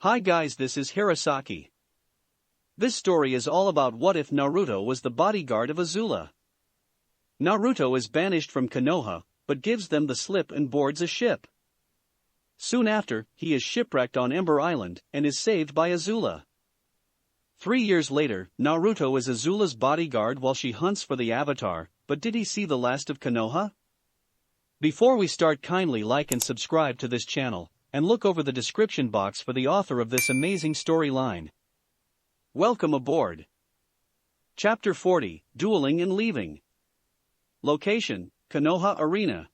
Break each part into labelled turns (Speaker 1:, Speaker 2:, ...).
Speaker 1: Hi guys, this is Hirosaki. This story is all about what if Naruto was the bodyguard of Azula. Naruto is banished from Konoha, but gives them the slip and boards a ship. Soon after, he is shipwrecked on Ember Island, and is saved by Azula. 3 years later, Naruto is Azula's bodyguard while she hunts for the Avatar, but did he see the last of Konoha? Before we start, kindly like and subscribe to this channel, and look over the description box for the author of this amazing storyline. Welcome aboard. Chapter 40, Dueling and Leaving. Location, Konoha Arena.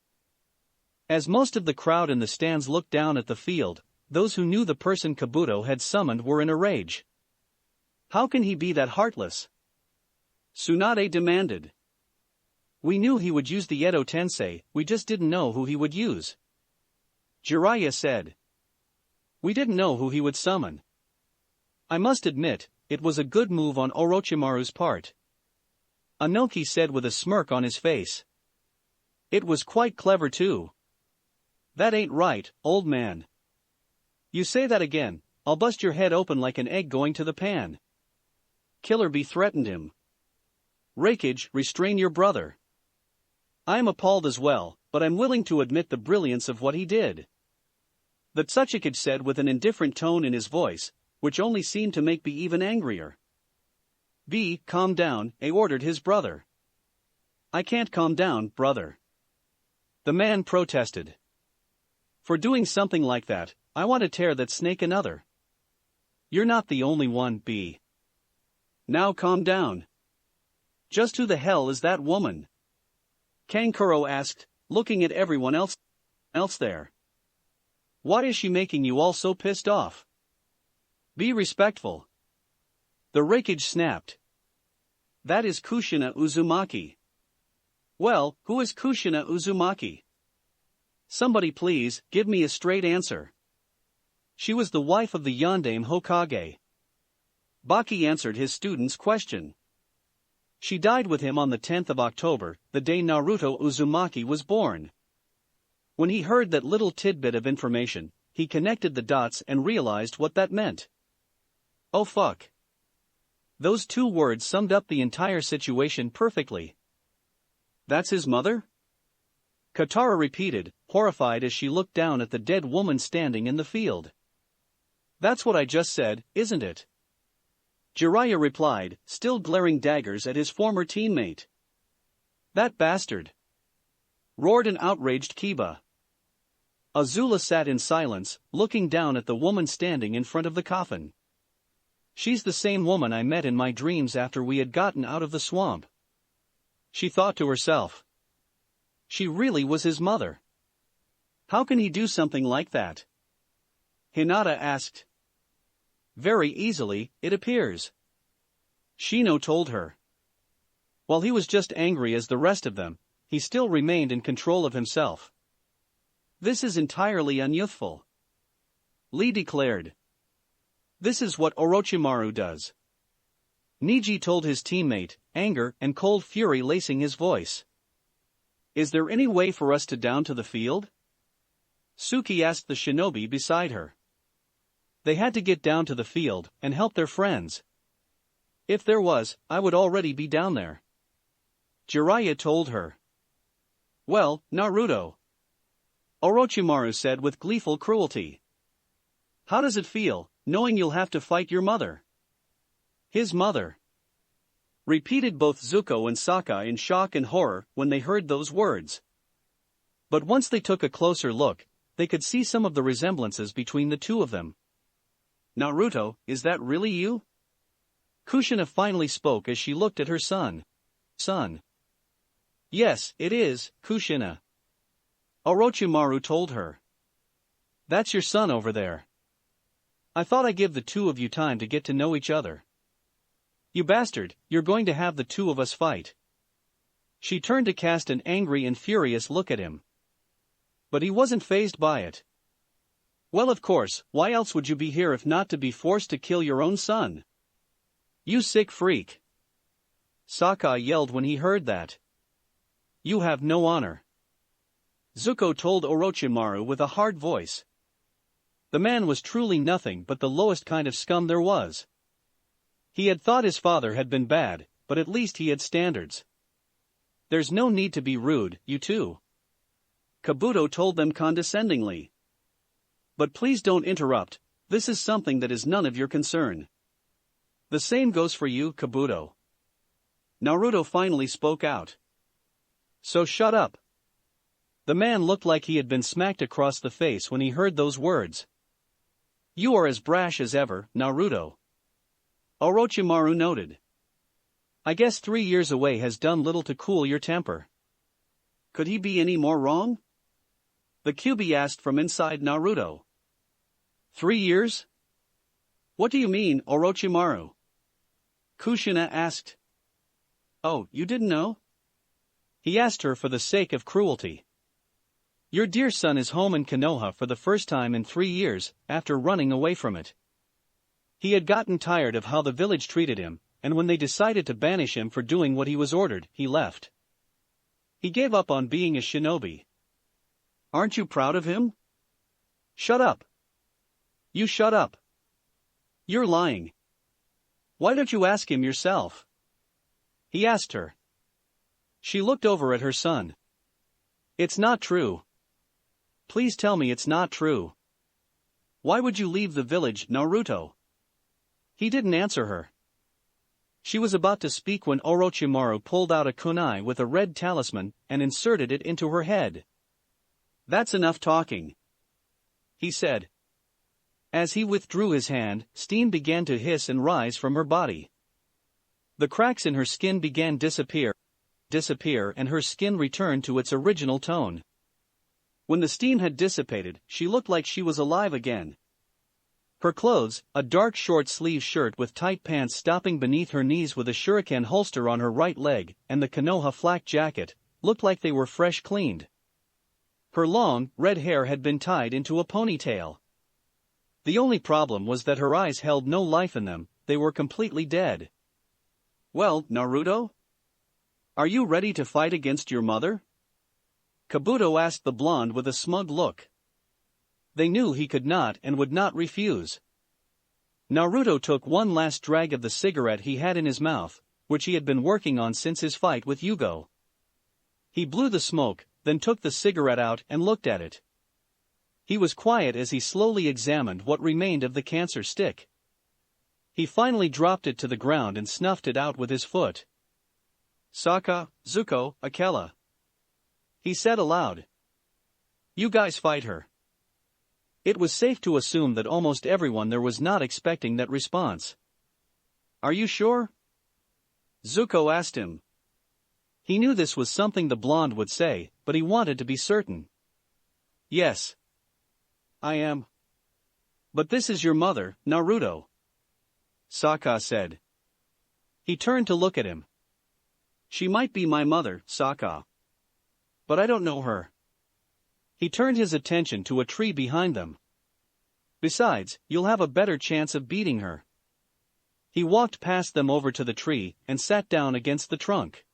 Speaker 1: As most of the crowd in the stands looked down at the field, those who knew the person Kabuto had summoned were in a rage. How can he be that heartless? Tsunade demanded. We knew he would use the Edo Tensei, we just didn't know who he would use. Jiraiya said. We didn't know who he would summon. I must admit, it was a good move on Orochimaru's part. Anoki said with a smirk on his face. It was quite clever too. That ain't right, old man. You say that again, I'll bust your head open like an egg going to the pan. Killer Bee threatened him. Rakage, restrain your brother. I am appalled as well, but I'm willing to admit the brilliance of what he did. The Tsuchikage said with an indifferent tone in his voice, which only seemed to make Bee even angrier. Bee, calm down, A ordered his brother. I can't calm down, brother. The man protested. For doing something like that, I want to tear that snake another. You're not the only one, Bee. Now calm down. Just who the hell is that woman? Kankuro asked, looking at everyone else there. Why is she making you all so pissed off? Be respectful. The Rakage snapped. That is Kushina Uzumaki. Well, who is Kushina Uzumaki? Somebody please, give me a straight answer. She was the wife of the Yondaime Hokage. Baki answered his student's question. She died with him on the 10th of October, the day Naruto Uzumaki was born. When he heard that little tidbit of information, he connected the dots and realized what that meant. Oh fuck. Those 2 words summed up the entire situation perfectly. That's his mother? Katara repeated, horrified as she looked down at the dead woman standing in the field. That's what I just said, isn't it? Jiraiya replied, still glaring daggers at his former teammate. That bastard! Roared an outraged Kiba. Azula sat in silence, looking down at the woman standing in front of the coffin. She's the same woman I met in my dreams after we had gotten out of the swamp. She thought to herself. She really was his mother. How can he do something like that? Hinata asked. Very easily, it appears. Shino told her. While he was just angry as the rest of them, he still remained in control of himself. This is entirely unyouthful. Lee declared. This is what Orochimaru does. Neji told his teammate, anger and cold fury lacing his voice. Is there any way for us to down to the field? Suki asked the shinobi beside her. They had to get down to the field and help their friends. If there was, I would already be down there. Jiraiya told her. Well, Naruto. Orochimaru said with gleeful cruelty. How does it feel, knowing you'll have to fight your mother? His mother. Repeated both Zuko and Sokka in shock and horror when they heard those words. But once they took a closer look, they could see some of the resemblances between the two of them. Naruto, is that really you? Kushina finally spoke as she looked at her son. Son. Yes, it is, Kushina. Orochimaru told her. That's your son over there. I thought I'd give the 2 of you time to get to know each other. You bastard, you're going to have the 2 of us fight. She turned to cast an angry and furious look at him. But he wasn't fazed by it. Well, of course, why else would you be here if not to be forced to kill your own son? You sick freak. Sokka yelled when he heard that. You have no honor. Zuko told Orochimaru with a hard voice. The man was truly nothing but the lowest kind of scum there was. He had thought his father had been bad, but at least he had standards. "There's no need to be rude, you two," Kabuto told them condescendingly. "But please don't interrupt, this is something that is none of your concern." "The same goes for you, Kabuto." Naruto finally spoke out. "So shut up." The man looked like he had been smacked across the face when he heard those words. "You are as brash as ever, Naruto," Orochimaru noted. "I guess 3 years away has done little to cool your temper." "Could he be any more wrong?" the Kyuubi asked from inside Naruto. 3 years? What do you mean, Orochimaru? Kushina asked. "Oh, you didn't know?" He asked her for the sake of cruelty. "Your dear son is home in Konoha for the first time in 3 years, after running away from it. He had gotten tired of how the village treated him, and when they decided to banish him for doing what he was ordered, he left. He gave up on being a shinobi. Aren't you proud of him?" "Shut up. You shut up. You're lying. Why don't you ask him yourself?" he asked her. She looked over at her son. "It's not true. Please tell me it's not true. Why would you leave the village, Naruto?" He didn't answer her. She was about to speak when Orochimaru pulled out a kunai with a red talisman and inserted it into her head. "That's enough talking," he said. As he withdrew his hand, steam began to hiss and rise from her body. The cracks in her skin began disappear, and her skin returned to its original tone. When the steam had dissipated, she looked like she was alive again. Her clothes, a dark short-sleeved shirt with tight pants stopping beneath her knees with a shuriken holster on her right leg, and the Konoha flak jacket, looked like they were fresh cleaned. Her long, red hair had been tied into a ponytail. The only problem was that her eyes held no life in them, they were completely dead. "Well, Naruto? Are you ready to fight against your mother?" Kabuto asked the blonde with a smug look. They knew he could not and would not refuse. Naruto took one last drag of the cigarette he had in his mouth, which he had been working on since his fight with Yugo. He blew the smoke, then took the cigarette out and looked at it. He was quiet as he slowly examined what remained of the cancer stick. He finally dropped it to the ground and snuffed it out with his foot. "Saka, Zuko, Akela," he said aloud. "You guys fight her." It was safe to assume that almost everyone there was not expecting that response. "Are you sure?" Zuko asked him. He knew this was something the blonde would say, but he wanted to be certain. "Yes. I am. But this is your mother, Naruto," Sokka said. He turned to look at him. "She might be my mother, Sokka. But I don't know her." He turned his attention to a tree behind them. "Besides, you'll have a better chance of beating her." He walked past them over to the tree and sat down against the trunk.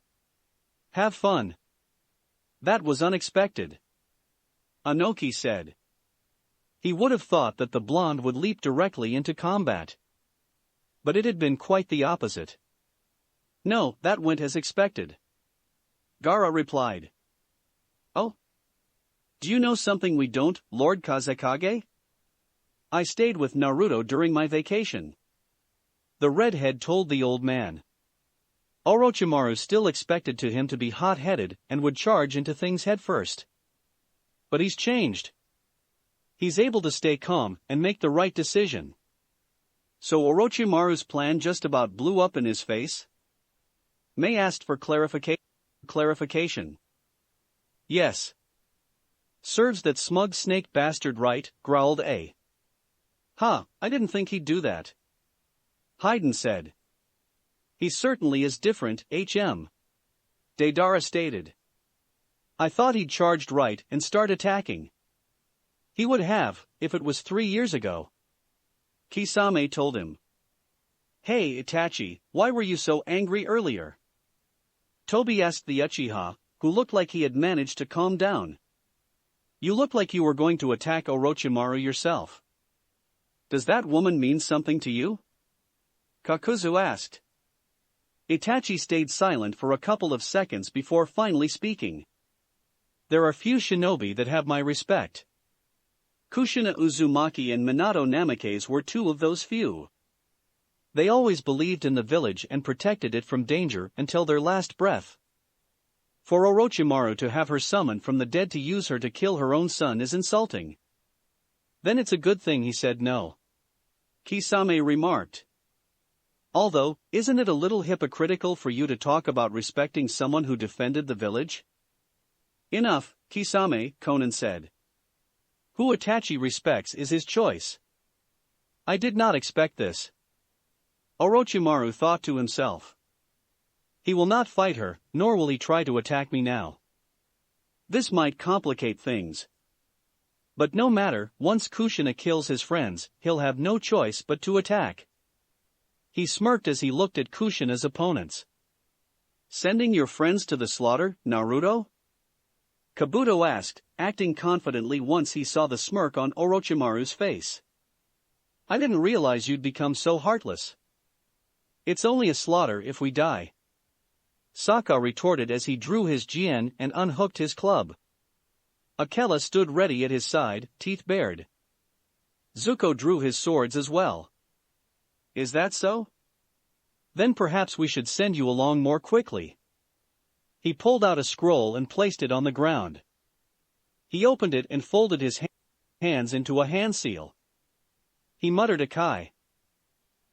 Speaker 1: "Have fun." "That was unexpected," Anoki said. He would have thought that the blonde would leap directly into combat. But it had been quite the opposite. "No, that went as expected," Gaara replied. "Oh? Do you know something we don't, Lord Kazekage?" "I stayed with Naruto during my vacation," the redhead told the old man. Orochimaru still expected him to be hot-headed and would charge into things headfirst. But he's changed. He's able to stay calm and make the right decision. So Orochimaru's plan just about blew up in his face? May asked for clarification. "Yes. Serves that smug snake bastard right," growled A. "Huh, I didn't think he'd do that," Hayden said. "He certainly is different, HM," Deidara stated. "I thought he'd charged right and start attacking." "He would have, if it was 3 years ago," Kisame told him. "Hey Itachi, why were you so angry earlier?" Tobi asked the Uchiha, who looked like he had managed to calm down. "You look like you were going to attack Orochimaru yourself." Does that woman mean something to you? Kakuzu asked. Itachi stayed silent for a couple of seconds before finally speaking. There are few shinobi that have my respect. Kushina Uzumaki and Minato Namikaze were two of those few. They always believed in the village and protected it from danger until their last breath. For Orochimaru to have her summoned from the dead to use her to kill her own son is insulting. Then it's a good thing he said no. Kisame remarked. Although, isn't it a little hypocritical for you to talk about respecting someone who defended the village? Enough, Kisame, Conan said. Who Itachi respects is his choice. I did not expect this. Orochimaru thought to himself. He will not fight her, nor will he try to attack me now. This might complicate things. But no matter, once Kushina kills his friends, he'll have no choice but to attack. He smirked as he looked at Kushina's opponents. Sending your friends to the slaughter, Naruto? Kabuto asked, acting confidently once he saw the smirk on Orochimaru's face. I didn't realize you'd become so heartless. It's only a slaughter if we die. Sokka retorted as he drew his jien and unhooked his club. Akela stood ready at his side, teeth bared. Zuko drew his swords as well. Is that so? Then perhaps we should send you along more quickly. He pulled out a scroll and placed it on the ground. He opened it and folded his hands into a hand seal. He muttered a kai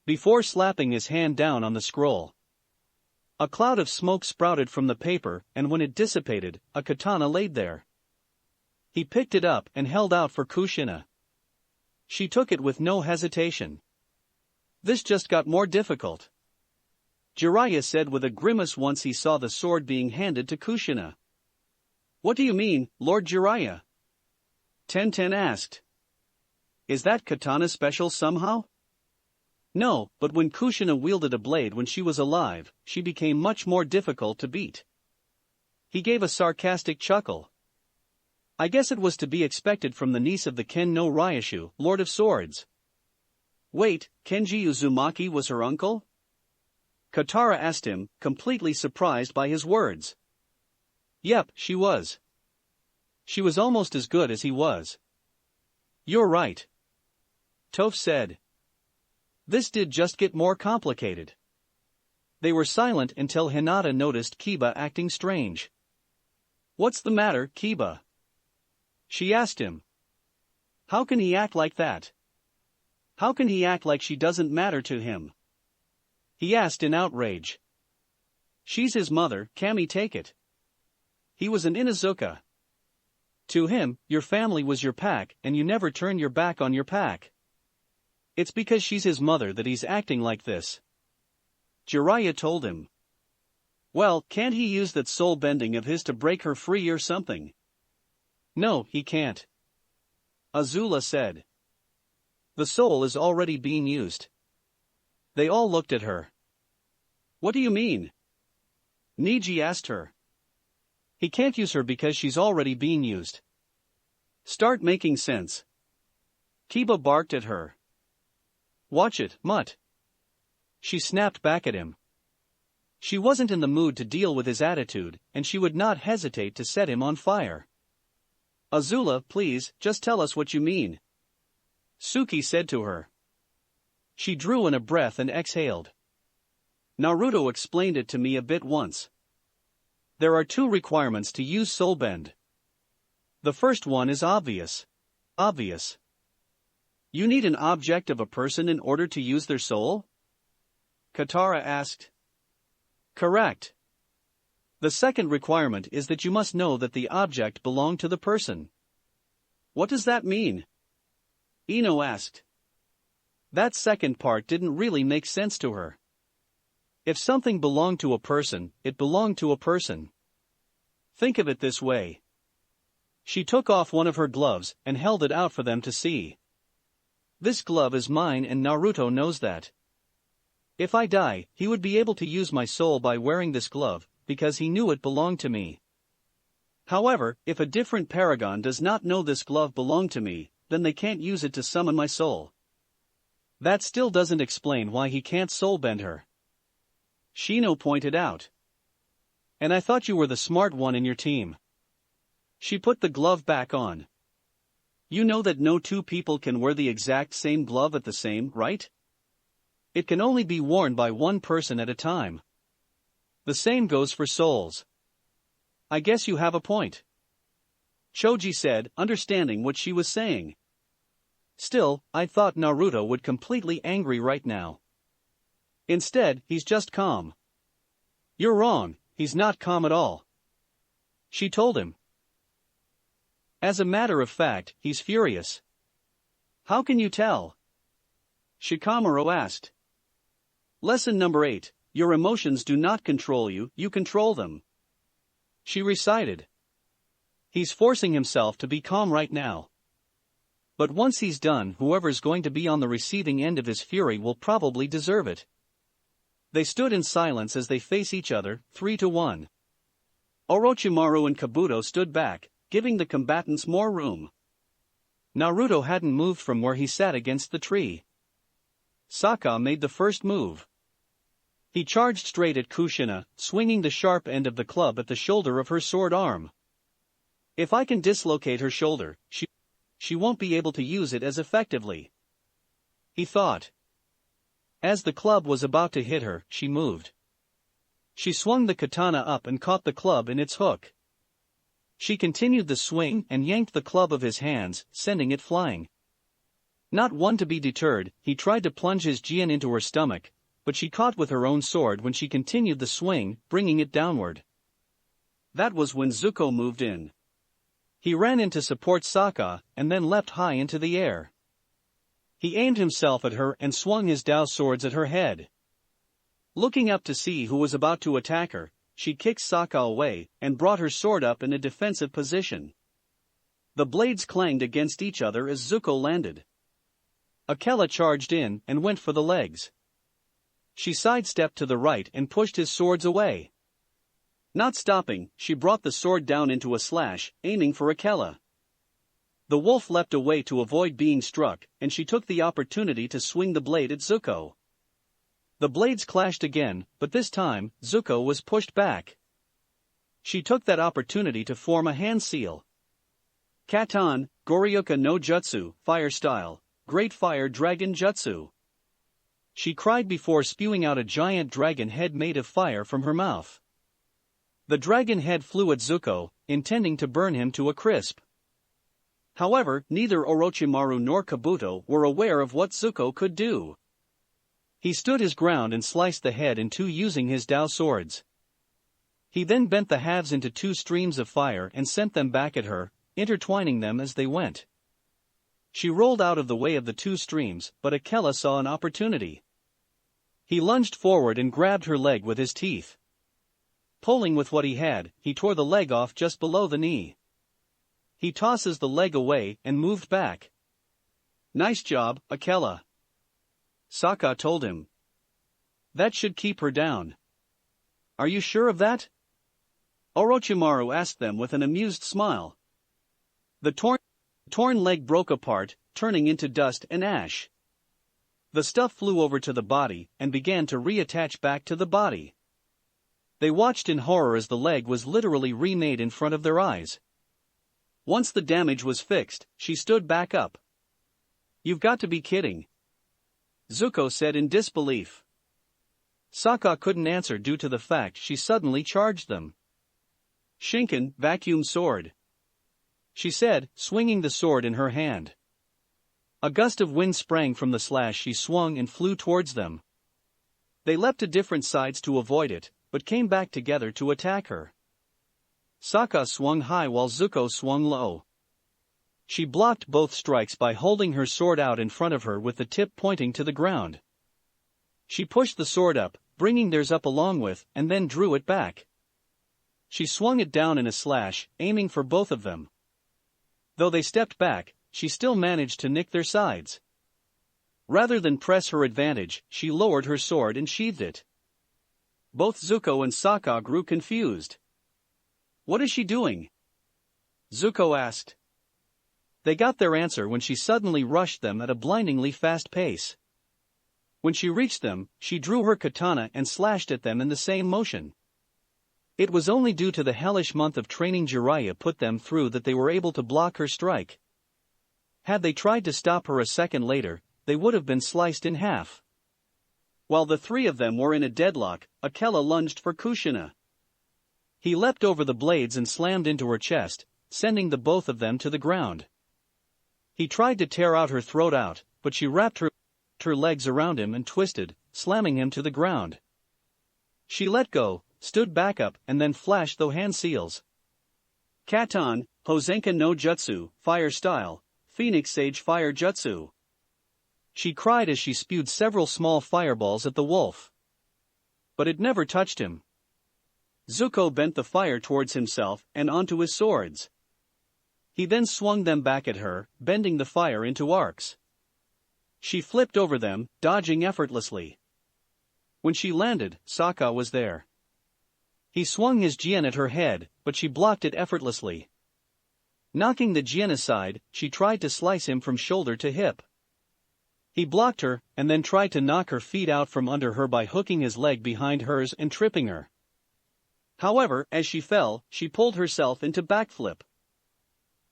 Speaker 1: before slapping his hand down on the scroll. A cloud of smoke sprouted from the paper, and when it dissipated, a katana laid there. He picked it up and held out for Kushina. She took it with no hesitation. This just got more difficult, Jiraiya said with a grimace once he saw the sword being handed to Kushina. What do you mean, Lord Jiraiya? Tenten asked. Is that katana special somehow? No, but when Kushina wielded a blade when she was alive, she became much more difficult to beat. He gave a sarcastic chuckle. I guess it was to be expected from the niece of the Ken no Ryushu, Lord of Swords. Wait, Kenji Uzumaki was her uncle? Katara asked him, completely surprised by his words. Yep, she was. She was almost as good as he was. You're right, Toph said. This did just get more complicated. They were silent until Hinata noticed Kiba acting strange. What's the matter, Kiba? She asked him. How can he act like that? How can he act like she doesn't matter to him? He asked in outrage. She's his mother, Kami take it. He was an Inuzuka. To him, your family was your pack and you never turn your back on your pack. It's because she's his mother that he's acting like this. Jiraiya told him. Well, can't he use that soul bending of his to break her free or something? No, he can't. Azula said. The soul is already being used. They all looked at her. What do you mean? Niji asked her. He can't use her because she's already being used. Start making sense. Kiba barked at her. Watch it, mutt. She snapped back at him. She wasn't in the mood to deal with his attitude, and she would not hesitate to set him on fire. Azula, please, just tell us what you mean, Suki said to her. She drew in a breath and exhaled. Naruto explained it to me a bit once. There are two requirements to use soulbend. The first one is obvious. Obvious. You need an object of a person in order to use their soul? Katara asked. Correct. The second requirement is that you must know that the object belonged to the person. What does that mean? Ino asked. That second part didn't really make sense to her. If something belonged to a person, it belonged to a person. Think of it this way. She took off one of her gloves and held it out for them to see. This glove is mine and Naruto knows that. If I die, he would be able to use my soul by wearing this glove, because he knew it belonged to me. However, if a different paragon does not know this glove belonged to me, then they can't use it to summon my soul. That still doesn't explain why he can't soulbend her. Shino pointed out. And I thought you were the smart one in your team. She put the glove back on. You know that no two people can wear the exact same glove at the same, right? It can only be worn by one person at a time. The same goes for souls. I guess you have a point. Choji said, understanding what she was saying. Still, I thought Naruto would completely angry right now. Instead, he's just calm. You're wrong, he's not calm at all. She told him. As a matter of fact, he's furious. How can you tell? Shikamaru asked. Lesson number 8, your emotions do not control you, you control them. She recited. He's forcing himself to be calm right now. But once he's done, whoever's going to be on the receiving end of his fury will probably deserve it. They stood in silence as they face each other, 3-1. Orochimaru and Kabuto stood back, giving the combatants more room. Naruto hadn't moved from where he sat against the tree. Sokka made the first move. He charged straight at Kushina, swinging the sharp end of the club at the shoulder of her sword arm. If I can dislocate her shoulder, she won't be able to use it as effectively, he thought. As the club was about to hit her, she moved. She swung the katana up and caught the club in its hook. She continued the swing and yanked the club of his hands, sending it flying. Not one to be deterred, he tried to plunge his jian into her stomach, but she caught with her own sword when she continued the swing, bringing it downward. That was when Zuko moved in. He ran in to support Sokka, and then leapt high into the air. He aimed himself at her and swung his Dao swords at her head. Looking up to see who was about to attack her, she kicked Sokka away and brought her sword up in a defensive position. The blades clanged against each other as Zuko landed. Akela charged in and went for the legs. She sidestepped to the right and pushed his swords away. Not stopping, she brought the sword down into a slash, aiming for Akela. The wolf leapt away to avoid being struck, and she took the opportunity to swing the blade at Zuko. The blades clashed again, but this time, Zuko was pushed back. She took that opportunity to form a hand seal. Katan, Goryuka no Jutsu, Fire Style, Great Fire Dragon Jutsu. She cried before spewing out a giant dragon head made of fire from her mouth. The dragon head flew at Zuko, intending to burn him to a crisp. However, neither Orochimaru nor Kabuto were aware of what Zuko could do. He stood his ground and sliced the head in two using his Dao swords. He then bent the halves into two streams of fire and sent them back at her, intertwining them as they went. She rolled out of the way of the two streams, but Akela saw an opportunity. He lunged forward and grabbed her leg with his teeth. Pulling with what he had, he tore the leg off just below the knee. He tosses the leg away and moved back. Nice job, Akela, Sokka told him. That should keep her down. Are you sure of that? Orochimaru asked them with an amused smile. The torn leg broke apart, turning into dust and ash. The stuff flew over to the body and began to reattach back to the body. They watched in horror as the leg was literally remade in front of their eyes. Once the damage was fixed, she stood back up. You've got to be kidding, Zuko said in disbelief. Sokka couldn't answer due to the fact she suddenly charged them. Shinken, vacuum sword, she said, swinging the sword in her hand. A gust of wind sprang from the slash she swung and flew towards them. They leapt to different sides to avoid it, but came back together to attack her. Sokka swung high while Zuko swung low. She blocked both strikes by holding her sword out in front of her with the tip pointing to the ground. She pushed the sword up, bringing theirs up along with, and then drew it back. She swung it down in a slash, aiming for both of them. Though they stepped back, she still managed to nick their sides. Rather than press her advantage, she lowered her sword and sheathed it. Both Zuko and Sokka grew confused. What is she doing? Zuko asked. They got their answer when she suddenly rushed them at a blindingly fast pace. When she reached them, she drew her katana and slashed at them in the same motion. It was only due to the hellish month of training Jiraiya put them through that they were able to block her strike. Had they tried to stop her a second later, they would have been sliced in half. While the three of them were in a deadlock, Akela lunged for Kushina. He leapt over the blades and slammed into her chest, sending the both of them to the ground. He tried to tear out her throat out, but she wrapped her legs around him and twisted, slamming him to the ground. She let go, stood back up and then flashed the hand seals. Katan, Hosenka no Jutsu, Fire Style, Phoenix Sage Fire Jutsu. She cried as she spewed several small fireballs at the wolf. But it never touched him. Zuko bent the fire towards himself and onto his swords. He then swung them back at her, bending the fire into arcs. She flipped over them, dodging effortlessly. When she landed, Sokka was there. He swung his Jien at her head, but she blocked it effortlessly. Knocking the Jien aside, she tried to slice him from shoulder to hip. He blocked her, and then tried to knock her feet out from under her by hooking his leg behind hers and tripping her. However, as she fell, she pulled herself into backflip.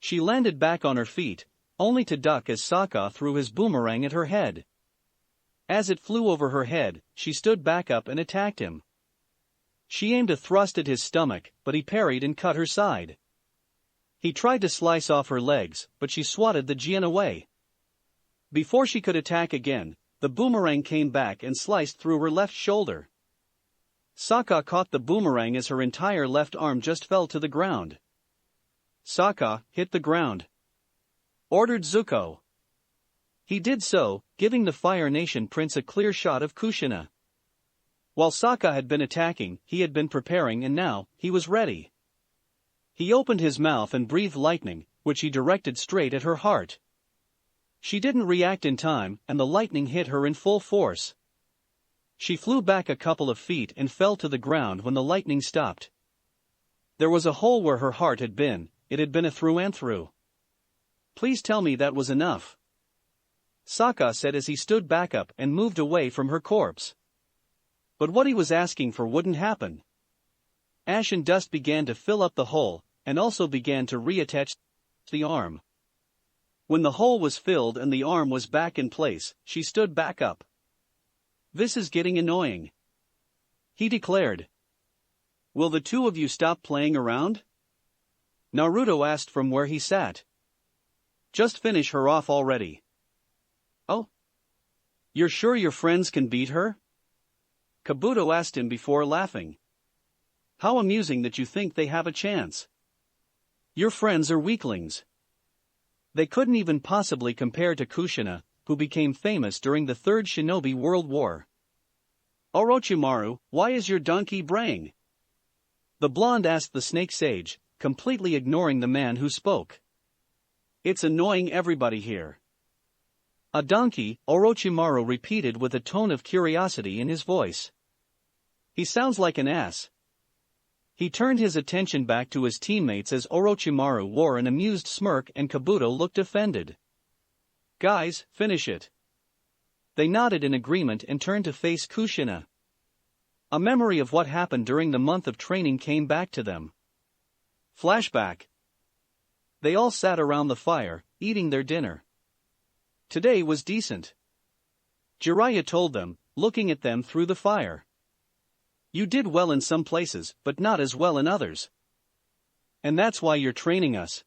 Speaker 1: She landed back on her feet, only to duck as Sokka threw his boomerang at her head. As it flew over her head, she stood back up and attacked him. She aimed a thrust at his stomach, but he parried and cut her side. He tried to slice off her legs, but she swatted the Jien away. Before she could attack again, the boomerang came back and sliced through her left shoulder. Sokka caught the boomerang as her entire left arm just fell to the ground. Sokka, hit the ground, ordered Zuko. He did so, giving the Fire Nation prince a clear shot of Kushina. While Sokka had been attacking, he had been preparing and now, he was ready. He opened his mouth and breathed lightning, which he directed straight at her heart. She didn't react in time, and the lightning hit her in full force. She flew back a couple of feet and fell to the ground when the lightning stopped. There was a hole where her heart had been, it had been a through and through. Please tell me that was enough, Sokka said as he stood back up and moved away from her corpse. But what he was asking for wouldn't happen. Ash and dust began to fill up the hole, and also began to reattach the arm. When the hole was filled and the arm was back in place, she stood back up. This is getting annoying, he declared. Will the two of you stop playing around? Naruto asked from where he sat. Just finish her off already. Oh? You're sure your friends can beat her? Kabuto asked him before laughing. How amusing that you think they have a chance. Your friends are weaklings. They couldn't even possibly compare to Kushina, who became famous during the Third Shinobi World War. Orochimaru, why is your donkey braying? The blonde asked the snake sage, completely ignoring the man who spoke. It's annoying everybody here. A donkey, Orochimaru repeated with a tone of curiosity in his voice. He sounds like an ass. He turned his attention back to his teammates as Orochimaru wore an amused smirk and Kabuto looked offended. Guys, finish it. They nodded in agreement and turned to face Kushina. A memory of what happened during the month of training came back to them. Flashback. They all sat around the fire, eating their dinner. Today was decent, Jiraiya told them, looking at them through the fire. You did well in some places, but not as well in others. And that's why you're training us,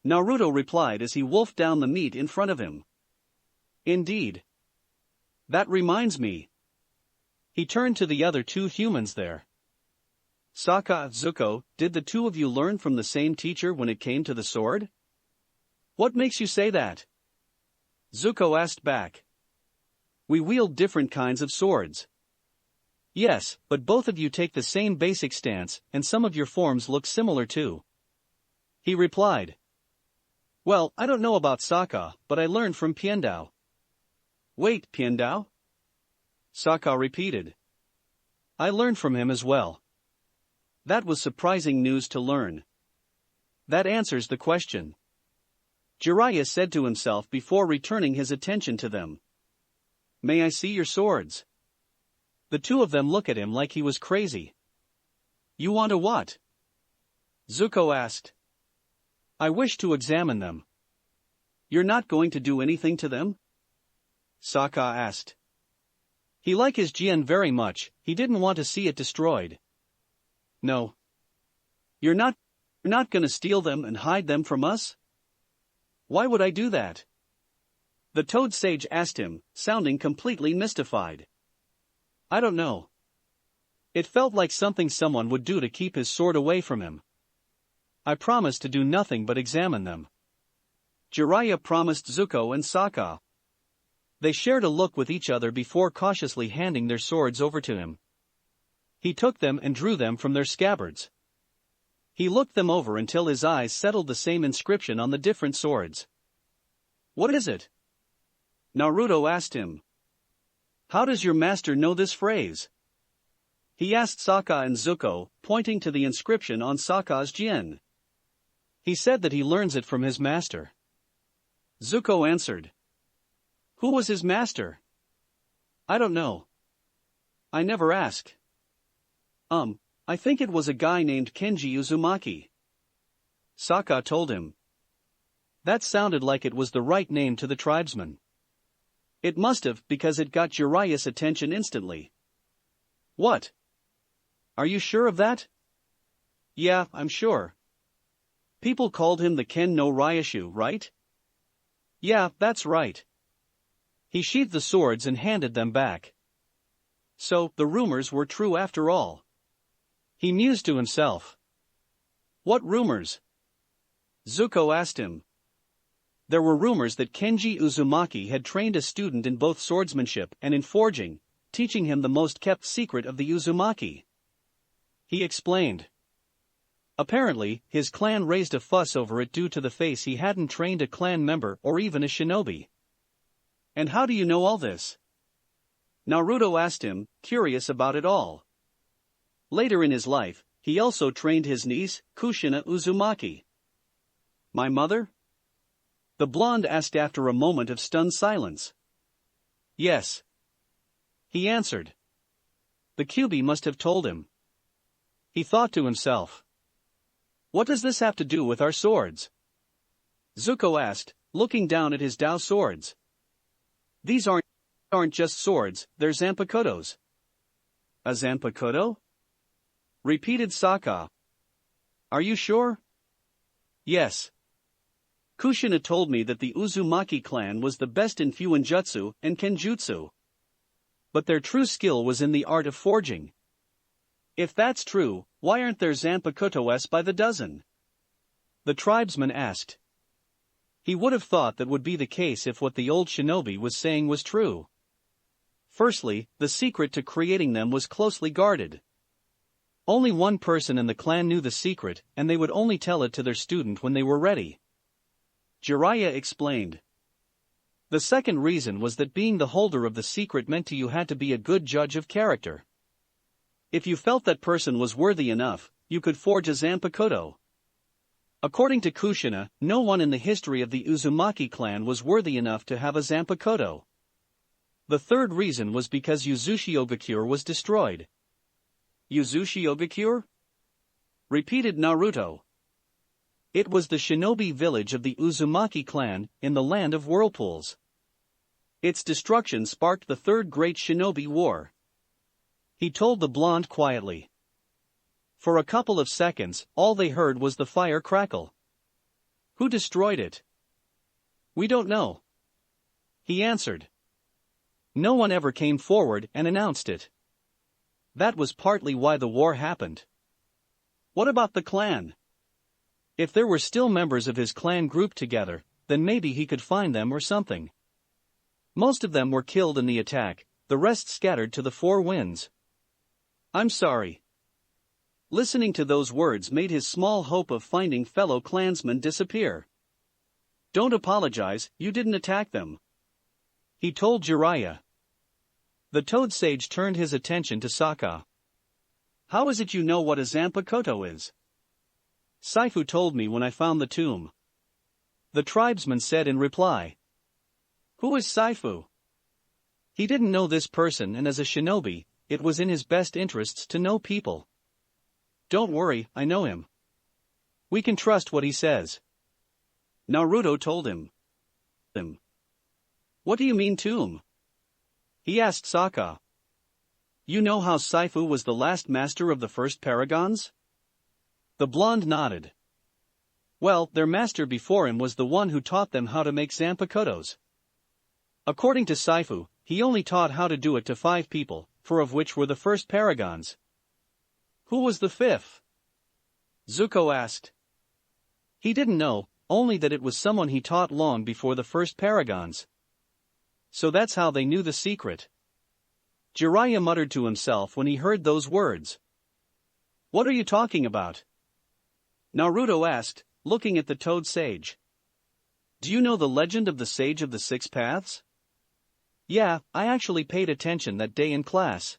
Speaker 1: Naruto replied as he wolfed down the meat in front of him. Indeed. That reminds me. He turned to the other two humans there. Sokka, Zuko, did the two of you learn from the same teacher when it came to the sword? What makes you say that? Zuko asked back. We wield different kinds of swords. Yes, but both of you take the same basic stance, and some of your forms look similar too, he replied. Well, I don't know about Sokka, but I learned from Piandao. Wait, Piandao? Sokka repeated. I learned from him as well. That was surprising news to learn. That answers the question, Jiraiya said to himself before returning his attention to them. May I see your swords? The two of them look at him like he was crazy. You want a what? Zuko asked. I wish to examine them. You're not going to do anything to them? Sokka asked. He liked his Jian very much, he didn't want to see it destroyed. No. You're not gonna steal them and hide them from us? Why would I do that? The Toad Sage asked him, sounding completely mystified. I don't know. It felt like something someone would do to keep his sword away from him. I promised to do nothing but examine them. Jiraiya promised Zuko and Sokka. They shared a look with each other before cautiously handing their swords over to him. He took them and drew them from their scabbards. He looked them over until his eyes settled the same inscription on the different swords. What is it? Naruto asked him. How does your master know this phrase? He asked Sokka and Zuko, pointing to the inscription on Sokka's Jian. He said that he learns it from his master. Zuko answered. Who was his master? I don't know. I never asked. I think it was a guy named Kenji Uzumaki. Sokka told him. That sounded like it was the right name to the tribesman. It must have, because it got Jiraiya's attention instantly. What? Are you sure of that? Yeah, I'm sure. People called him the Ken no Ryushu, right? Yeah, that's right. He sheathed the swords and handed them back. So, the rumors were true after all. He mused to himself. What rumors? Zuko asked him. There were rumors that Kenji Uzumaki had trained a student in both swordsmanship and in forging, teaching him the most kept secret of the Uzumaki. He explained. Apparently, his clan raised a fuss over it due to the face he hadn't trained a clan member or even a shinobi. And how do you know all this? Naruto asked him, curious about it all. Later in his life, he also trained his niece, Kushina Uzumaki. My mother? The blonde asked after a moment of stunned silence. Yes. He answered. The Kyuubi must have told him. He thought to himself. What does this have to do with our swords? Zuko asked, looking down at his Dao swords. These aren't just swords, they're Zanpakutos. A Zanpakuto? Repeated Sokka. Are you sure? Yes. Kushina told me that the Uzumaki clan was the best in Fuinjutsu and Kenjutsu. But their true skill was in the art of forging. If that's true, why aren't there Zanpakutos by the dozen? The tribesman asked. He would have thought that would be the case if what the old shinobi was saying was true. Firstly, the secret to creating them was closely guarded. Only one person in the clan knew the secret, and they would only tell it to their student when they were ready. Jiraiya explained. The second reason was that being the holder of the secret meant you had to be a good judge of character. If you felt that person was worthy enough, you could forge a Zanpakuto. According to Kushina, no one in the history of the Uzumaki clan was worthy enough to have a Zanpakuto. The third reason was because Uzushiogakure was destroyed. Uzushiogakure? Repeated Naruto. It was the shinobi village of the Uzumaki clan, in the land of whirlpools. Its destruction sparked the Third Great Shinobi War. He told the blonde quietly. For a couple of seconds, all they heard was the fire crackle. Who destroyed it? We don't know. He answered. No one ever came forward and announced it. That was partly why the war happened. What about the clan? If there were still members of his clan grouped together, then maybe he could find them or something. Most of them were killed in the attack, the rest scattered to the four winds. I'm sorry. Listening to those words made his small hope of finding fellow clansmen disappear. Don't apologize, you didn't attack them. He told Jiraiya. The Toad Sage turned his attention to Sokka. How is it you know what a Zanpakuto is? Saifu told me when I found the tomb. The tribesman said in reply. Who is Saifu? He didn't know this person, and as a shinobi, it was in his best interests to know people. Don't worry, I know him. We can trust what he says. Naruto told him. What do you mean tomb? He asked Sokka. You know how Saifu was the last master of the first paragons? The blonde nodded. Well, their master before him was the one who taught them how to make zanpakutos. According to Saifu, he only taught how to do it to 5 people, 4 of which were the first paragons. Who was the 5th? Zuko asked. He didn't know, only that it was someone he taught long before the first paragons. So that's how they knew the secret. Jiraiya muttered to himself when he heard those words. What are you talking about? Naruto asked, looking at the toad sage. Do you know the legend of the Sage of the 6 Paths? Yeah, I actually paid attention that day in class.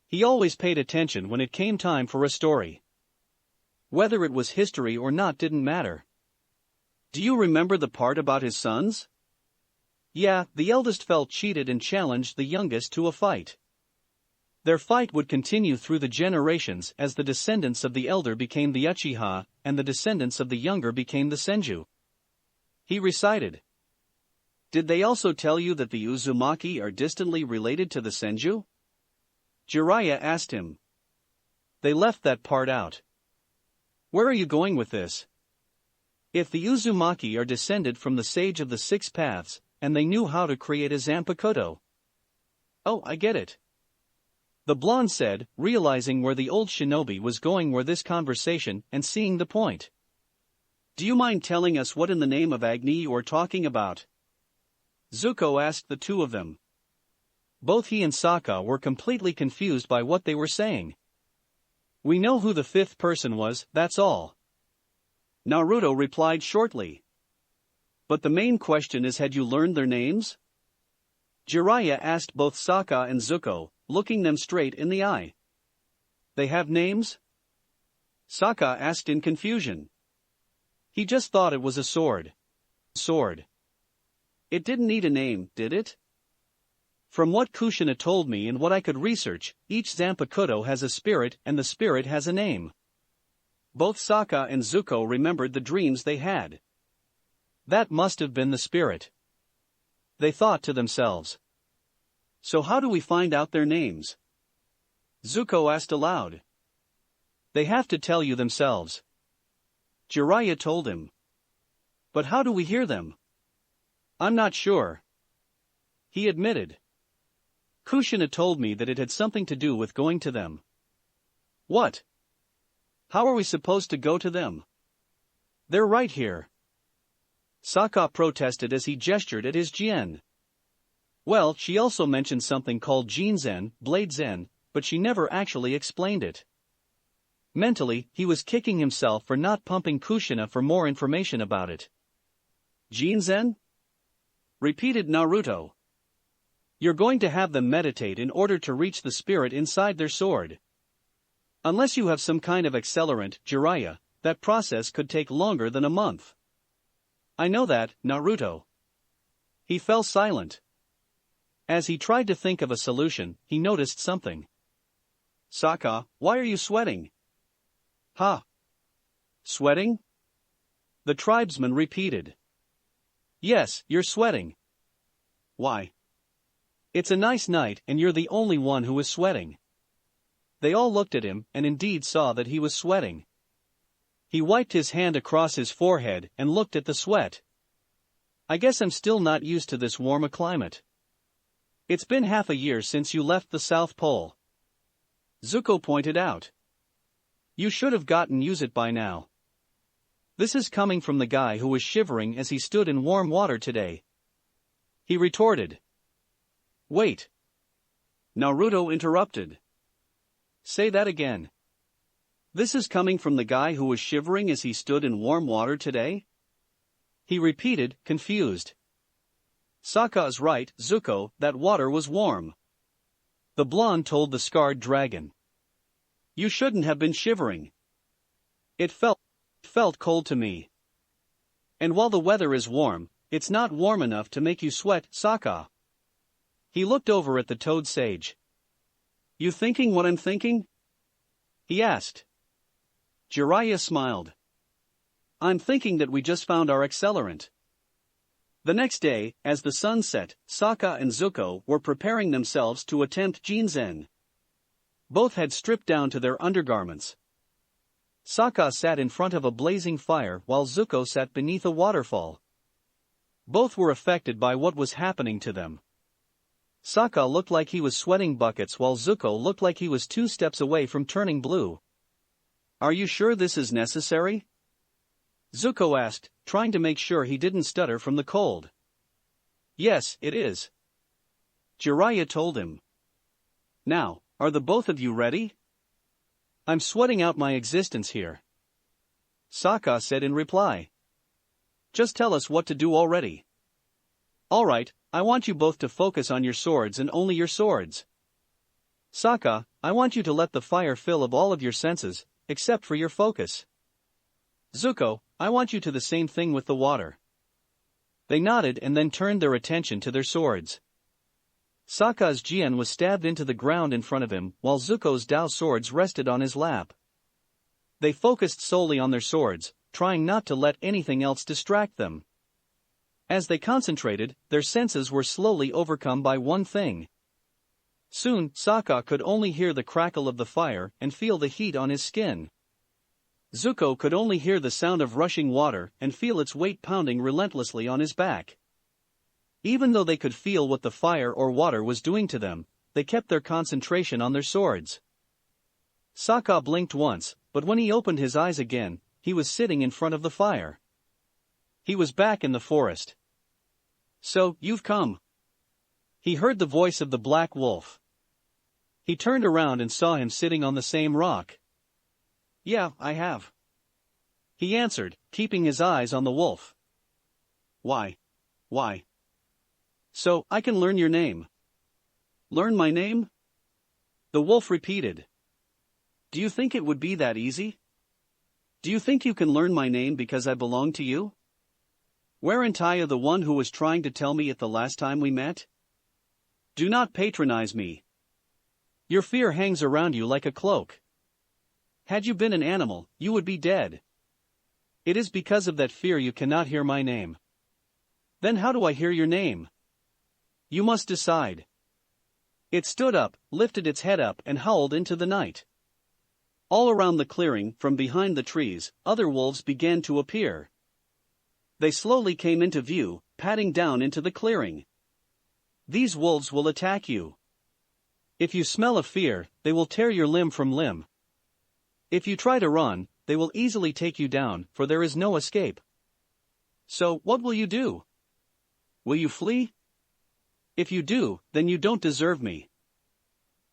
Speaker 1: He always paid attention when it came time for a story. Whether it was history or not didn't matter. Do you remember the part about his sons? Yeah, the eldest felt cheated and challenged the youngest to a fight. Their fight would continue through the generations as the descendants of the elder became the Uchiha, and the descendants of the younger became the Senju. He recited. Did they also tell you that the Uzumaki are distantly related to the Senju? Jiraiya asked him. They left that part out. Where are you going with this? If the Uzumaki are descended from the Sage of the 6 Paths, and they knew how to create a zanpakuto. Oh, I get it. The blonde said, realizing where the old shinobi was going with this conversation and seeing the point. Do you mind telling us what in the name of Agni you're talking about? Zuko asked the 2 of them. Both he and Sokka were completely confused by what they were saying. We know who the 5th person was, that's all. Naruto replied shortly. But the main question is, had you learned their names? Jiraiya asked both Sokka and Zuko, looking them straight in the eye. They have names? Sokka asked in confusion. He just thought it was a sword. Sword. It didn't need a name, did it? From what Kushina told me and what I could research, each zanpakuto has a spirit and the spirit has a name. Both Sokka and Zuko remembered the dreams they had. That must have been the spirit. They thought to themselves. So how do we find out their names? Zuko asked aloud. They have to tell you themselves. Jiraiya told him. But how do we hear them? I'm not sure. He admitted. Kushina told me that it had something to do with going to them. What? How are we supposed to go to them? They're right here. Sokka protested as he gestured at his Jien. Well, she also mentioned something called Jinzen, Blade Zen, but she never actually explained it. Mentally, he was kicking himself for not pumping Kushina for more information about it. Jinzen? Repeated Naruto. You're going to have them meditate in order to reach the spirit inside their sword. Unless you have some kind of accelerant, Jiraiya, that process could take longer than a month. I know that, Naruto. He fell silent. As he tried to think of a solution, he noticed something. Sokka, why are you sweating? Huh? Sweating? The tribesman repeated. Yes, you're sweating. Why? It's a nice night and you're the only one who is sweating. They all looked at him and indeed saw that he was sweating. He wiped his hand across his forehead and looked at the sweat. I guess I'm still not used to this warmer climate. It's been half a year since you left the South Pole. Zuko pointed out. You should have gotten used to it by now. This is coming from the guy who was shivering as he stood in warm water today. He retorted. Wait. Naruto interrupted. Say that again. This is coming from the guy who was shivering as he stood in warm water today? He repeated, confused. Sokka is right, Zuko, that water was warm. The blonde told the scarred dragon. You shouldn't have been shivering. It felt cold to me. And while the weather is warm, it's not warm enough to make you sweat, Sokka. He looked over at the toad sage. You thinking what I'm thinking? He asked. Jiraiya smiled. I'm thinking that we just found our accelerant. The next day, as the sun set, Sokka and Zuko were preparing themselves to attempt Jinzen. Both had stripped down to their undergarments. Sokka sat in front of a blazing fire while Zuko sat beneath a waterfall. Both were affected by what was happening to them. Sokka looked like he was sweating buckets while Zuko looked like he was 2 steps away from turning blue. Are you sure this is necessary? Zuko asked, trying to make sure he didn't stutter from the cold. Yes, it is. Jiraiya told him. Now, are the both of you ready? I'm sweating out my existence here. Sokka said in reply. Just tell us what to do already. All right, I want you both to focus on your swords and only your swords. Sokka, I want you to let the fire fill of all of your senses, except for your focus. Zuko, I want you to the same thing with the water. They nodded and then turned their attention to their swords. Sokka's Jian was stabbed into the ground in front of him while Zuko's Dao swords rested on his lap. They focused solely on their swords, trying not to let anything else distract them. As they concentrated, their senses were slowly overcome by one thing. Soon, Sokka could only hear the crackle of the fire and feel the heat on his skin. Zuko could only hear the sound of rushing water and feel its weight pounding relentlessly on his back. Even though they could feel what the fire or water was doing to them, they kept their concentration on their swords. Sokka blinked once, but when he opened his eyes again, he was sitting in front of the fire. He was back in the forest. So, you've come. He heard the voice of the black wolf. He turned around and saw him sitting on the same rock. Yeah, I have. He answered, keeping his eyes on the wolf. Why? Why? So, I can learn your name. Learn my name? The wolf repeated. Do you think it would be that easy? Do you think you can learn my name because I belong to you? Weren't I the one who was trying to tell me it the last time we met? Do not patronize me. Your fear hangs around you like a cloak. Had you been an animal, you would be dead. It is because of that fear you cannot hear my name. Then how do I hear your name? You must decide. It stood up, lifted its head up and howled into the night. All around the clearing, from behind the trees, other wolves began to appear. They slowly came into view, padding down into the clearing. These wolves will attack you. If you smell of fear, they will tear your limb from limb. If you try to run, they will easily take you down, for there is no escape. So, what will you do? Will you flee? If you do, then you don't deserve me.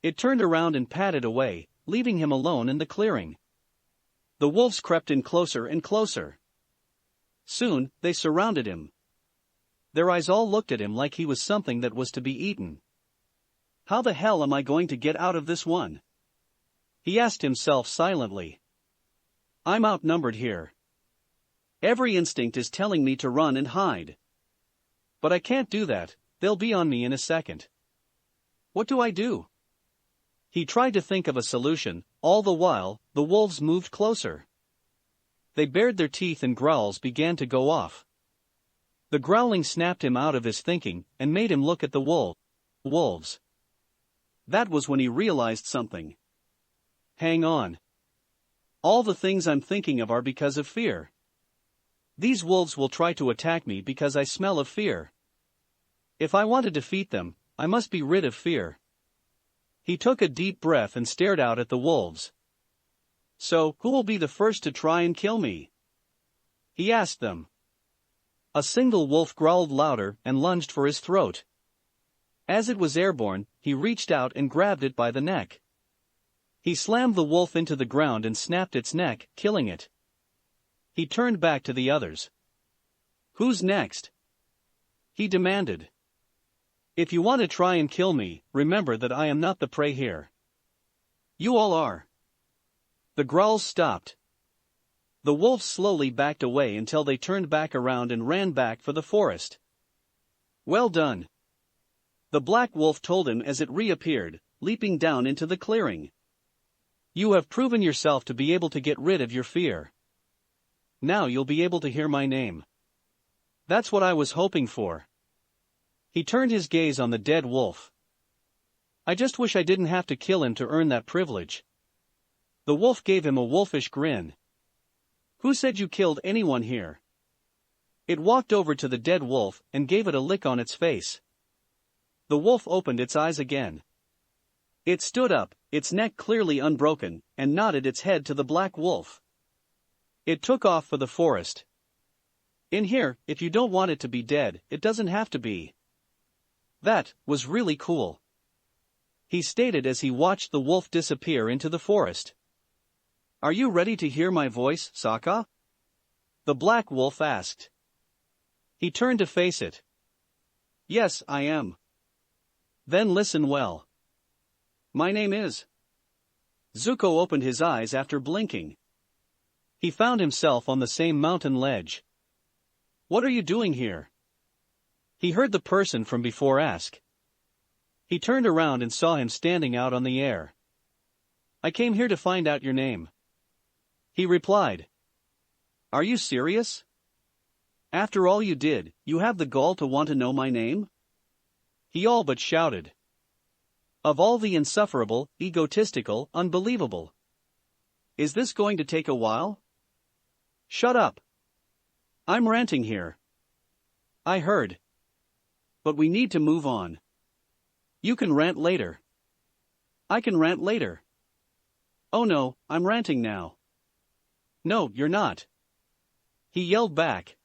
Speaker 1: It turned around and padded away, leaving him alone in the clearing. The wolves crept in closer and closer. Soon, they surrounded him. Their eyes all looked at him like he was something that was to be eaten. How the hell am I going to get out of this one? He asked himself silently. I'm outnumbered here. Every instinct is telling me to run and hide. But I can't do that, they'll be on me in a second. What do I do? He tried to think of a solution, all the while, the wolves moved closer. They bared their teeth and growls began to go off. The growling snapped him out of his thinking and made him look at the wolves. That was when he realized something. Hang on. All the things I'm thinking of are because of fear. These wolves will try to attack me because I smell of fear. If I want to defeat them, I must be rid of fear. He took a deep breath and stared out at the wolves. So, who will be the first to try and kill me? He asked them. A single wolf growled louder and lunged for his throat. As it was airborne, he reached out and grabbed it by the neck. He slammed the wolf into the ground and snapped its neck, killing it. He turned back to the others. Who's next? He demanded. If you want to try and kill me, remember that I am not the prey here. You all are. The growls stopped. The wolves slowly backed away until they turned back around and ran back for the forest. Well done. The black wolf told him as it reappeared, leaping down into the clearing. You have proven yourself to be able to get rid of your fear. Now you'll be able to hear my name. That's what I was hoping for. He turned his gaze on the dead wolf. I just wish I didn't have to kill him to earn that privilege. The wolf gave him a wolfish grin. Who said you killed anyone here? It walked over to the dead wolf and gave it a lick on its face. The wolf opened its eyes again. It stood up, its neck clearly unbroken, and nodded its head to the black wolf. It took off for the forest. In here, if you don't want it to be dead, it doesn't have to be. That was really cool. He stated as he watched the wolf disappear into the forest. Are you ready to hear my voice, Sokka? The black wolf asked. He turned to face it. Yes, I am. Then listen well. My name is. Zuko opened his eyes after blinking. He found himself on the same mountain ledge. What are you doing here? He heard the person from before ask. He turned around and saw him standing out on the air. I came here to find out your name. He replied. Are you serious? After all you did, you have the gall to want to know my name? He all but shouted. Of all the insufferable, egotistical, unbelievable. Is this going to take a while? Shut up. I'm ranting here. I heard. But we need to move on. You can rant later. I can rant later. Oh no, I'm ranting now. No, you're not. He yelled back.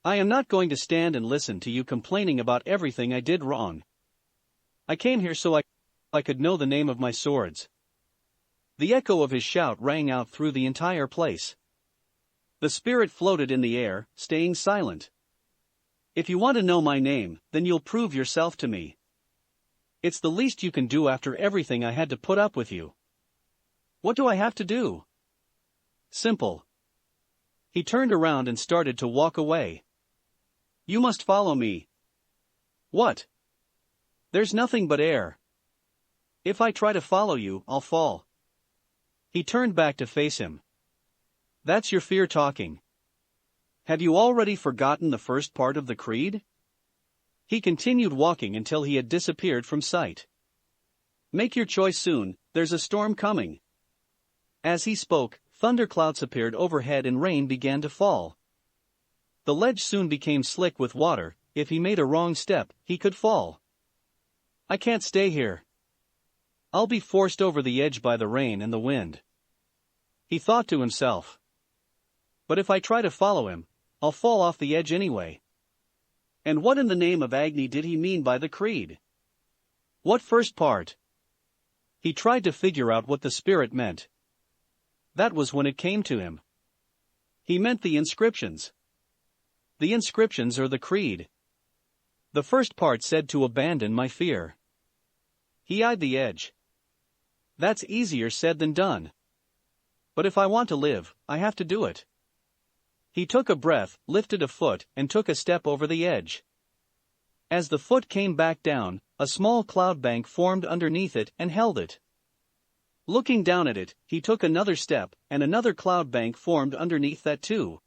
Speaker 1: I am not going to stand and listen to you complaining about everything I did wrong. I came here so I could know the name of my swords. The echo of his shout rang out through the entire place. The spirit floated in the air, staying silent. If you want to know my name, then you'll prove yourself to me. It's the least you can do after everything I had to put up with you. What do I have to do? Simple. He turned around and started to walk away. You must follow me. What? There's nothing but air. If I try to follow you, I'll fall. He turned back to face him. That's your fear talking. Have you already forgotten the first part of the creed? He continued walking until he had disappeared from sight. Make your choice soon, there's a storm coming. As he spoke, thunderclouds appeared overhead and rain began to fall. The ledge soon became slick with water. If he made a wrong step, he could fall. I can't stay here. I'll be forced over the edge by the rain and the wind. He thought to himself. But if I try to follow him, I'll fall off the edge anyway. And what in the name of Agni did he mean by the creed? What first part? He tried to figure out what the spirit meant. That was when it came to him. He meant the inscriptions. The inscriptions are the creed. The first part said to abandon my fear. He eyed the edge. That's easier said than done. But if I want to live, I have to do it. He took a breath, lifted a foot, and took a step over the edge. As the foot came back down, a small cloud bank formed underneath it and held it. Looking down at it, he took another step, and another cloud bank formed underneath that too.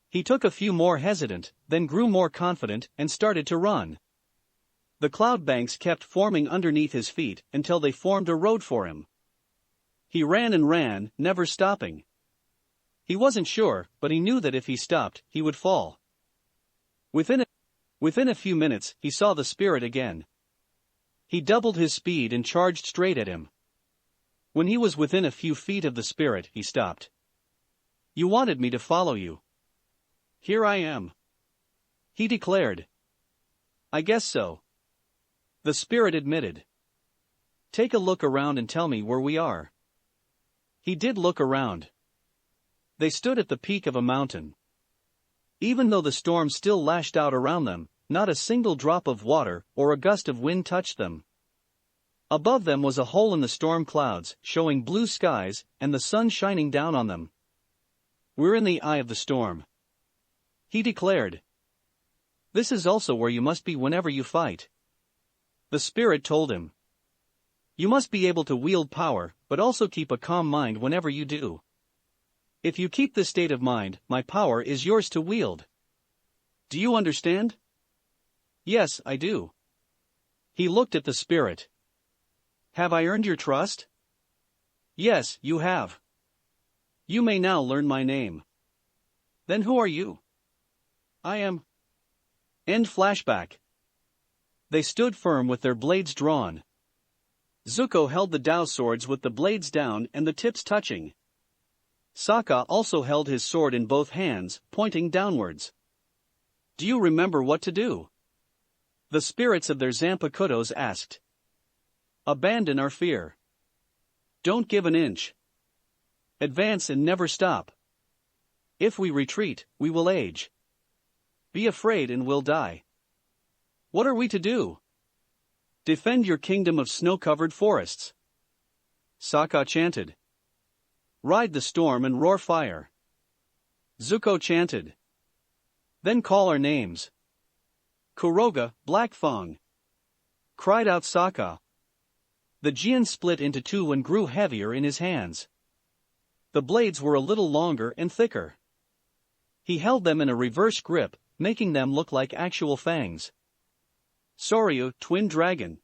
Speaker 1: He took a few more hesitant, then grew more confident, and started to run. The cloud banks kept forming underneath his feet until they formed a road for him. He ran and ran, never stopping. He wasn't sure, but he knew that if he stopped, he would fall. Within a few minutes, he saw the spirit again. He doubled his speed and charged straight at him. When he was within a few feet of the spirit, he stopped. You wanted me to follow you. Here I am. He declared. I guess so. The spirit admitted. Take a look around and tell me where we are. He did look around. They stood at the peak of a mountain. Even though the storm still lashed out around them, not a single drop of water or a gust of wind touched them. Above them was a hole in the storm clouds, showing blue skies and the sun shining down on them. We're in the eye of the storm. He declared. This is also where you must be whenever you fight. The spirit told him. You must be able to wield power, but also keep a calm mind whenever you do. If you keep this state of mind, my power is yours to wield. Do you understand? Yes, I do. He looked at the spirit. Have I earned your trust? Yes, you have. You may now learn my name. Then who are you? I am. End flashback. They stood firm with their blades drawn. Zuko held the Dao swords with the blades down and the tips touching. Sokka also held his sword in both hands, pointing downwards. Do you remember what to do? The spirits of their Zanpakutos asked. Abandon our fear. Don't give an inch. Advance and never stop. If we retreat, we will age. Be afraid and we'll die. What are we to do? Defend your kingdom of snow-covered forests. Sokka chanted. Ride the storm and roar fire. Zuko chanted. Then call our names. Kuroga, Black Fang. Cried out Sokka. The Jian split into two and grew heavier in his hands. The blades were a little longer and thicker. He held them in a reverse grip, making them look like actual fangs. Soryu, Twin Dragon!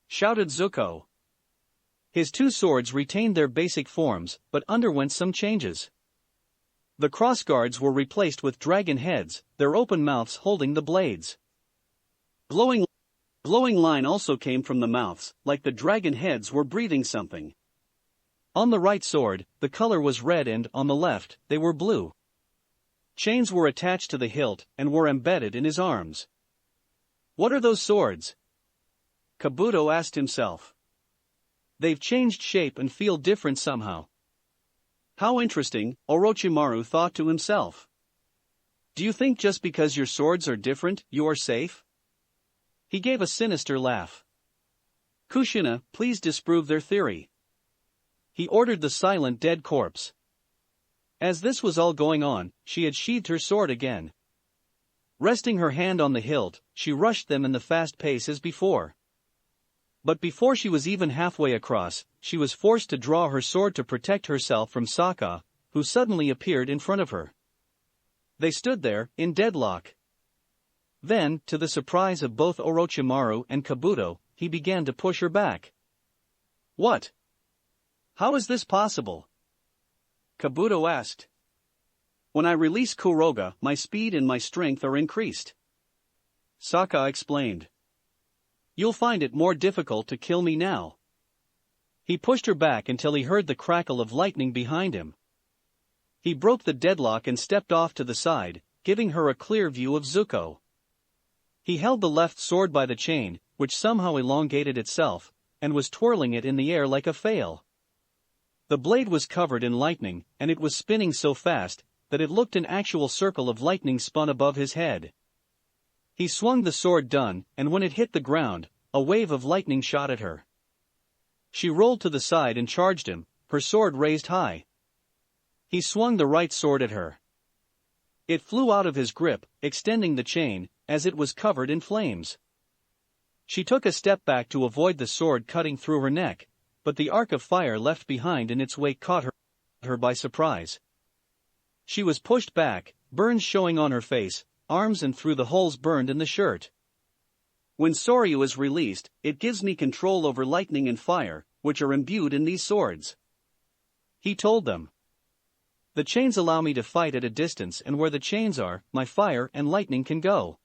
Speaker 1: Shouted Zuko. His two swords retained their basic forms, but underwent some changes. The crossguards were replaced with dragon heads, their open mouths holding the blades. Glowing line also came from the mouths, like the dragon heads were breathing something. On the right sword, the color was red and, on the left, they were blue. Chains were attached to the hilt and were embedded in his arms. What are those swords? Kabuto asked himself. They've changed shape and feel different somehow. How interesting, Orochimaru thought to himself. Do you think just because your swords are different, you are safe? He gave a sinister laugh. Kushina, please disprove their theory. He ordered the silent dead corpse. As this was all going on, she had sheathed her sword again. Resting her hand on the hilt, she rushed them in the fast pace as before. But before she was even halfway across, she was forced to draw her sword to protect herself from Sokka, who suddenly appeared in front of her. They stood there, in deadlock. Then, to the surprise of both Orochimaru and Kabuto, he began to push her back. What? How is this possible? Kabuto asked. When I release Kuroga, my speed and my strength are increased. Sokka explained. You'll find it more difficult to kill me now. He pushed her back until he heard the crackle of lightning behind him. He broke the deadlock and stepped off to the side, giving her a clear view of Zuko. He held the left sword by the chain, which somehow elongated itself, and was twirling it in the air like a flail. The blade was covered in lightning, and it was spinning so fast that it looked an actual circle of lightning spun above his head. He swung the sword done, and when it hit the ground, a wave of lightning shot at her. She rolled to the side and charged him, her sword raised high. He swung the right sword at her. It flew out of his grip, extending the chain, as it was covered in flames. She took a step back to avoid the sword cutting through her neck, but the arc of fire left behind in its wake caught her by surprise. She was pushed back, burns showing on her face, arms and through the holes burned in the shirt. When Soryu is released, it gives me control over lightning and fire, which are imbued in these swords. He told them. The chains allow me to fight at a distance, and where the chains are, my fire and lightning can go.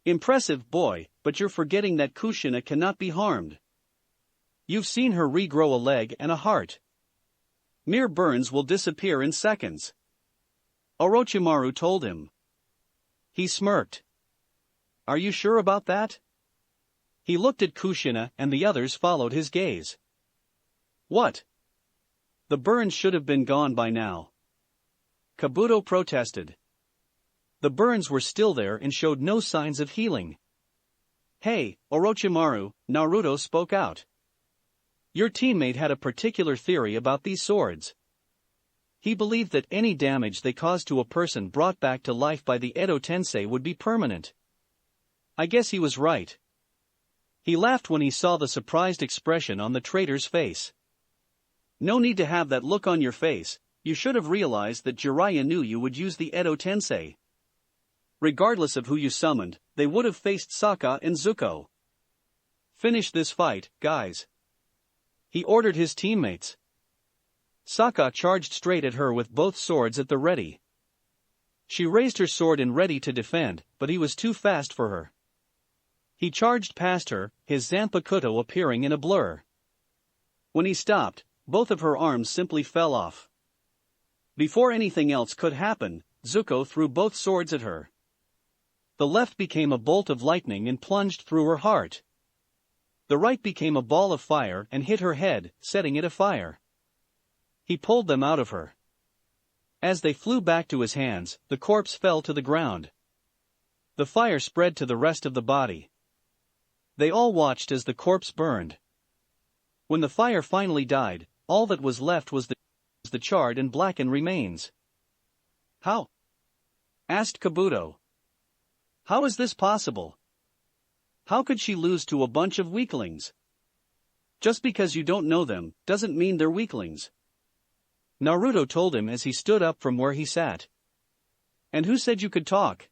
Speaker 1: Impressive, boy, but you're forgetting that Kushina cannot be harmed. You've seen her regrow a leg and a heart. Mere burns will disappear in seconds. Orochimaru told him. He smirked. Are you sure about that? He looked at Kushina and the others followed his gaze. What? The burns should have been gone by now. Kabuto protested. The burns were still there and showed no signs of healing. Hey, Orochimaru, Naruto spoke out. Your teammate had a particular theory about these swords. He believed that any damage they caused to a person brought back to life by the Edo Tensei would be permanent. I guess he was right. He laughed when he saw the surprised expression on the traitor's face. No need to have that look on your face, you should have realized that Jiraiya knew you would use the Edo Tensei. Regardless of who you summoned, they would have faced Sokka and Zuko. Finish this fight, guys. He ordered his teammates. Sokka charged straight at her with both swords at the ready. She raised her sword and ready to defend, but he was too fast for her. He charged past her, his Zanpakuto appearing in a blur. When he stopped, both of her arms simply fell off. Before anything else could happen, Zuko threw both swords at her. The left became a bolt of lightning and plunged through her heart. The right became a ball of fire and hit her head, setting it afire. He pulled them out of her. As they flew back to his hands, the corpse fell to the ground. The fire spread to the rest of the body. They all watched as the corpse burned. When the fire finally died, all that was left was the charred and blackened remains. How? Asked Kabuto. How is this possible? How could she lose to a bunch of weaklings? Just because you don't know them, doesn't mean they're weaklings. Naruto told him as he stood up from where he sat. And who said you could talk?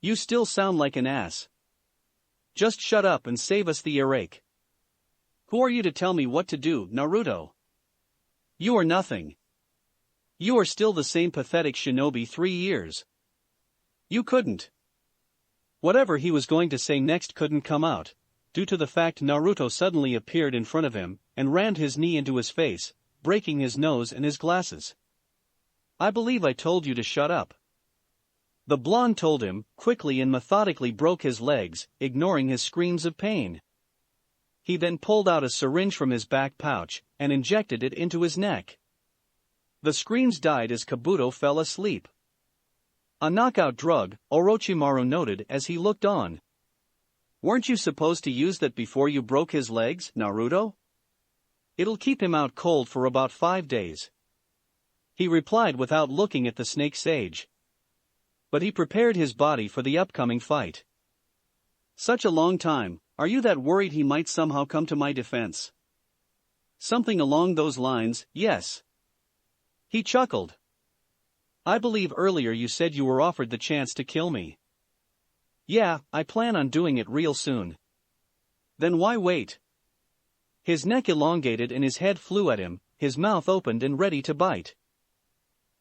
Speaker 1: You still sound like an ass. Just shut up and save us the earache. Who are you to tell me what to do, Naruto? You are nothing. You are still the same pathetic shinobi 3 years. You couldn't. Whatever he was going to say next couldn't come out, due to the fact Naruto suddenly appeared in front of him and rammed his knee into his face, breaking his nose and his glasses. I believe I told you to shut up. The blonde told him, quickly and methodically broke his legs, ignoring his screams of pain. He then pulled out a syringe from his back pouch and injected it into his neck. The screams died as Kabuto fell asleep. A knockout drug, Orochimaru noted as he looked on. Weren't you supposed to use that before you broke his legs, Naruto? It'll keep him out cold for about 5 days. He replied without looking at the snake sage. But he prepared his body for the upcoming fight. Such a long time, are you that worried he might somehow come to my defense? Something along those lines, yes. He chuckled. I believe earlier you said you were offered the chance to kill me. Yeah, I plan on doing it real soon. Then why wait? His neck elongated and his head flew at him, his mouth opened and ready to bite.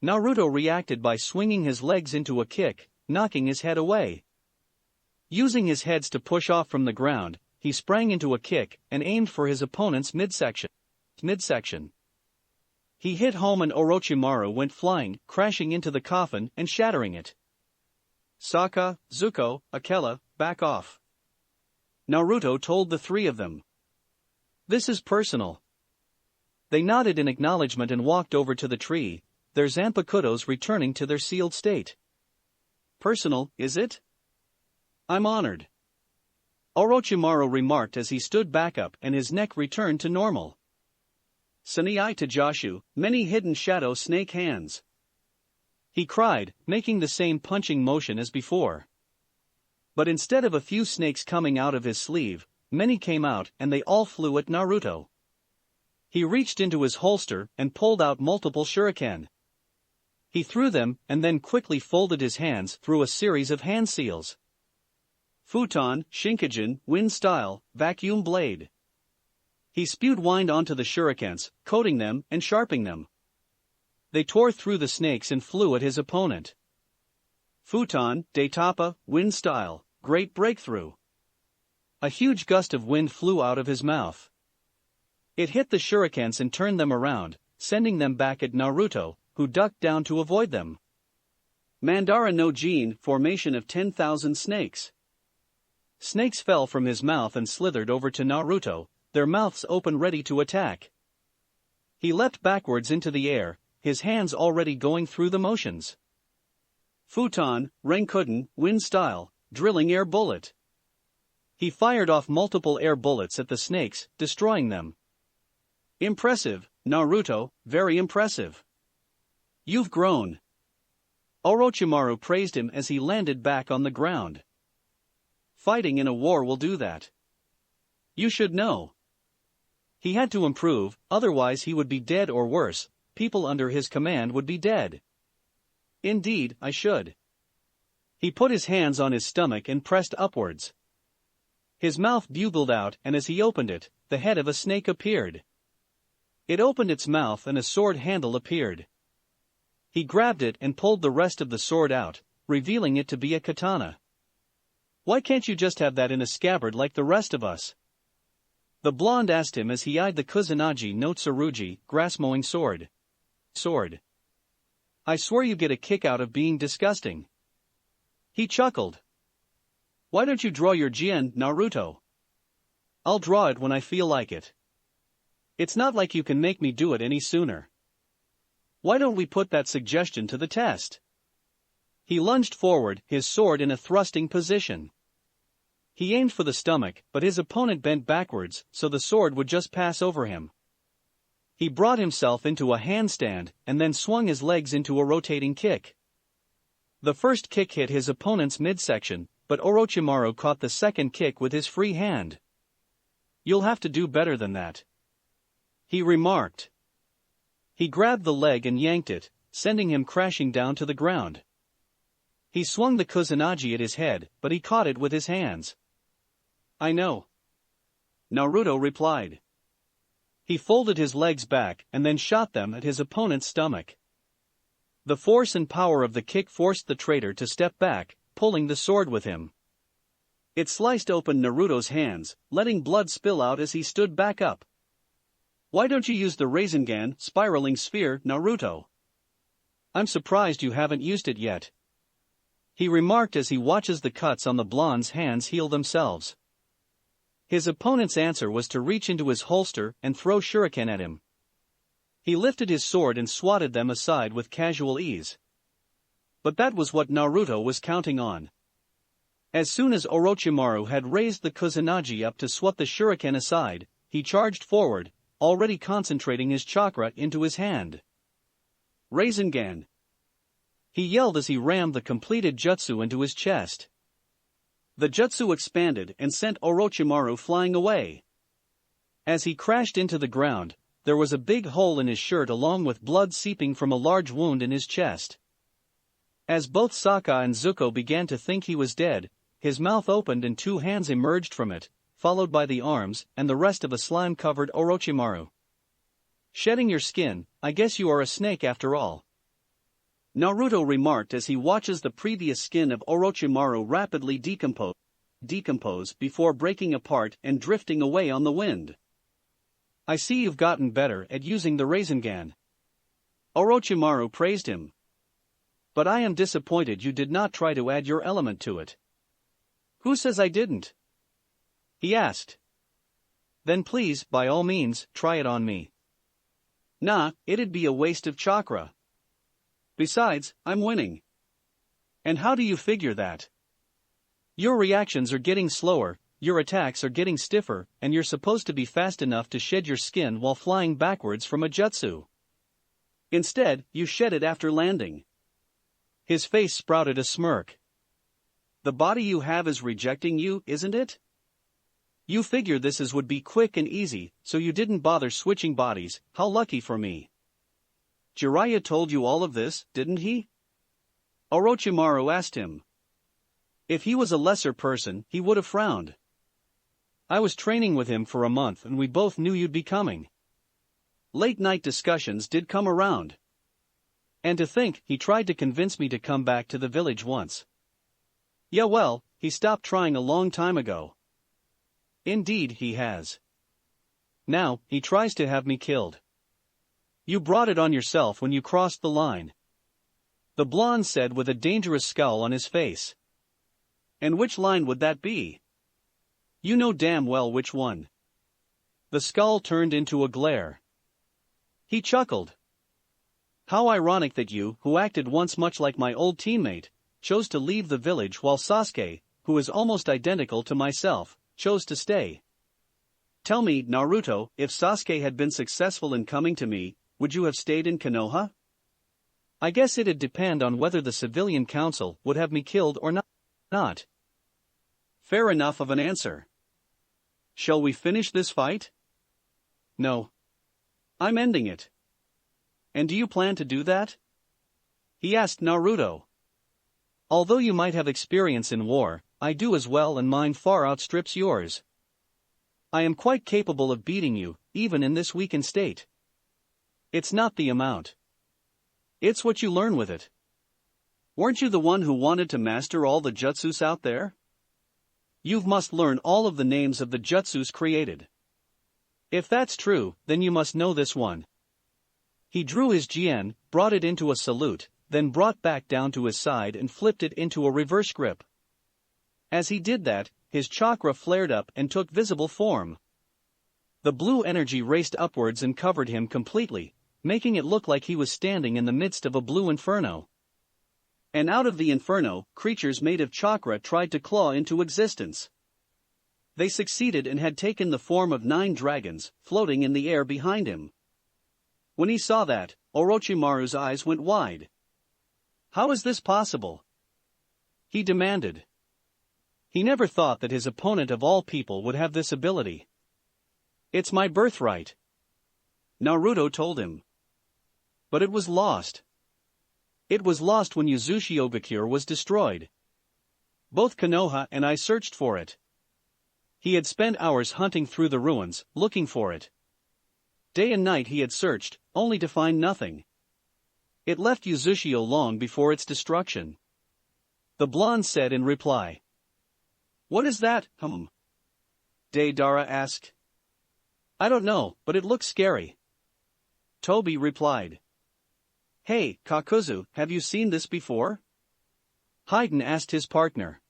Speaker 1: Naruto reacted by swinging his legs into a kick, knocking his head away. Using his heads to push off from the ground, he sprang into a kick and aimed for his opponent's midsection. He hit home and Orochimaru went flying, crashing into the coffin and shattering it. Sokka, Zuko, Akela, back off. Naruto told the 3 of them. This is personal. They nodded in acknowledgement and walked over to the tree, their Zanpakutos returning to their sealed state. Personal, is it? I'm honored. Orochimaru remarked as he stood back up and his neck returned to normal. Sanai to Joshu, many hidden shadow snake hands. He cried, making the same punching motion as before. But instead of a few snakes coming out of his sleeve, many came out and they all flew at Naruto. He reached into his holster and pulled out multiple shuriken. He threw them and then quickly folded his hands through a series of hand seals. Futon, Shinkajin, Wind Style, Vacuum Blade. He spewed wind onto the shurikens, coating them and sharpening them. They tore through the snakes and flew at his opponent. Futon, Daitapa, Wind Style, Great Breakthrough. A huge gust of wind flew out of his mouth. It hit the shurikens and turned them around, sending them back at Naruto, who ducked down to avoid them. Mandara no Jin, formation of 10,000 snakes. Snakes fell from his mouth and slithered over to Naruto, their mouths open ready to attack. He leapt backwards into the air, his hands already going through the motions. Futon, Renkuden, Wind Style, Drilling Air Bullet. He fired off multiple air bullets at the snakes, destroying them. Impressive, Naruto, very impressive. You've grown. Orochimaru praised him as he landed back on the ground. Fighting in a war will do that. You should know. He had to improve, otherwise he would be dead or worse, people under his command would be dead. Indeed, I should. He put his hands on his stomach and pressed upwards. His mouth bugled out, and as he opened it, the head of a snake appeared. It opened its mouth and a sword handle appeared. He grabbed it and pulled the rest of the sword out, revealing it to be a katana. Why can't you just have that in a scabbard like the rest of us? The blonde asked him as he eyed the Kusanagi no Tsurugi, grass-mowing sword. I swear you get a kick out of being disgusting. He chuckled. Why don't you draw your Jien, Naruto? I'll draw it when I feel like it. It's not like you can make me do it any sooner. Why don't we put that suggestion to the test? He lunged forward, his sword in a thrusting position. He aimed for the stomach, but his opponent bent backwards, so the sword would just pass over him. He brought himself into a handstand, and then swung his legs into a rotating kick. The first kick hit his opponent's midsection, but Orochimaru caught the second kick with his free hand. You'll have to do better than that, he remarked. He grabbed the leg and yanked it, sending him crashing down to the ground. He swung the Kusanagi at his head, but he caught it with his hands. I know, Naruto replied. He folded his legs back and then shot them at his opponent's stomach. The force and power of the kick forced the traitor to step back, pulling the sword with him. It sliced open Naruto's hands, letting blood spill out as he stood back up. Why don't you use the Rasengan, spiraling sphere, Naruto? I'm surprised you haven't used it yet, he remarked as he watches the cuts on the blonde's hands heal themselves. His opponent's answer was to reach into his holster and throw shuriken at him. He lifted his sword and swatted them aside with casual ease. But that was what Naruto was counting on. As soon as Orochimaru had raised the Kusanagi up to swat the shuriken aside, he charged forward, already concentrating his chakra into his hand. Rasengan, he yelled as he rammed the completed jutsu into his chest. The jutsu expanded and sent Orochimaru flying away. As he crashed into the ground, there was a big hole in his shirt along with blood seeping from a large wound in his chest. As both Sokka and Zuko began to think he was dead, his mouth opened and two hands emerged from it, followed by the arms and the rest of a slime-covered Orochimaru. Shedding your skin, I guess you are a snake after all, Naruto remarked as he watches the previous skin of Orochimaru rapidly decompose before breaking apart and drifting away on the wind. I see you've gotten better at using the Rasengan, Orochimaru praised him. But I am disappointed you did not try to add your element to it. Who says I didn't? He asked. Then please, by all means, try it on me. Nah, it'd be a waste of chakra. Besides, I'm winning. And how do you figure that? Your reactions are getting slower, your attacks are getting stiffer, and you're supposed to be fast enough to shed your skin while flying backwards from a jutsu. Instead, you shed it after landing. His face sprouted a smirk. The body you have is rejecting you, isn't it? You figure this would be quick and easy, so you didn't bother switching bodies. How lucky for me. Jiraiya told you all of this, didn't he? Orochimaru asked him. If he was a lesser person, he would have frowned. I was training with him for a month and we both knew you'd be coming. Late-night discussions did come around. And to think, he tried to convince me to come back to the village once. Yeah well, he stopped trying a long time ago. Indeed he has. Now, he tries to have me killed. You brought it on yourself when you crossed the line, the blonde said with a dangerous scowl on his face. And which line would that be? You know damn well which one. The scowl turned into a glare. He chuckled. How ironic that you, who acted once much like my old teammate, chose to leave the village while Sasuke, who is almost identical to myself, chose to stay. Tell me, Naruto, if Sasuke had been successful in coming to me, would you have stayed in Konoha? I guess it'd depend on whether the civilian council would have me killed or not. Fair enough of an answer. Shall we finish this fight? No. I'm ending it. And do you plan to do that? He asked Naruto. Although you might have experience in war, I do as well, and mine far outstrips yours. I am quite capable of beating you, even in this weakened state. It's not the amount. It's what you learn with it. Weren't you the one who wanted to master all the jutsus out there? You must learn all of the names of the jutsus created. If that's true, then you must know this one. He drew his Jien, brought it into a salute, then brought back down to his side and flipped it into a reverse grip. As he did that, his chakra flared up and took visible form. The blue energy raced upwards and covered him completely, making it look like he was standing in the midst of a blue inferno. And out of the inferno, creatures made of chakra tried to claw into existence. They succeeded and had taken the form of 9 dragons, floating in the air behind him. When he saw that, Orochimaru's eyes went wide. How is this possible? He demanded. He never thought that his opponent of all people would have this ability. It's my birthright, Naruto told him. But it was lost. It was lost when Uzushiogakure was destroyed. Both Konoha and I searched for it. He had spent hours hunting through the ruins, looking for it. Day and night he had searched, only to find nothing. It left Uzushio long before its destruction. The blonde said in reply. What is that, Deidara asked. I don't know, but it looks scary. Toby replied. Hey, Kakuzu, have you seen this before? Haiden asked his partner.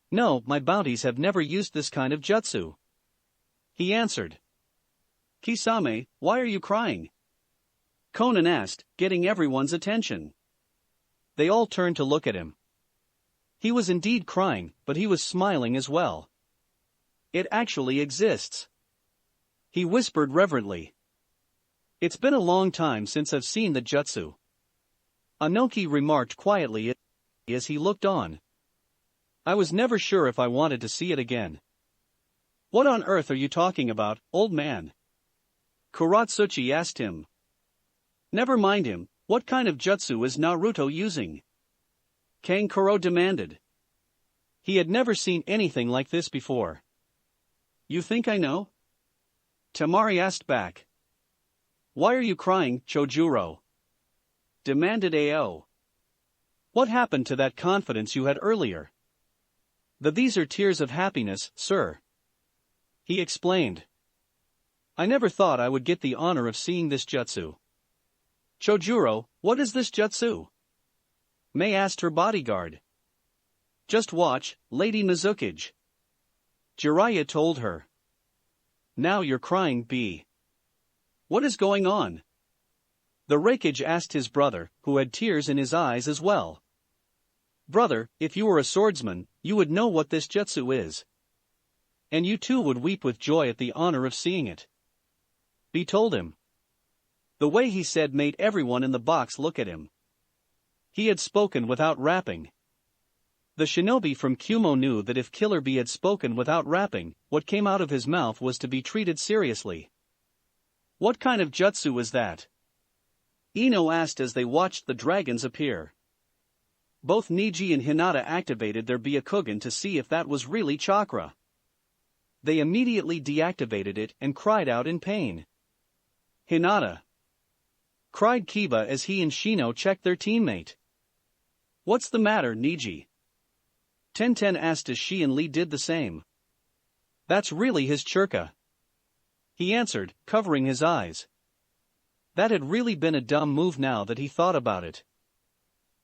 Speaker 1: No, my bounties have never used this kind of jutsu. He answered. Kisame, why are you crying? Conan asked, getting everyone's attention. They all turned to look at him. He was indeed crying, but he was smiling as well. It actually exists. He whispered reverently. It's been a long time since I've seen the jutsu. Anoki remarked quietly as he looked on. I was never sure if I wanted to see it again. What on earth are you talking about, old man? Kuratsuchi asked him. Never mind him, what kind of jutsu is Naruto using? Kankuro demanded. He had never seen anything like this before. You think I know? Tamari asked back. Why are you crying, Chojuro? Demanded Ao. What happened to that confidence you had earlier? These are tears of happiness, sir. He explained. I never thought I would get the honor of seeing this jutsu. Chojuro, what is this jutsu? Mei asked her bodyguard. Just watch, Lady Mizukage. Jiraiya told her. Now you're crying, B. What is going on? The Raikage asked his brother, who had tears in his eyes as well. Brother, if you were a swordsman, you would know what this jutsu is. And you too would weep with joy at the honor of seeing it. B told him. The way he said made everyone in the box look at him. He had spoken without rapping. The shinobi from Kumo knew that if Killer Bee had spoken without rapping, what came out of his mouth was to be treated seriously. What kind of jutsu is that? Ino asked as they watched the dragons appear. Both Niji and Hinata activated their Byakugan to see if that was really chakra. They immediately deactivated it and cried out in pain. Hinata! Cried Kiba as he and Shino checked their teammate. What's the matter, Niji? Tenten asked as she and Lee did the same. That's really his churka. He answered, covering his eyes. That had really been a dumb move now that he thought about it.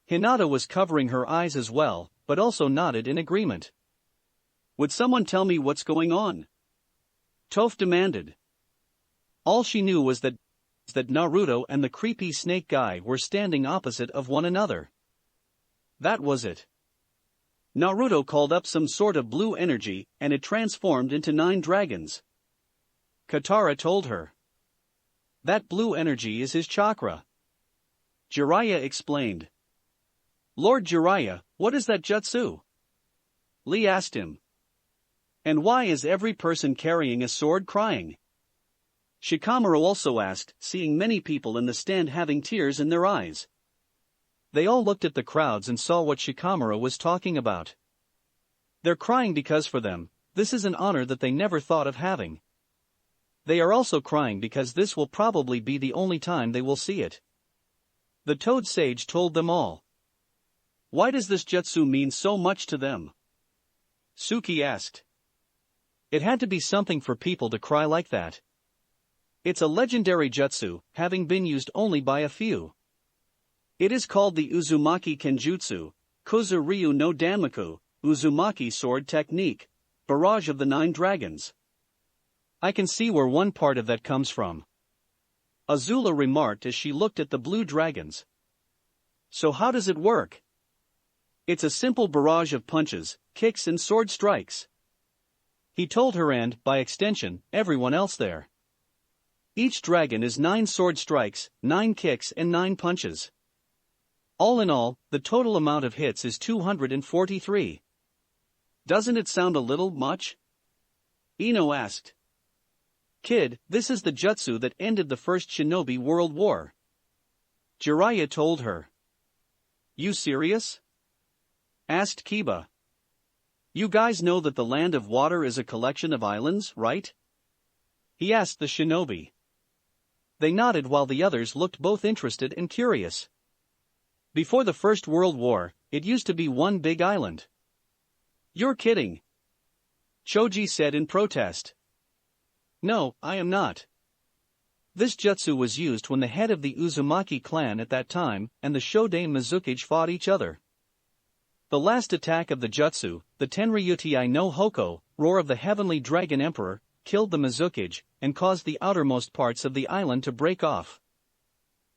Speaker 1: Hinata was covering her eyes as well, but also nodded in agreement. Would someone tell me what's going on? Toph demanded. All she knew was that Naruto and the creepy snake guy were standing opposite of one another. That was it. Naruto called up some sort of blue energy, and it transformed into 9 dragons. Katara told her. That blue energy is his chakra. Jiraiya explained. Lord Jiraiya, what is that jutsu? Lee asked him. And why is every person carrying a sword crying? Shikamaru also asked, seeing many people in the stand having tears in their eyes. They all looked at the crowds and saw what Shikamaru was talking about. They're crying because for them, this is an honor that they never thought of having. They are also crying because this will probably be the only time they will see it. The Toad Sage told them all. Why does this jutsu mean so much to them? Suki asked. It had to be something for people to cry like that. It's a legendary jutsu, having been used only by a few. It is called the Uzumaki Kenjutsu, Kuzu Ryu no Danmaku, Uzumaki Sword Technique, Barrage of the Nine Dragons. I can see where one part of that comes from. Azula remarked as she looked at the blue dragons. So how does it work? It's a simple barrage of punches, kicks and sword strikes. He told her and, by extension, everyone else there. Each dragon is 9 sword strikes, 9 kicks and 9 punches. All in all, the total amount of hits is 243. Doesn't it sound a little much? Ino asked. Kid, this is the jutsu that ended the First Shinobi World War. Jiraiya told her. You serious? Asked Kiba. You guys know that the Land of Water is a collection of islands, right? He asked the shinobi. They nodded while the others looked both interested and curious. Before the First World War, it used to be one big island. You're kidding. Choji said in protest. No, I am not. This jutsu was used when the head of the Uzumaki clan at that time and the Shodan Mizukage fought each other. The last attack of the jutsu, the Tenryutai no Hoko, Roar of the Heavenly Dragon Emperor, killed the Mizukage and caused the outermost parts of the island to break off.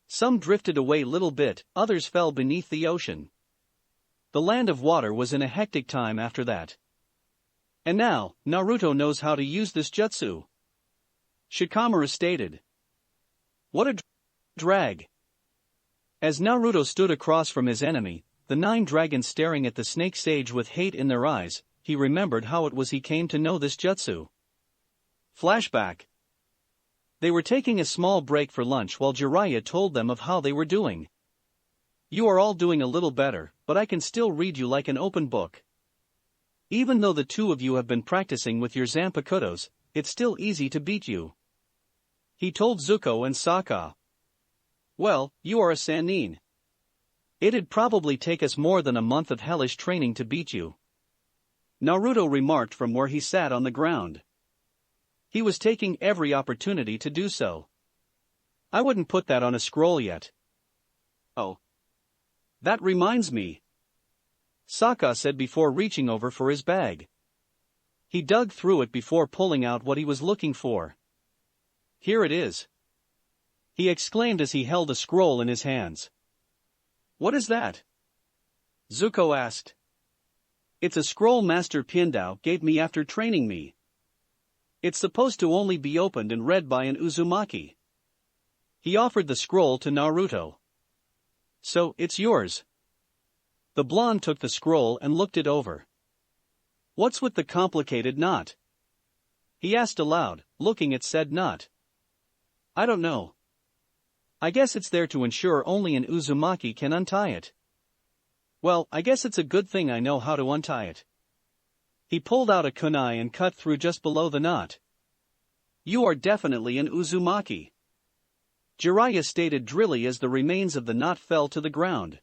Speaker 1: Some drifted away little bit, others fell beneath the ocean. The Land of Water was in a hectic time after that. And now, Naruto knows how to use this jutsu. Shikamaru stated. What a drag. As Naruto stood across from his enemy, the 9 dragons staring at the snake sage with hate in their eyes, he remembered how it was he came to know this jutsu. Flashback. They were taking a small break for lunch while Jiraiya told them of how they were doing. You are all doing a little better, but I can still read you like an open book. Even though the two of you have been practicing with your Zanpakutos, it's still easy to beat you. He told Zuko and Sokka. Well, you are a Sannin. It'd probably take us more than a month of hellish training to beat you. Naruto remarked from where he sat on the ground. He was taking every opportunity to do so. I wouldn't put that on a scroll yet. Oh. That reminds me. Sokka said before reaching over for his bag. He dug through it before pulling out what he was looking for. Here it is. He exclaimed as he held a scroll in his hands. What is that? Zuko asked. It's a scroll Master Pindao gave me after training me. It's supposed to only be opened and read by an Uzumaki. He offered the scroll to Naruto. So, it's yours. The blonde took the scroll and looked it over. What's with the complicated knot? He asked aloud, looking at said knot. I don't know. I guess it's there to ensure only an Uzumaki can untie it. Well, I guess it's a good thing I know how to untie it. He pulled out a kunai and cut through just below the knot. You are definitely an Uzumaki. Jiraiya stated drily as the remains of the knot fell to the ground.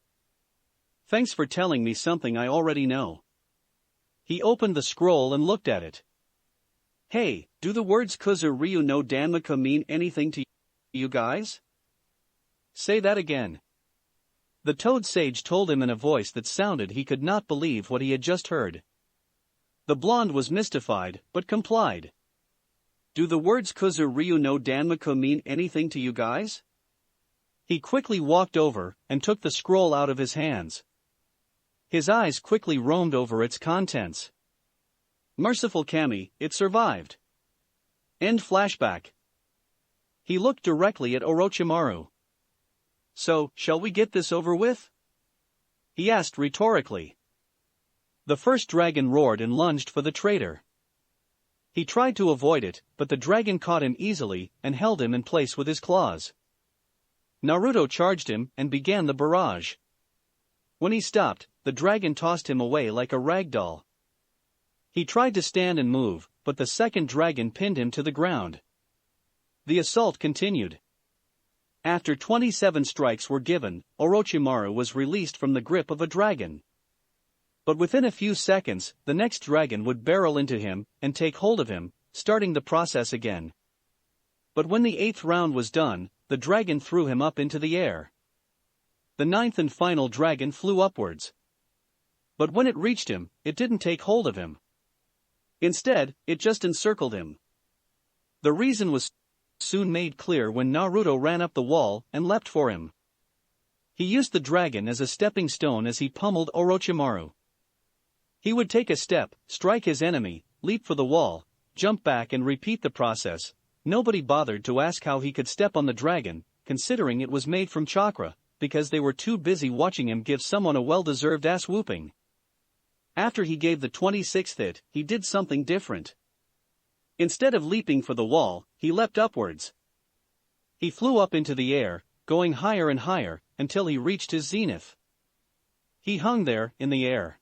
Speaker 1: Thanks for telling me something I already know. He opened the scroll and looked at it. Hey, do the words Kuzu Ryu no Danmaku mean anything to you guys? Say that again. The Toad Sage told him in a voice that sounded he could not believe what he had just heard. The blonde was mystified, but complied. Do the words Kuzu Ryu no Danmaku mean anything to you guys? He quickly walked over and took the scroll out of his hands. His eyes quickly roamed over its contents. Merciful Kami, it survived. End flashback. He looked directly at Orochimaru. So, shall we get this over with? He asked rhetorically. The first dragon roared and lunged for the traitor. He tried to avoid it, but the dragon caught him easily and held him in place with his claws. Naruto charged him and began the barrage. When he stopped, the dragon tossed him away like a rag doll. He tried to stand and move, but the second dragon pinned him to the ground. The assault continued. After 27 strikes were given, Orochimaru was released from the grip of a dragon. But within a few seconds, the next dragon would barrel into him and take hold of him, starting the process again. But when the 8th round was done, the dragon threw him up into the air. The 9th and final dragon flew upwards. But when it reached him, it didn't take hold of him. Instead, it just encircled him. The reason was soon made clear when Naruto ran up the wall and leapt for him. He used the dragon as a stepping stone as he pummeled Orochimaru. He would take a step, strike his enemy, leap for the wall, jump back and repeat the process. Nobody bothered to ask how he could step on the dragon, considering it was made from chakra, because they were too busy watching him give someone a well-deserved ass-whooping. After he gave the 26th hit, he did something different. Instead of leaping for the wall, he leapt upwards. He flew up into the air, going higher and higher, until he reached his zenith. He hung there, in the air.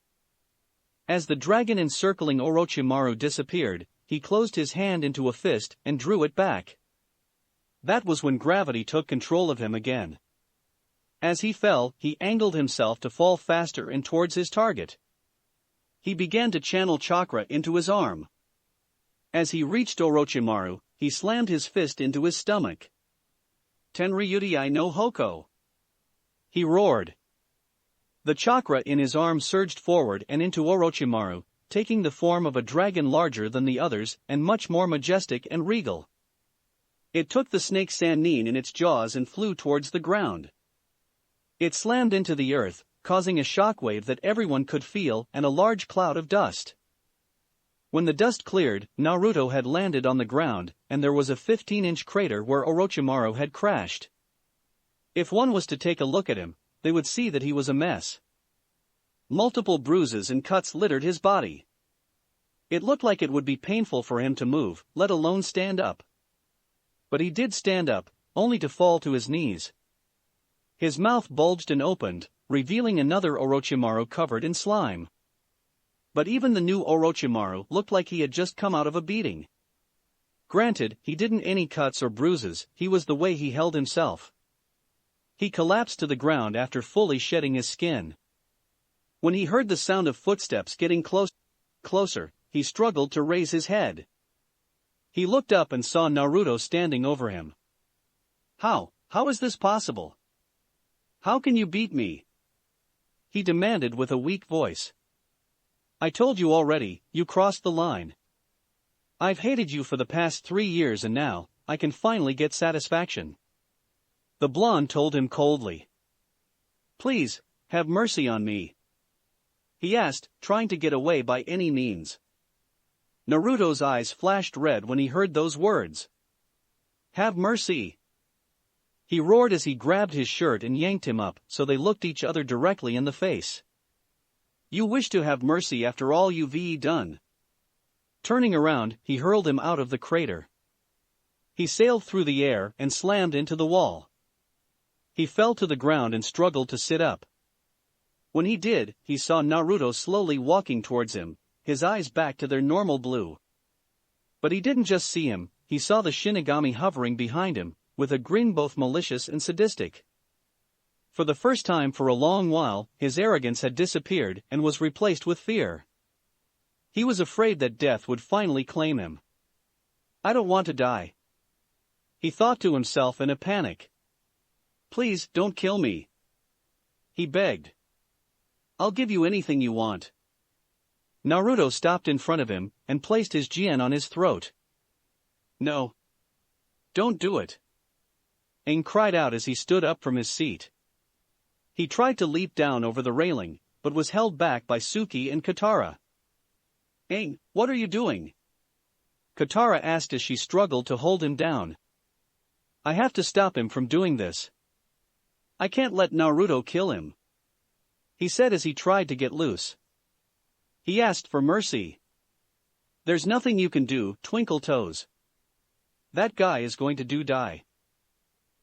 Speaker 1: As the dragon encircling Orochimaru disappeared, he closed his hand into a fist and drew it back. That was when gravity took control of him again. As he fell, he angled himself to fall faster and towards his target. He began to channel chakra into his arm. As he reached Orochimaru, he slammed his fist into his stomach. Tenryutai no Hoko! He roared. The chakra in his arm surged forward and into Orochimaru, taking the form of a dragon larger than the others and much more majestic and regal. It took the snake Sannin in its jaws and flew towards the ground. It slammed into the earth, causing a shockwave that everyone could feel and a large cloud of dust. When the dust cleared, Naruto had landed on the ground, and there was a 15-inch crater where Orochimaru had crashed. If one was to take a look at him, they would see that he was a mess. Multiple bruises and cuts littered his body. It looked like it would be painful for him to move, let alone stand up. But he did stand up, only to fall to his knees. His mouth bulged and opened, revealing another Orochimaru covered in slime. But even the new Orochimaru looked like he had just come out of a beating. Granted, he didn't any cuts or bruises, he was the way he held himself. He collapsed to the ground after fully shedding his skin. When he heard the sound of footsteps getting closer, he struggled to raise his head. He looked up and saw Naruto standing over him. How is this possible? How can you beat me? He demanded with a weak voice. I told you already, you crossed the line. I've hated you for the past 3 years and now, I can finally get satisfaction. The blonde told him coldly. Please, have mercy on me. He asked, trying to get away by any means. Naruto's eyes flashed red when he heard those words. Have mercy. He roared as he grabbed his shirt and yanked him up so they looked each other directly in the face. You wish to have mercy after all you've done. Turning around, he hurled him out of the crater. He sailed through the air and slammed into the wall. He fell to the ground and struggled to sit up. When he did, he saw Naruto slowly walking towards him, his eyes back to their normal blue. But he didn't just see him, he saw the Shinigami hovering behind him, with a grin both malicious and sadistic. For the first time for a long while, his arrogance had disappeared and was replaced with fear. He was afraid that death would finally claim him. I don't want to die. He thought to himself in a panic. Please, don't kill me. He begged. I'll give you anything you want. Naruto stopped in front of him and placed his jian on his throat. No. Don't do it. Aang cried out as he stood up from his seat. He tried to leap down over the railing, but was held back by Suki and Katara. Aang, what are you doing? Katara asked as she struggled to hold him down. I have to stop him from doing this. I can't let Naruto kill him. He said as he tried to get loose. He asked for mercy. There's nothing you can do, Twinkle Toes. That guy is going to die.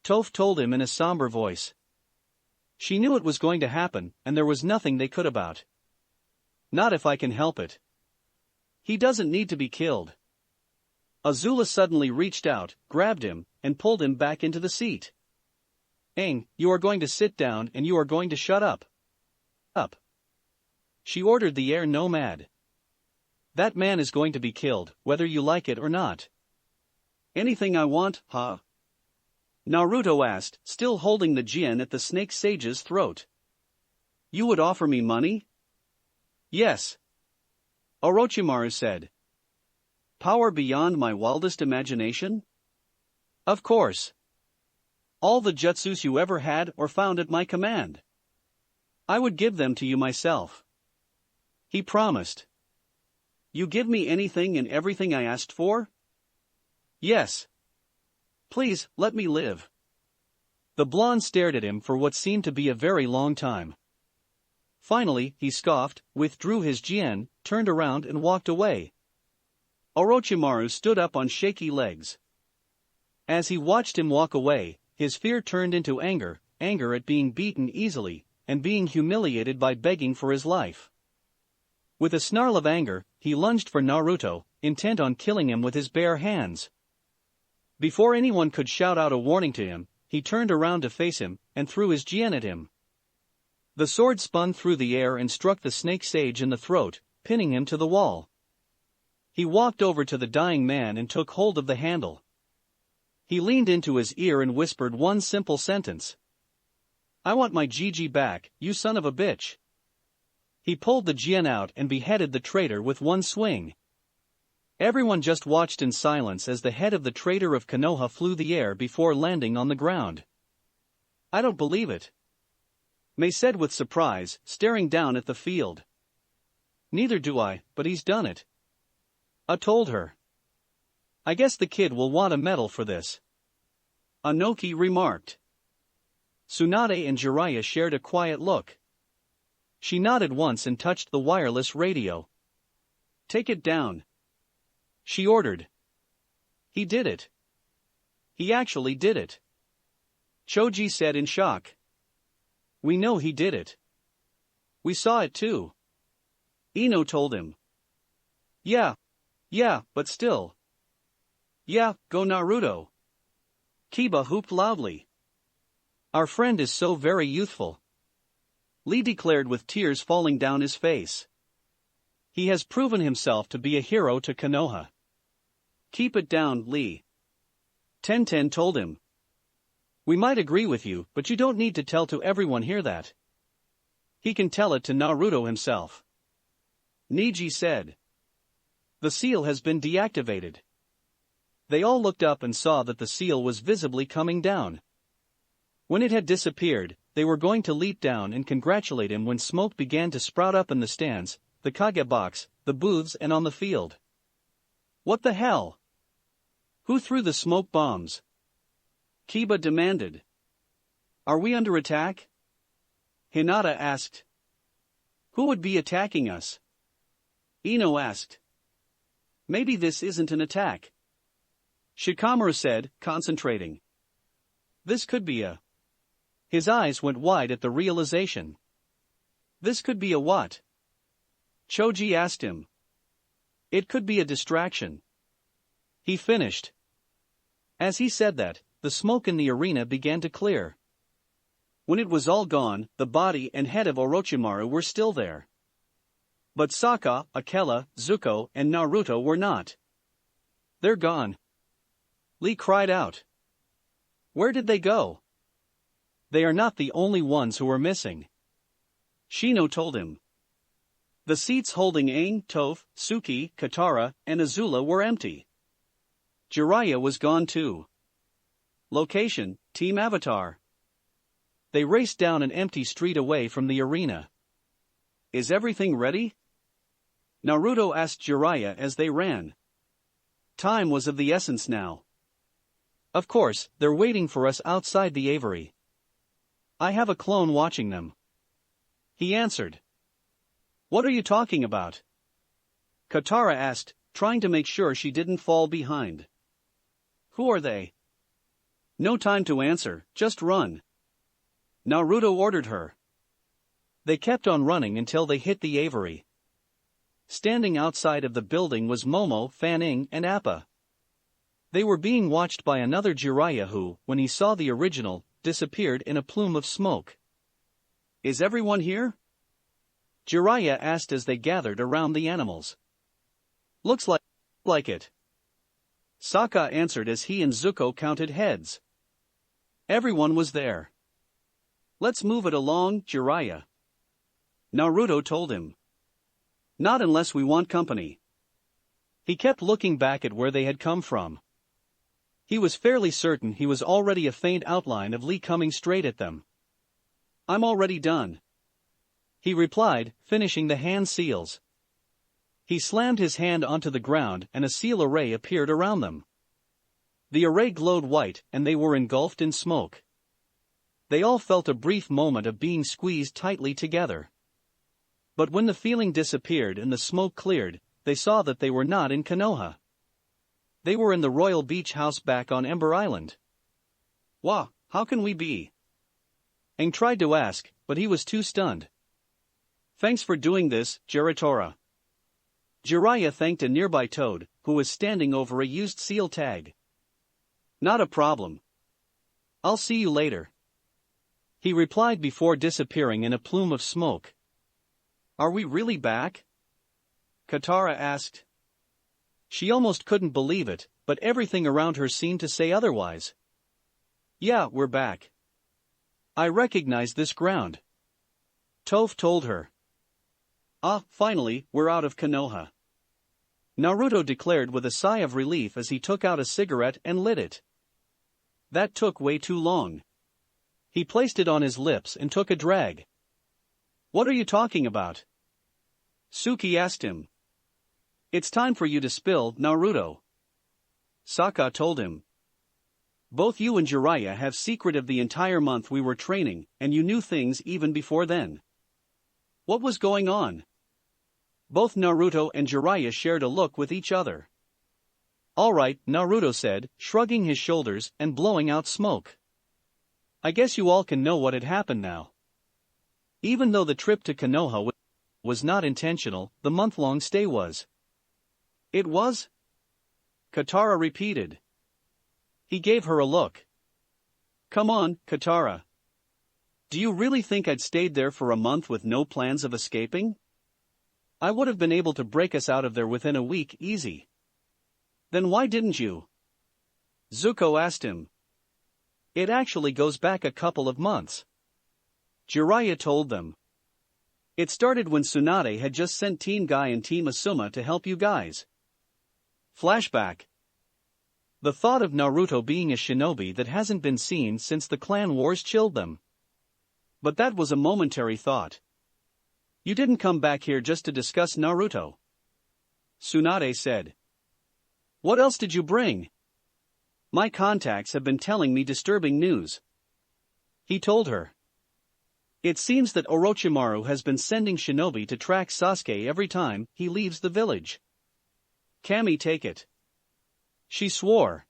Speaker 1: Toph told him in a somber voice. She knew it was going to happen, and there was nothing they could about. Not if I can help it. He doesn't need to be killed. Azula suddenly reached out, grabbed him, and pulled him back into the seat. Aang, you are going to sit down and you are going to shut up. Up. She ordered the air nomad. That man is going to be killed, whether you like it or not. Anything I want, huh? Naruto asked, still holding the Jian at the snake sage's throat. You would offer me money? Yes. Orochimaru said. Power beyond my wildest imagination? Of course. All the jutsus you ever had or found at my command. I would give them to you myself. He promised. You give me anything and everything I asked for? Yes. Please, let me live. The blonde stared at him for what seemed to be a very long time. Finally, he scoffed, withdrew his Jian, turned around and walked away. Orochimaru stood up on shaky legs. As he watched him walk away, his fear turned into anger at being beaten easily, and being humiliated by begging for his life. With a snarl of anger, he lunged for Naruto, intent on killing him with his bare hands. Before anyone could shout out a warning to him, he turned around to face him, and threw his Jian at him. The sword spun through the air and struck the snake sage in the throat, pinning him to the wall. He walked over to the dying man and took hold of the handle. He leaned into his ear and whispered one simple sentence. I want my Gigi back, you son of a bitch. He pulled the Jian out and beheaded the traitor with one swing. Everyone just watched in silence as the head of the traitor of Konoha flew the air before landing on the ground. I don't believe it. Mei said with surprise, staring down at the field. Neither do I, but he's done it. I told her. I guess the kid will want a medal for this. Anoki remarked. Tsunade and Jiraiya shared a quiet look. She nodded once and touched the wireless radio. Take it down. She ordered. He did it. He actually did it. Choji said in shock. We know he did it. We saw it too. Ino told him. Yeah, but still. Yeah, go Naruto. Kiba whooped loudly. Our friend is so very youthful. Lee declared with tears falling down his face. He has proven himself to be a hero to Konoha. Keep it down, Lee. Tenten told him. We might agree with you, but you don't need to tell to everyone here that. He can tell it to Naruto himself. Neji said. The seal has been deactivated. They all looked up and saw that the seal was visibly coming down. When it had disappeared, they were going to leap down and congratulate him when smoke began to sprout up in the stands, the Kage box, the booths and on the field. What the hell? Who threw the smoke bombs? Kiba demanded. Are we under attack? Hinata asked. Who would be attacking us? Ino asked. Maybe this isn't an attack. Shikamaru said, concentrating. This could be a... His eyes went wide at the realization. This could be a what? Choji asked him. It could be a distraction. He finished. As he said that, the smoke in the arena began to clear. When it was all gone, the body and head of Orochimaru were still there. But Sokka, Akela, Zuko, and Naruto were not. They're gone. Lee cried out. Where did they go? They are not the only ones who are missing. Shino told him. The seats holding Aang, Toph, Suki, Katara, and Azula were empty. Jiraiya was gone too. Location, Team Avatar. They raced down an empty street away from the arena. Is everything ready? Naruto asked Jiraiya as they ran. Time was of the essence now. Of course, they're waiting for us outside the aviary. I have a clone watching them. He answered. What are you talking about? Katara asked, trying to make sure she didn't fall behind. Who are they? No time to answer, just run. Naruto ordered her. They kept on running until they hit the aviary. Standing outside of the building was Momo, Fanning, and Appa. They were being watched by another Jiraiya who, when he saw the original, disappeared in a plume of smoke. Is everyone here? Jiraiya asked as they gathered around the animals. Looks like it. Sokka answered as he and Zuko counted heads. Everyone was there. Let's move it along, Jiraiya. Naruto told him. Not unless we want company. He kept looking back at where they had come from. He was fairly certain he was already a faint outline of Lee coming straight at them. I'm already done. He replied, finishing the hand seals. He slammed his hand onto the ground and a seal array appeared around them. The array glowed white and they were engulfed in smoke. They all felt a brief moment of being squeezed tightly together. But when the feeling disappeared and the smoke cleared, they saw that they were not in Konoha. They were in the Royal Beach House back on Ember Island. Wah, how can we be? Aang tried to ask, but he was too stunned. Thanks for doing this, Giratora. Jiraiya thanked a nearby toad, who was standing over a used seal tag. Not a problem. I'll see you later. He replied before disappearing in a plume of smoke. Are we really back? Katara asked. She almost couldn't believe it, but everything around her seemed to say otherwise. Yeah, we're back. I recognize this ground. Toph told her. Ah, finally, we're out of Konoha. Naruto declared with a sigh of relief as he took out a cigarette and lit it. That took way too long. He placed it on his lips and took a drag. What are you talking about? Suki asked him. It's time for you to spill, Naruto. Sokka told him. Both you and Jiraiya have secreted the entire month we were training, and you knew things even before then. What was going on? Both Naruto and Jiraiya shared a look with each other. All right, Naruto said, shrugging his shoulders and blowing out smoke. I guess you all can know what had happened now. Even though the trip to Konoha was not intentional, the month-long stay was. It was? Katara repeated. He gave her a look. Come on, Katara. Do you really think I'd stayed there for a month with no plans of escaping? I would have been able to break us out of there within a week easy. Then why didn't you? Zuko asked him. It actually goes back a couple of months. Jiraiya told them. It started when Tsunade had just sent Team Guy and Team Asuma to help you guys. Flashback. The thought of Naruto being a shinobi that hasn't been seen since the clan wars chilled them. But that was a momentary thought. You didn't come back here just to discuss Naruto. Tsunade said. What else did you bring? My contacts have been telling me disturbing news. He told her. It seems that Orochimaru has been sending shinobi to track Sasuke every time he leaves the village. Kami take it. She swore.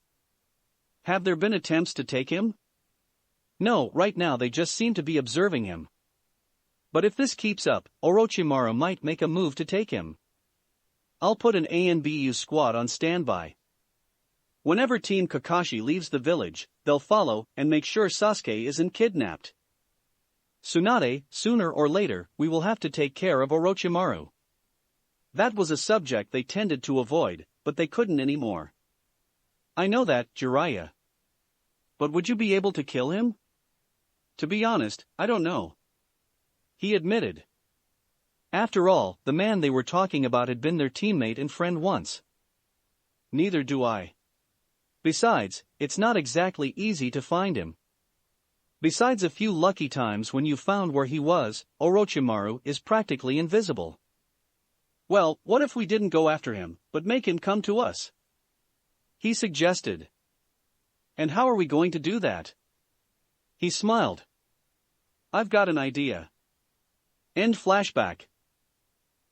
Speaker 1: Have there been attempts to take him? No, right now they just seem to be observing him. But if this keeps up, Orochimaru might make a move to take him. I'll put an ANBU squad on standby. Whenever Team Kakashi leaves the village, they'll follow and make sure Sasuke isn't kidnapped. Tsunade, sooner or later, we will have to take care of Orochimaru. That was a subject they tended to avoid, but they couldn't anymore. I know that, Jiraiya. But would you be able to kill him? To be honest, I don't know. He admitted. After all, the man they were talking about had been their teammate and friend once. Neither do I. Besides, it's not exactly easy to find him. Besides a few lucky times when you found where he was, Orochimaru is practically invisible. Well, what if we didn't go after him, but make him come to us? He suggested. And how are we going to do that? He smiled. I've got an idea. End flashback.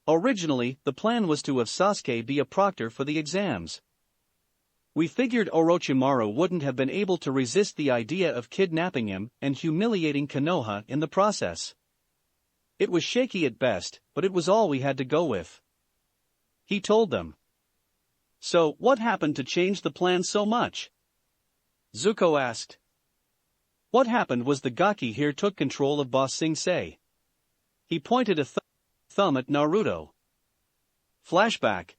Speaker 1: Originally, the plan was to have Sasuke be a proctor for the exams. We figured Orochimaru wouldn't have been able to resist the idea of kidnapping him and humiliating Konoha in the process. It was shaky at best, but it was all we had to go with. He told them. So, what happened to change the plan so much? Zuko asked. What happened was the Gaki here took control of Boss Sing Se. He pointed a thumb at Naruto. Flashback.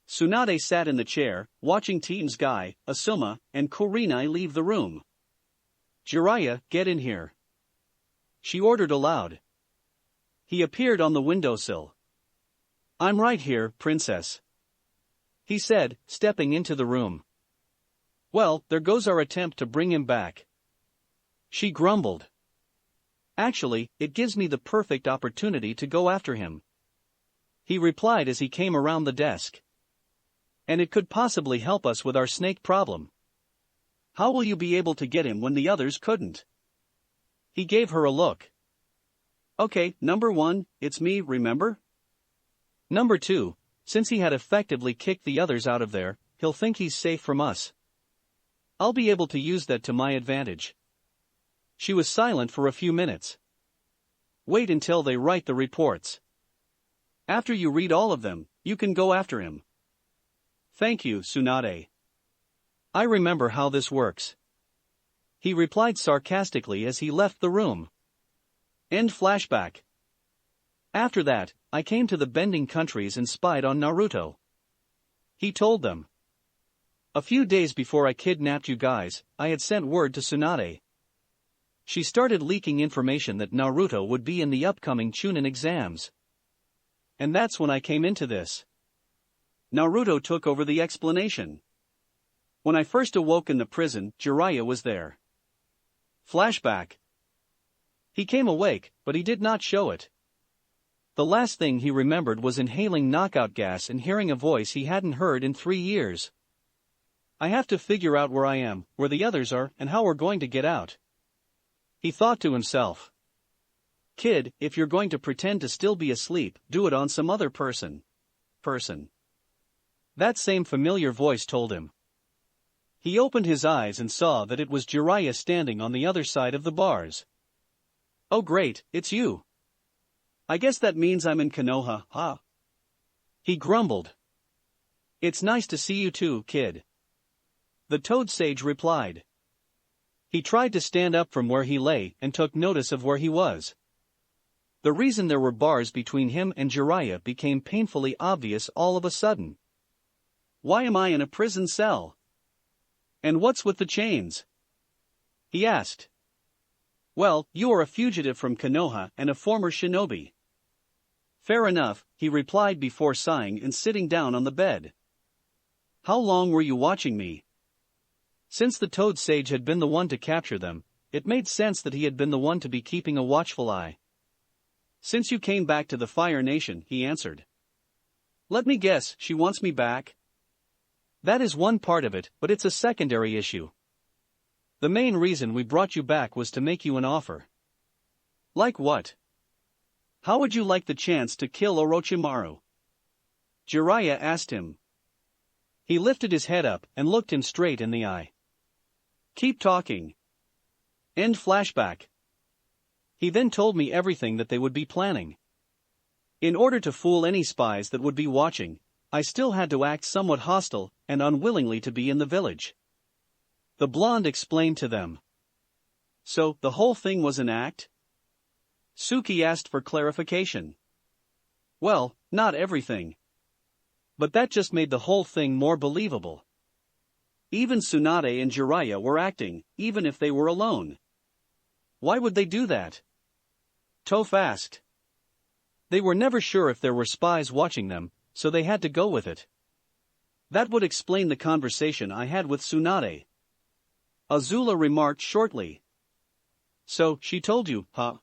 Speaker 1: Tsunade sat in the chair, watching Teams Guy, Asuma, and Kurinai leave the room. Jiraiya, get in here. She ordered aloud. He appeared on the windowsill. I'm right here, princess. He said, stepping into the room. Well, there goes our attempt to bring him back. She grumbled. Actually, it gives me the perfect opportunity to go after him. He replied as he came around the desk. And it could possibly help us with our snake problem. How will you be able to get him when the others couldn't? He gave her a look. Okay, number 1, it's me, remember? Number 2, since he had effectively kicked the others out of there, he'll think he's safe from us. I'll be able to use that to my advantage. She was silent for a few minutes. Wait until they write the reports. After you read all of them, you can go after him. Thank you, Tsunade. I remember how this works. He replied sarcastically as he left the room. End flashback. After that, I came to the bending countries and spied on Naruto. He told them. A few days before I kidnapped you guys, I had sent word to Tsunade. She started leaking information that Naruto would be in the upcoming Chunin exams. And that's when I came into this. Naruto took over the explanation. When I first awoke in the prison, Jiraiya was there. Flashback. He came awake, but he did not show it. The last thing he remembered was inhaling knockout gas and hearing a voice he hadn't heard in 3 years. I have to figure out where I am, where the others are, and how we're going to get out. He thought to himself. Kid, if you're going to pretend to still be asleep, do it on some other person. That same familiar voice told him. He opened his eyes and saw that it was Jiraiya standing on the other side of the bars. Oh great, it's you. I guess that means I'm in Konoha, huh? He grumbled. It's nice to see you too, kid. The Toad Sage replied. He tried to stand up from where he lay and took notice of where he was. The reason there were bars between him and Jiraiya became painfully obvious all of a sudden. Why am I in a prison cell? And what's with the chains? He asked. Well, you are a fugitive from Konoha and a former shinobi. Fair enough, he replied before sighing and sitting down on the bed. How long were you watching me? Since the Toad Sage had been the one to capture them, it made sense that he had been the one to be keeping a watchful eye. Since you came back to the Fire Nation, he answered. Let me guess, she wants me back? That is one part of it, but it's a secondary issue. The main reason we brought you back was to make you an offer. Like what? How would you like the chance to kill Orochimaru? Jiraiya asked him. He lifted his head up and looked him straight in the eye. Keep talking. End flashback. He then told me everything that they would be planning. In order to fool any spies that would be watching, I still had to act somewhat hostile and unwillingly to be in the village. The blonde explained to them. So, the whole thing was an act? Suki asked for clarification. Well, not everything. But that just made the whole thing more believable. Even Tsunade and Jiraiya were acting, even if they were alone. Why would they do that? Toph asked. They were never sure if there were spies watching them, so they had to go with it. That would explain the conversation I had with Tsunade. Azula remarked shortly. So, she told you, huh?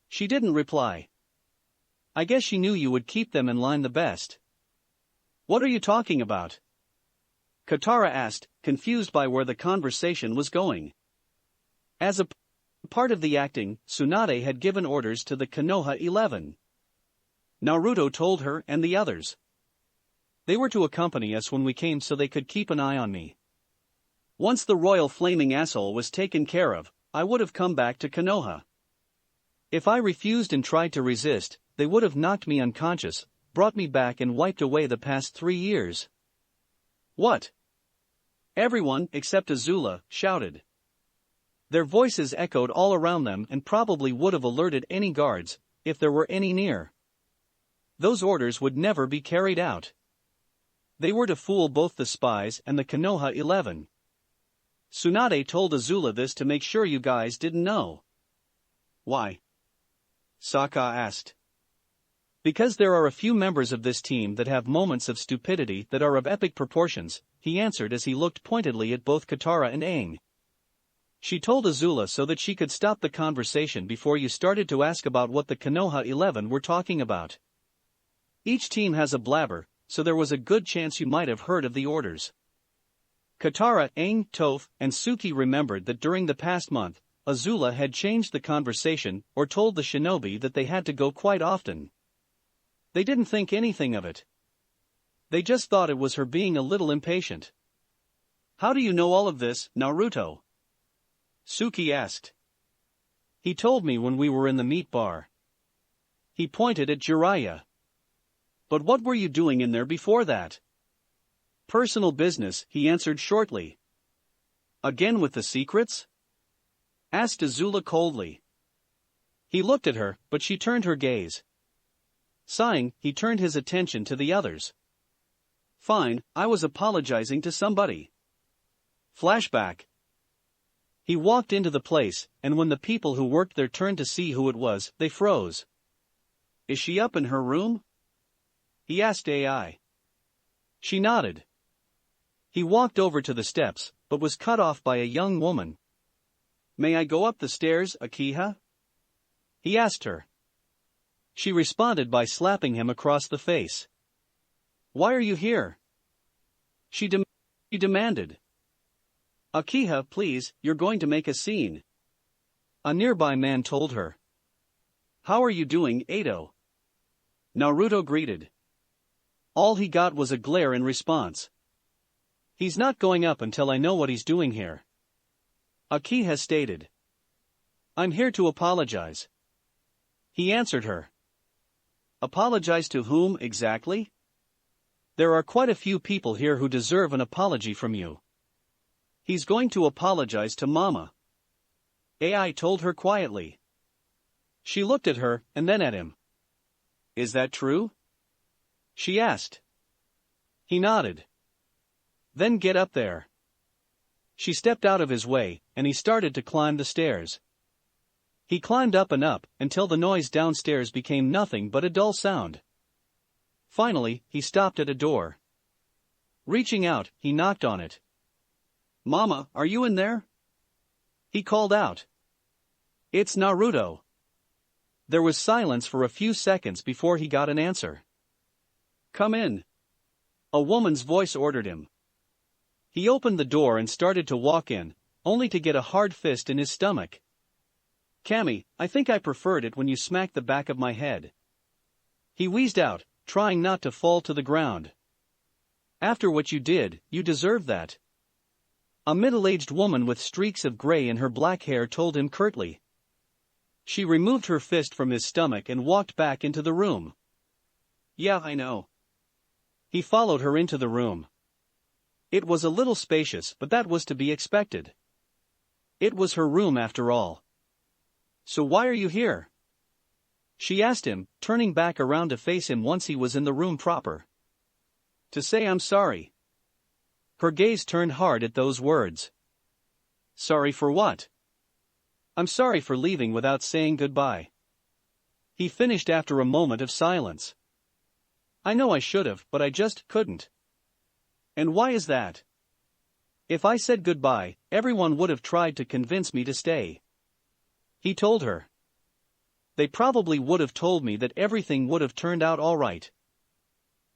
Speaker 1: She didn't reply. I guess she knew you would keep them in line the best. What are you talking about? Katara asked, confused by where the conversation was going. As a part of the acting, Tsunade had given orders to the Konoha 11. Naruto told her and the others. They were to accompany us when we came so they could keep an eye on me. Once the royal flaming asshole was taken care of, I would have come back to Konoha. If I refused and tried to resist, they would have knocked me unconscious, brought me back and wiped away the past 3 years. What? Everyone, except Azula, shouted. Their voices echoed all around them and probably would have alerted any guards, if there were any near. Those orders would never be carried out. They were to fool both the spies and the Konoha 11. Tsunade told Azula this to make sure you guys didn't know. Why? Sokka asked. Because there are a few members of this team that have moments of stupidity that are of epic proportions, he answered as he looked pointedly at both Katara and Aang. She told Azula so that she could stop the conversation before you started to ask about what the Konoha 11 were talking about. Each team has a blabber, so there was a good chance you might have heard of the orders. Katara, Aang, Toph, and Suki remembered that during the past month, Azula had changed the conversation or told the shinobi that they had to go quite often. They didn't think anything of it. They just thought it was her being a little impatient. How do you know all of this, Naruto? Suki asked. He told me when we were in the meat bar. He pointed at Jiraiya. But what were you doing in there before that? Personal business, he answered shortly. Again with the secrets? Asked Azula coldly. He looked at her, but she turned her gaze. Sighing, he turned his attention to the others. Fine, I was apologizing to somebody. Flashback. He walked into the place, and when the people who worked there turned to see who it was, they froze. Is she up in her room? He asked AI. She nodded. He walked over to the steps, but was cut off by a young woman. May I go up the stairs, Akiha? He asked her. She responded by slapping him across the face. Why are you here? She demanded. Akiha, please, you're going to make a scene. A nearby man told her. How are you doing, Edo? Naruto greeted. All he got was a glare in response. He's not going up until I know what he's doing here. Akiha stated. I'm here to apologize. He answered her. Apologize to whom exactly? There are quite a few people here who deserve an apology from you. He's going to apologize to Mama. AI told her quietly. She looked at her and then at him. Is that true? She asked. He nodded. Then get up there. She stepped out of his way, and he started to climb the stairs. He climbed up and up, until the noise downstairs became nothing but a dull sound. Finally, he stopped at a door. Reaching out, he knocked on it. Mama, are you in there? He called out. It's Naruto. There was silence for a few seconds before he got an answer. Come in. A woman's voice ordered him. He opened the door and started to walk in, only to get a hard fist in his stomach. Cammy, I think I preferred it when you smacked the back of my head. He wheezed out, trying not to fall to the ground. After what you did, you deserve that. A middle-aged woman with streaks of gray in her black hair told him curtly. She removed her fist from his stomach and walked back into the room. Yeah, I know. He followed her into the room. It was a little spacious, but that was to be expected. It was her room after all. So why are you here? She asked him, turning back around to face him once he was in the room proper. To say I'm sorry. Her gaze turned hard at those words. Sorry for what? I'm sorry for leaving without saying goodbye. He finished after a moment of silence. I know I should have, but I just couldn't. And why is that? If I said goodbye, everyone would have tried to convince me to stay. He told her. They probably would have told me that everything would have turned out all right.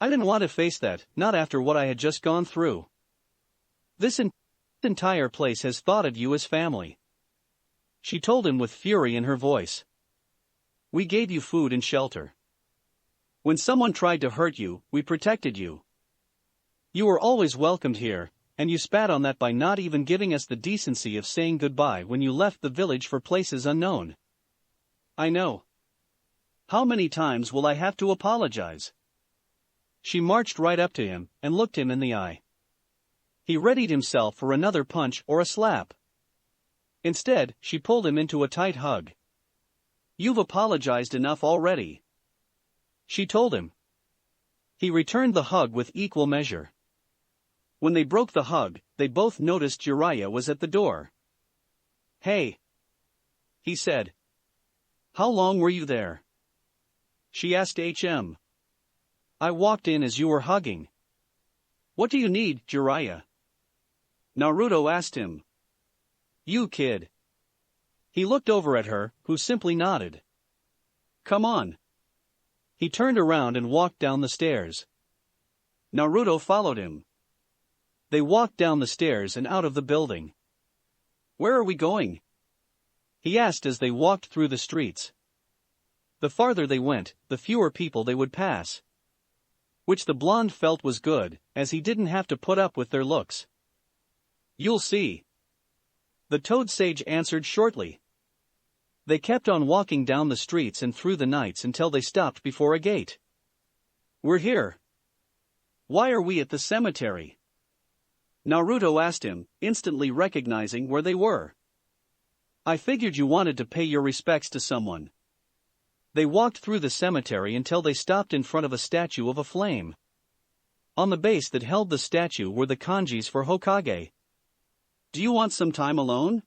Speaker 1: I didn't want to face that, not after what I had just gone through. This entire place has thought of you as family. She told him with fury in her voice. We gave you food and shelter. When someone tried to hurt you, we protected you. You were always welcomed here, and you spat on that by not even giving us the decency of saying goodbye when you left the village for places unknown. I know. How many times will I have to apologize? She marched right up to him and looked him in the eye. He readied himself for another punch or a slap. Instead, she pulled him into a tight hug. You've apologized enough already, she told him. He returned the hug with equal measure. When they broke the hug, they both noticed Jiraiya was at the door. Hey, he said. How long were you there? She asked him. I walked in as you were hugging. What do you need, Jiraiya? Naruto asked him. You kid. He looked over at her, who simply nodded. Come on. He turned around and walked down the stairs. Naruto followed him. They walked down the stairs and out of the building. Where are we going? He asked as they walked through the streets. The farther they went, the fewer people they would pass. Which the blonde felt was good, as he didn't have to put up with their looks. You'll see. The toad sage answered shortly. They kept on walking down the streets and through the nights until they stopped before a gate. We're here. Why are we at the cemetery? Naruto asked him, instantly recognizing where they were. I figured you wanted to pay your respects to someone. They walked through the cemetery until they stopped in front of a statue of a flame. On the base that held the statue were the kanjis for Hokage. Do you want some time alone?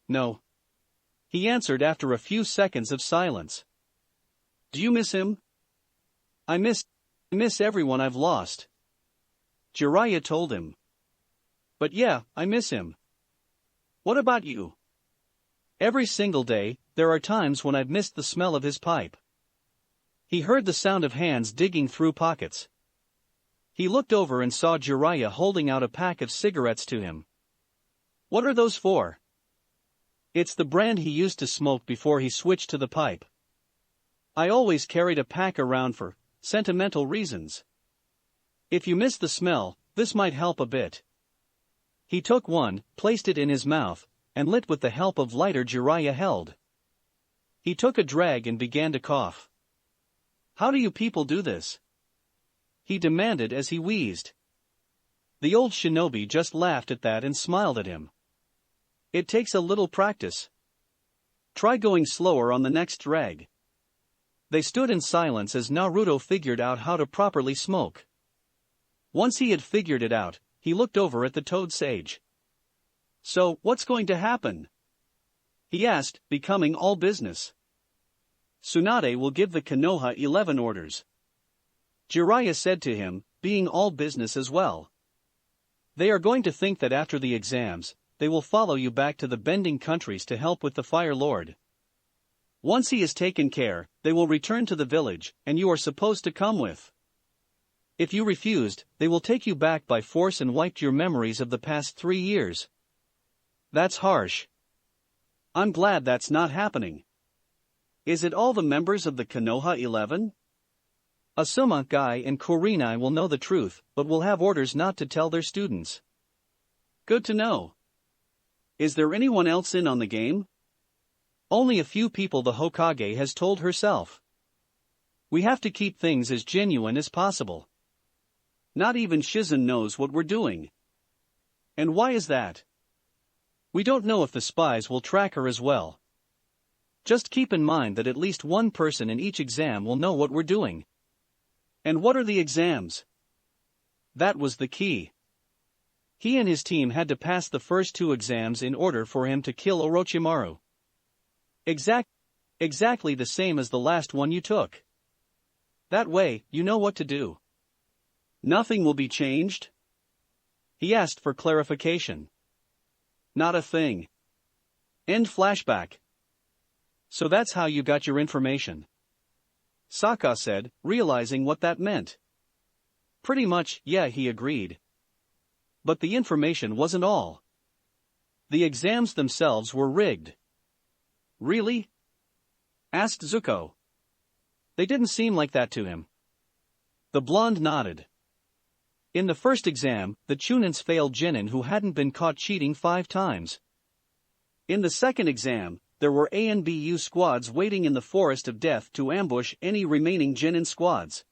Speaker 1: No. He answered after a few seconds of silence. Do you miss him? I miss everyone I've lost. Jiraiya told him. But yeah, I miss him. What about you? Every single day, there are times when I've missed the smell of his pipe. He heard the sound of hands digging through pockets. He looked over and saw Jiraiya holding out a pack of cigarettes to him. What are those for? It's the brand he used to smoke before he switched to the pipe. I always carried a pack around for sentimental reasons. If you miss the smell, this might help a bit. He took one, placed it in his mouth, and lit with the help of lighter Jiraiya held. He took a drag and began to cough. How do you people do this? He demanded as he wheezed. The old shinobi just laughed at that and smiled at him. It takes a little practice. Try going slower on the next drag. They stood in silence as Naruto figured out how to properly smoke. Once he had figured it out, he looked over at the toad sage. So, what's going to happen? He asked, becoming all business. Tsunade will give the Konoha 11 orders. Jiraiya said to him, being all business as well. They are going to think that after the exams, they will follow you back to the bending countries to help with the Fire Lord. Once he is taken care, they will return to the village, and you are supposed to come with. If you refused, they will take you back by force and wipe your memories of the past 3 years. That's harsh. I'm glad that's not happening. Is it all the members of the Konoha 11? Asuma Guy and Kurinai will know the truth, but will have orders not to tell their students. Good to know. Is there anyone else in on the game? Only a few people the Hokage has told herself. We have to keep things as genuine as possible. Not even Shizen knows what we're doing. And why is that? We don't know if the spies will track her as well. Just keep in mind that at least one person in each exam will know what we're doing. And what are the exams? That was the key. He and his team had to pass the first 2 exams in order for him to kill Orochimaru. Exactly the same as the last one you took. That way, you know what to do. Nothing will be changed? He asked for clarification. Not a thing. End flashback. So that's how you got your information. Sokka said, realizing what that meant. Pretty much, yeah, he agreed. But the information wasn't all. The exams themselves were rigged. Really? Asked Zuko. They didn't seem like that to him. The blonde nodded. In the first exam, the Chunins failed Jinin who hadn't been caught cheating 5 times. In the second exam, there were A and BU squads waiting in the Forest of Death to ambush any remaining Jinin squads.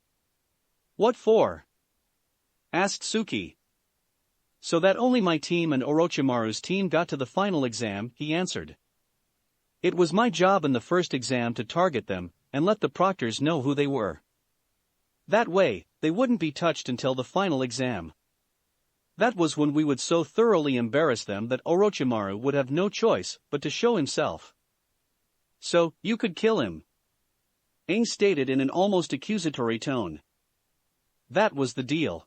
Speaker 1: What for? Asked Suki. So that only my team and Orochimaru's team got to the final exam, he answered. It was my job in the first exam to target them, and let the proctors know who they were. That way, they wouldn't be touched until the final exam. That was when we would so thoroughly embarrass them that Orochimaru would have no choice but to show himself. So, you could kill him. Aang stated in an almost accusatory tone. That was the deal.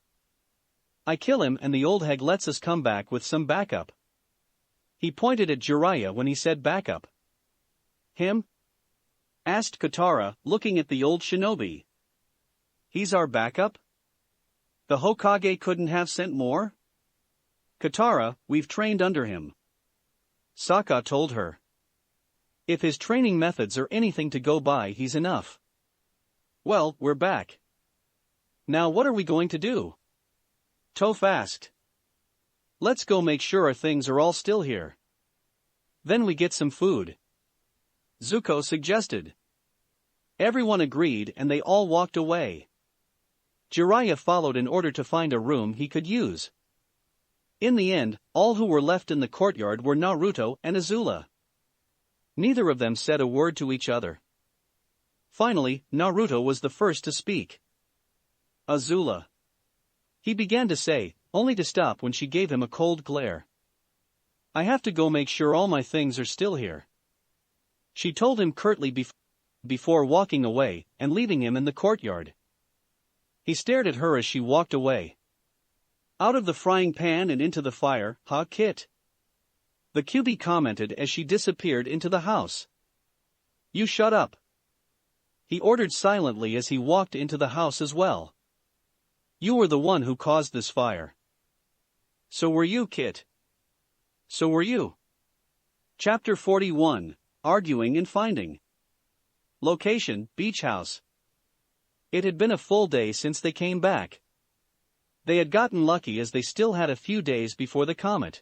Speaker 1: I kill him and the old hag lets us come back with some backup. He pointed at Jiraiya when he said backup. Him? Asked Katara, looking at the old shinobi. He's our backup? The Hokage couldn't have sent more? Katara, we've trained under him. Sokka told her. If his training methods are anything to go by, he's enough. Well, we're back. Now what are we going to do? Toph asked. Let's go make sure our things are all still here. Then we get some food. Zuko suggested. Everyone agreed and they all walked away. Jiraiya followed in order to find a room he could use. In the end, all who were left in the courtyard were Naruto and Azula. Neither of them said a word to each other. Finally, Naruto was the first to speak. Azula. He began to say, only to stop when she gave him a cold glare. I have to go make sure all my things are still here. She told him curtly before walking away and leaving him in the courtyard. He stared at her as she walked away. Out of the frying pan and into the fire, huh, Kit? The QB commented as she disappeared into the house. You shut up. He ordered silently as he walked into the house as well. You were the one who caused this fire. So were you, Kit. So were you. Chapter 41, Arguing and Finding. Location, Beach House. It had been a full day since they came back. They had gotten lucky as they still had a few days before the comet.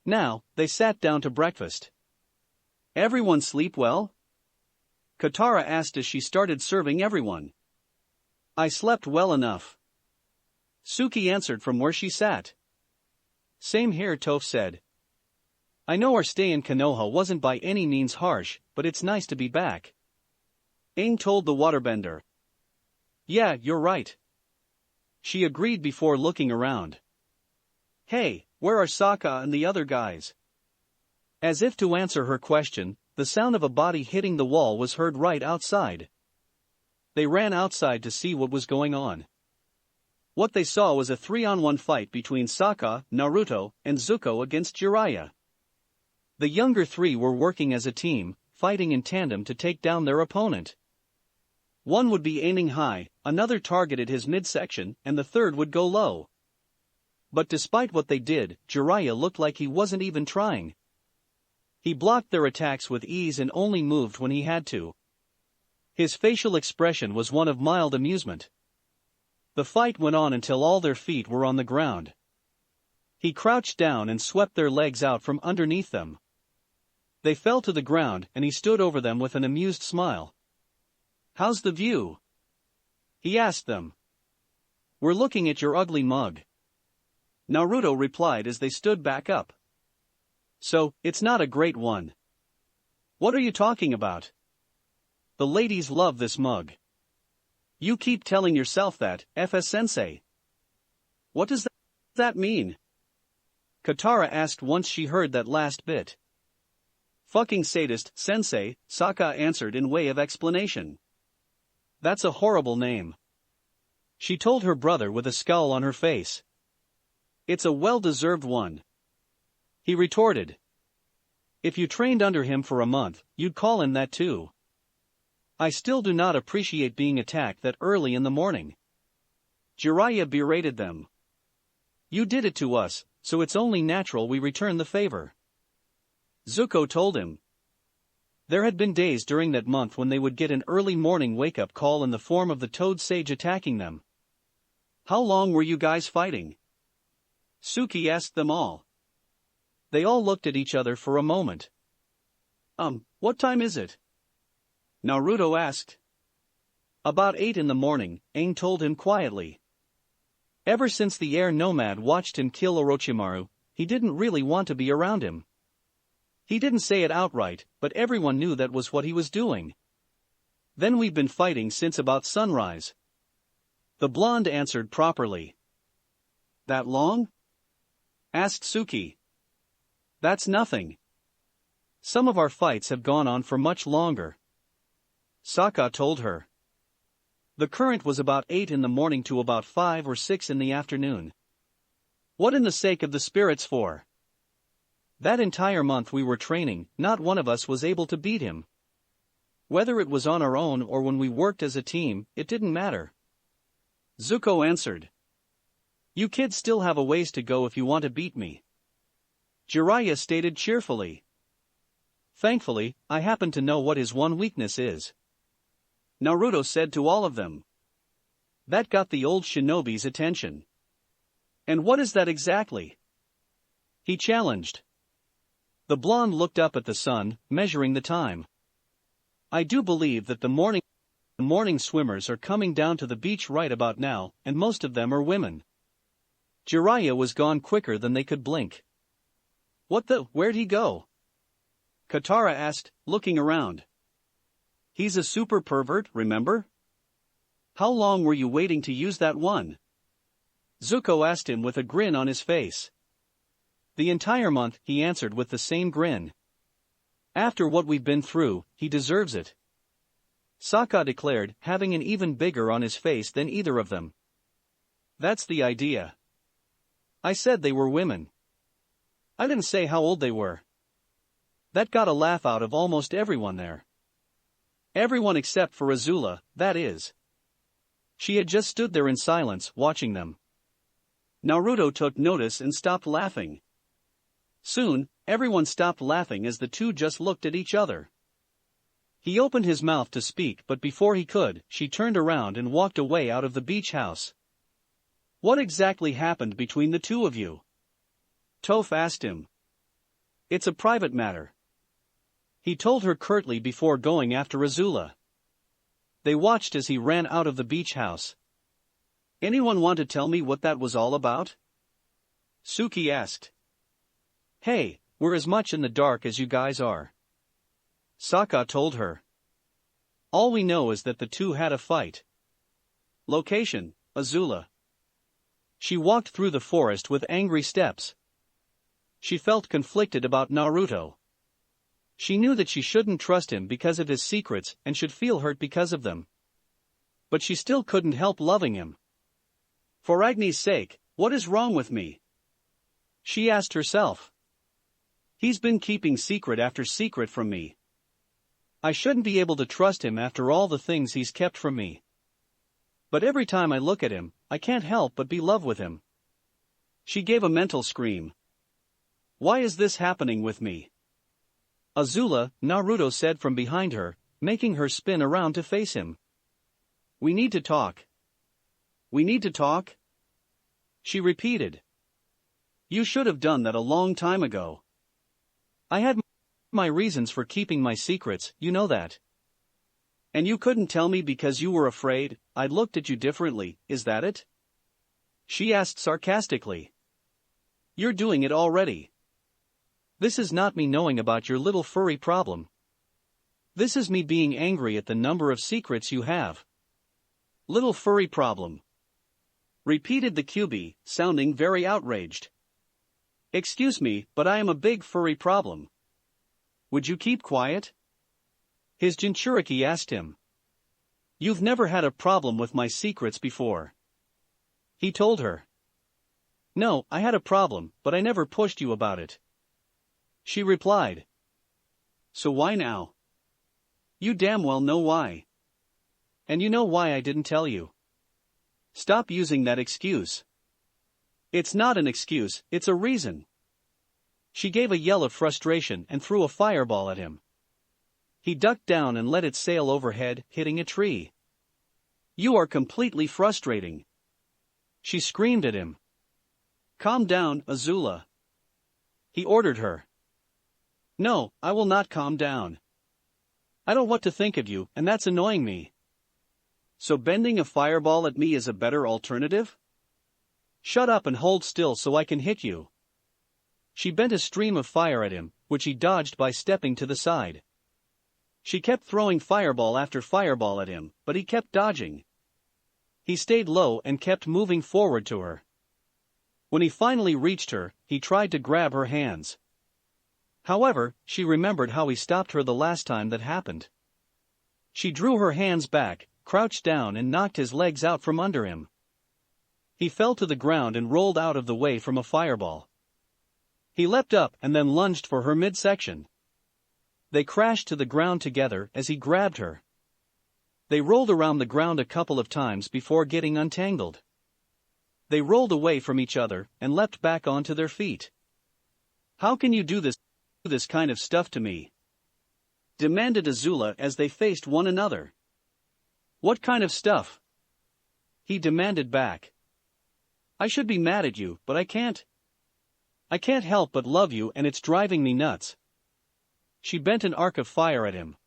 Speaker 1: Now, they sat down to breakfast. Everyone sleep well? Katara asked as she started serving everyone. I slept well enough. Suki answered from where she sat. Same here, Toph said. I know our stay in Konoha wasn't by any means harsh, but it's nice to be back. Aang told the waterbender. Yeah, you're right. She agreed before looking around. Hey, where are Sokka and the other guys? As if to answer her question, the sound of a body hitting the wall was heard right outside. They ran outside to see what was going on. What they saw was a 3-on-1 fight between Sokka, Naruto, and Zuko against Jiraiya. The younger three were working as a team, fighting in tandem to take down their opponent. One would be aiming high, another targeted his midsection, and the third would go low. But despite what they did, Jiraiya looked like he wasn't even trying. He blocked their attacks with ease and only moved when he had to. His facial expression was one of mild amusement. The fight went on until all their feet were on the ground. He crouched down and swept their legs out from underneath them. They fell to the ground and he stood over them with an amused smile. How's the view? He asked them. We're looking at your ugly mug. Naruto replied as they stood back up. So, it's not a great one. What are you talking about? The ladies love this mug. You keep telling yourself that, FS-sensei. What does that mean? Katara asked once she heard that last bit. Fucking sadist, sensei, Sokka answered in way of explanation. That's a horrible name. She told her brother with a scowl on her face. It's a well-deserved one. He retorted. If you trained under him for a month, you'd call him that too. I still do not appreciate being attacked that early in the morning. Jiraiya berated them. You did it to us, so it's only natural we return the favor. Zuko told him. There had been days during that month when they would get an early morning wake-up call in the form of the Toad Sage attacking them. "How long were you guys fighting?" Suki asked them all. They all looked at each other for a moment. What time is it?" Naruto asked. "About 8 in the morning," Aang told him quietly. Ever since the air nomad watched him kill Orochimaru, he didn't really want to be around him. He didn't say it outright, but everyone knew that was what he was doing. "Then we've been fighting since about sunrise." The blonde answered properly. "That long?" asked Suki. "That's nothing. Some of our fights have gone on for much longer," Sokka told her. "The current was about 8 in the morning to about 5 or 6 in the afternoon." "What in the sake of the spirits for? That entire month we were training, not one of us was able to beat him. Whether it was on our own or when we worked as a team, it didn't matter," Zuko answered. "You kids still have a ways to go if you want to beat me," Jiraiya stated cheerfully. "Thankfully, I happen to know what his one weakness is," Naruto said to all of them. That got the old shinobi's attention. "And what is that exactly?" he challenged. The blonde looked up at the sun, measuring the time. "I do believe that the morning swimmers are coming down to the beach right about now, and most of them are women." Jiraiya was gone quicker than they could blink. Where'd he go?" Katara asked, looking around. "He's a super pervert, remember? How long were you waiting to use that one?" Zuko asked him with a grin on his face. "The entire month," he answered with the same grin. "After what we've been through, he deserves it," Sokka declared, having an even bigger on his face than either of them. "That's the idea. I said they were women. I didn't say how old they were." That got a laugh out of almost everyone there. Everyone except for Azula, that is. She had just stood there in silence, watching them. Naruto took notice and stopped laughing. Soon, everyone stopped laughing as the two just looked at each other. He opened his mouth to speak, but before he could, she turned around and walked away out of the beach house. "What exactly happened between the two of you?" Toph asked him. "It's a private matter," he told her curtly before going after Azula. They watched as he ran out of the beach house. "Anyone want to tell me what that was all about?" Suki asked. "Hey, we're as much in the dark as you guys are," Sokka told her. "All we know is that the two had a fight." Location: Azula. She walked through the forest with angry steps. She felt conflicted about Naruto. She knew that she shouldn't trust him because of his secrets and should feel hurt because of them. But she still couldn't help loving him. "For Agni's sake, what is wrong with me?" she asked herself. "He's been keeping secret after secret from me. I shouldn't be able to trust him after all the things he's kept from me. But every time I look at him, I can't help but be in love with him." She gave a mental scream. "Why is this happening with me?" "Azula," Naruto said from behind her, making her spin around to face him. "We need to talk." "We need to talk?" she repeated. "You should have done that a long time ago. I had my reasons for keeping my secrets, you know that. And you couldn't tell me because you were afraid I looked at you differently, is that it?" she asked sarcastically. "You're doing it already. This is not me knowing about your little furry problem. This is me being angry at the number of secrets you have." "Little furry problem," repeated the QB, sounding very outraged. "Excuse me, but I am a big furry problem. Would you keep quiet?" His Jinchuriki asked him. "You've never had a problem with my secrets before," he told her. "No, I had a problem, but I never pushed you about it," she replied. "So why now?" "You damn well know why. And you know why I didn't tell you." "Stop using that excuse." "It's not an excuse, it's a reason." She gave a yell of frustration and threw a fireball at him. He ducked down and let it sail overhead, hitting a tree. "You are completely frustrating," she screamed at him. "Calm down, Azula," he ordered her. "No, I will not calm down. I don't want to think of you, and that's annoying me." "So bending a fireball at me is a better alternative? Shut up and hold still so I can hit you." She bent a stream of fire at him, which he dodged by stepping to the side. She kept throwing fireball after fireball at him, but he kept dodging. He stayed low and kept moving forward to her. When he finally reached her, he tried to grab her hands. However, she remembered how he stopped her the last time that happened. She drew her hands back, crouched down and knocked his legs out from under him. He fell to the ground and rolled out of the way from a fireball. He leapt up and then lunged for her midsection. They crashed to the ground together as he grabbed her. They rolled around the ground a couple of times before getting untangled. They rolled away from each other and leapt back onto their feet. "How can you do this kind of stuff to me?" demanded Azula as they faced one another. "What kind of stuff?" he demanded back. "I should be mad at you, but I can't. I can't help but love you and it's driving me nuts." She bent an arc of fire at him.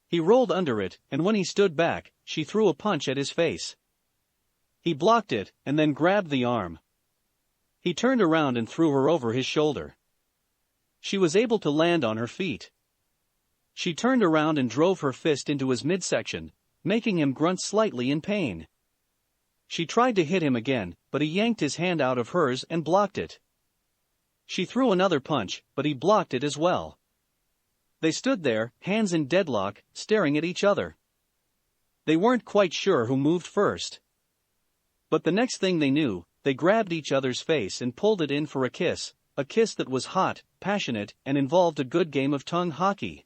Speaker 1: He rolled under it, and when he stood back, she threw a punch at his face. He blocked it, and then grabbed the arm. He turned around and threw her over his shoulder. She was able to land on her feet. She turned around and drove her fist into his midsection, making him grunt slightly in pain. She tried to hit him again, but he yanked his hand out of hers and blocked it. She threw another punch, but he blocked it as well. They stood there, hands in deadlock, staring at each other. They weren't quite sure who moved first. But the next thing they knew, they grabbed each other's face and pulled it in for a kiss that was hot, passionate, and involved a good game of tongue hockey.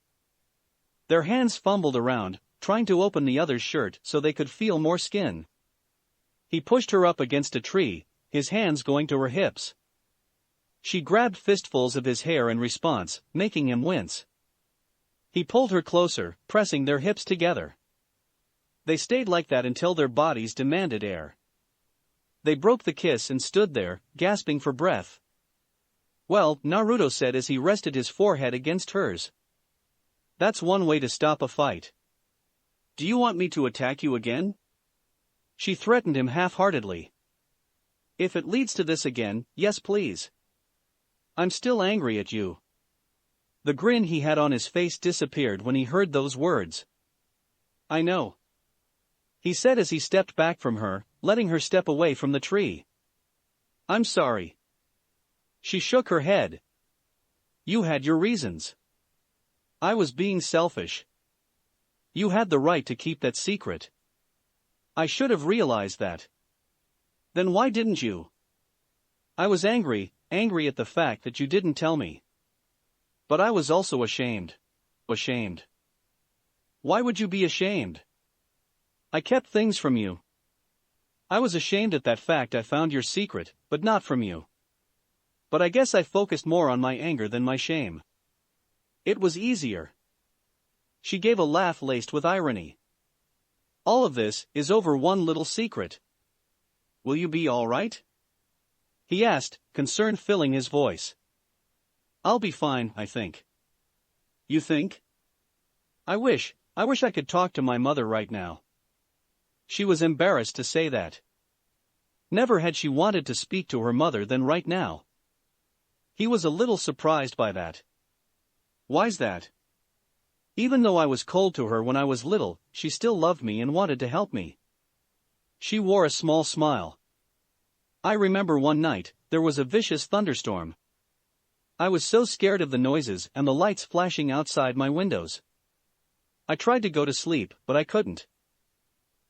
Speaker 1: Their hands fumbled around, trying to open the other's shirt so they could feel more skin. He pushed her up against a tree, his hands going to her hips. She grabbed fistfuls of his hair in response, making him wince. He pulled her closer, pressing their hips together. They stayed like that until their bodies demanded air. They broke the kiss and stood there, gasping for breath. "Well," Naruto said as he rested his forehead against hers. "That's one way to stop a fight. Do you want me to attack you again?" She threatened him half-heartedly. "If it leads to this again, yes please. I'm still angry at you." The grin he had on his face disappeared when he heard those words. "I know," he said as he stepped back from her, letting her step away from the tree. "I'm sorry." She shook her head. "You had your reasons. I was being selfish. You had the right to keep that secret. I should have realized that. Then why didn't you?" "I was angry at the fact that you didn't tell me. But I was also ashamed." "Ashamed? Why would you be ashamed? I kept things from you." "I was ashamed at that fact I found your secret, but not from you. But I guess I focused more on my anger than my shame. It was easier." She gave a laugh laced with irony. "All of this is over one little secret. Will you be all right?" he asked, concern filling his voice. "I'll be fine, I think." "You think?" I wish I could talk to my mother right now." She was embarrassed to say that. Never had she wanted to speak to her mother than right now. He was a little surprised by that. "Why's that?" "Even though I was cold to her when I was little, she still loved me and wanted to help me." She wore a small smile. "I remember one night, there was a vicious thunderstorm. I was so scared of the noises and the lights flashing outside my windows. I tried to go to sleep, but I couldn't.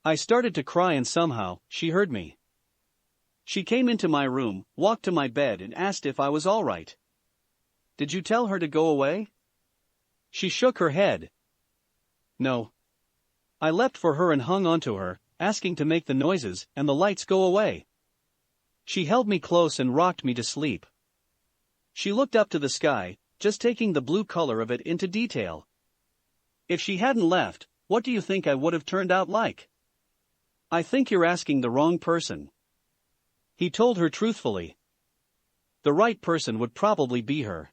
Speaker 1: I started to cry and somehow, she heard me. She came into my room, walked to my bed and asked if I was all right." "Did you tell her to go away?" She shook her head. "No. I leapt for her and hung onto her, asking to make the noises and the lights go away. She held me close and rocked me to sleep. She looked up to the sky, just taking the blue color of it into detail. If she hadn't left, what do you think I would have turned out like? I think you're asking the wrong person. He told her truthfully. The right person would probably be her.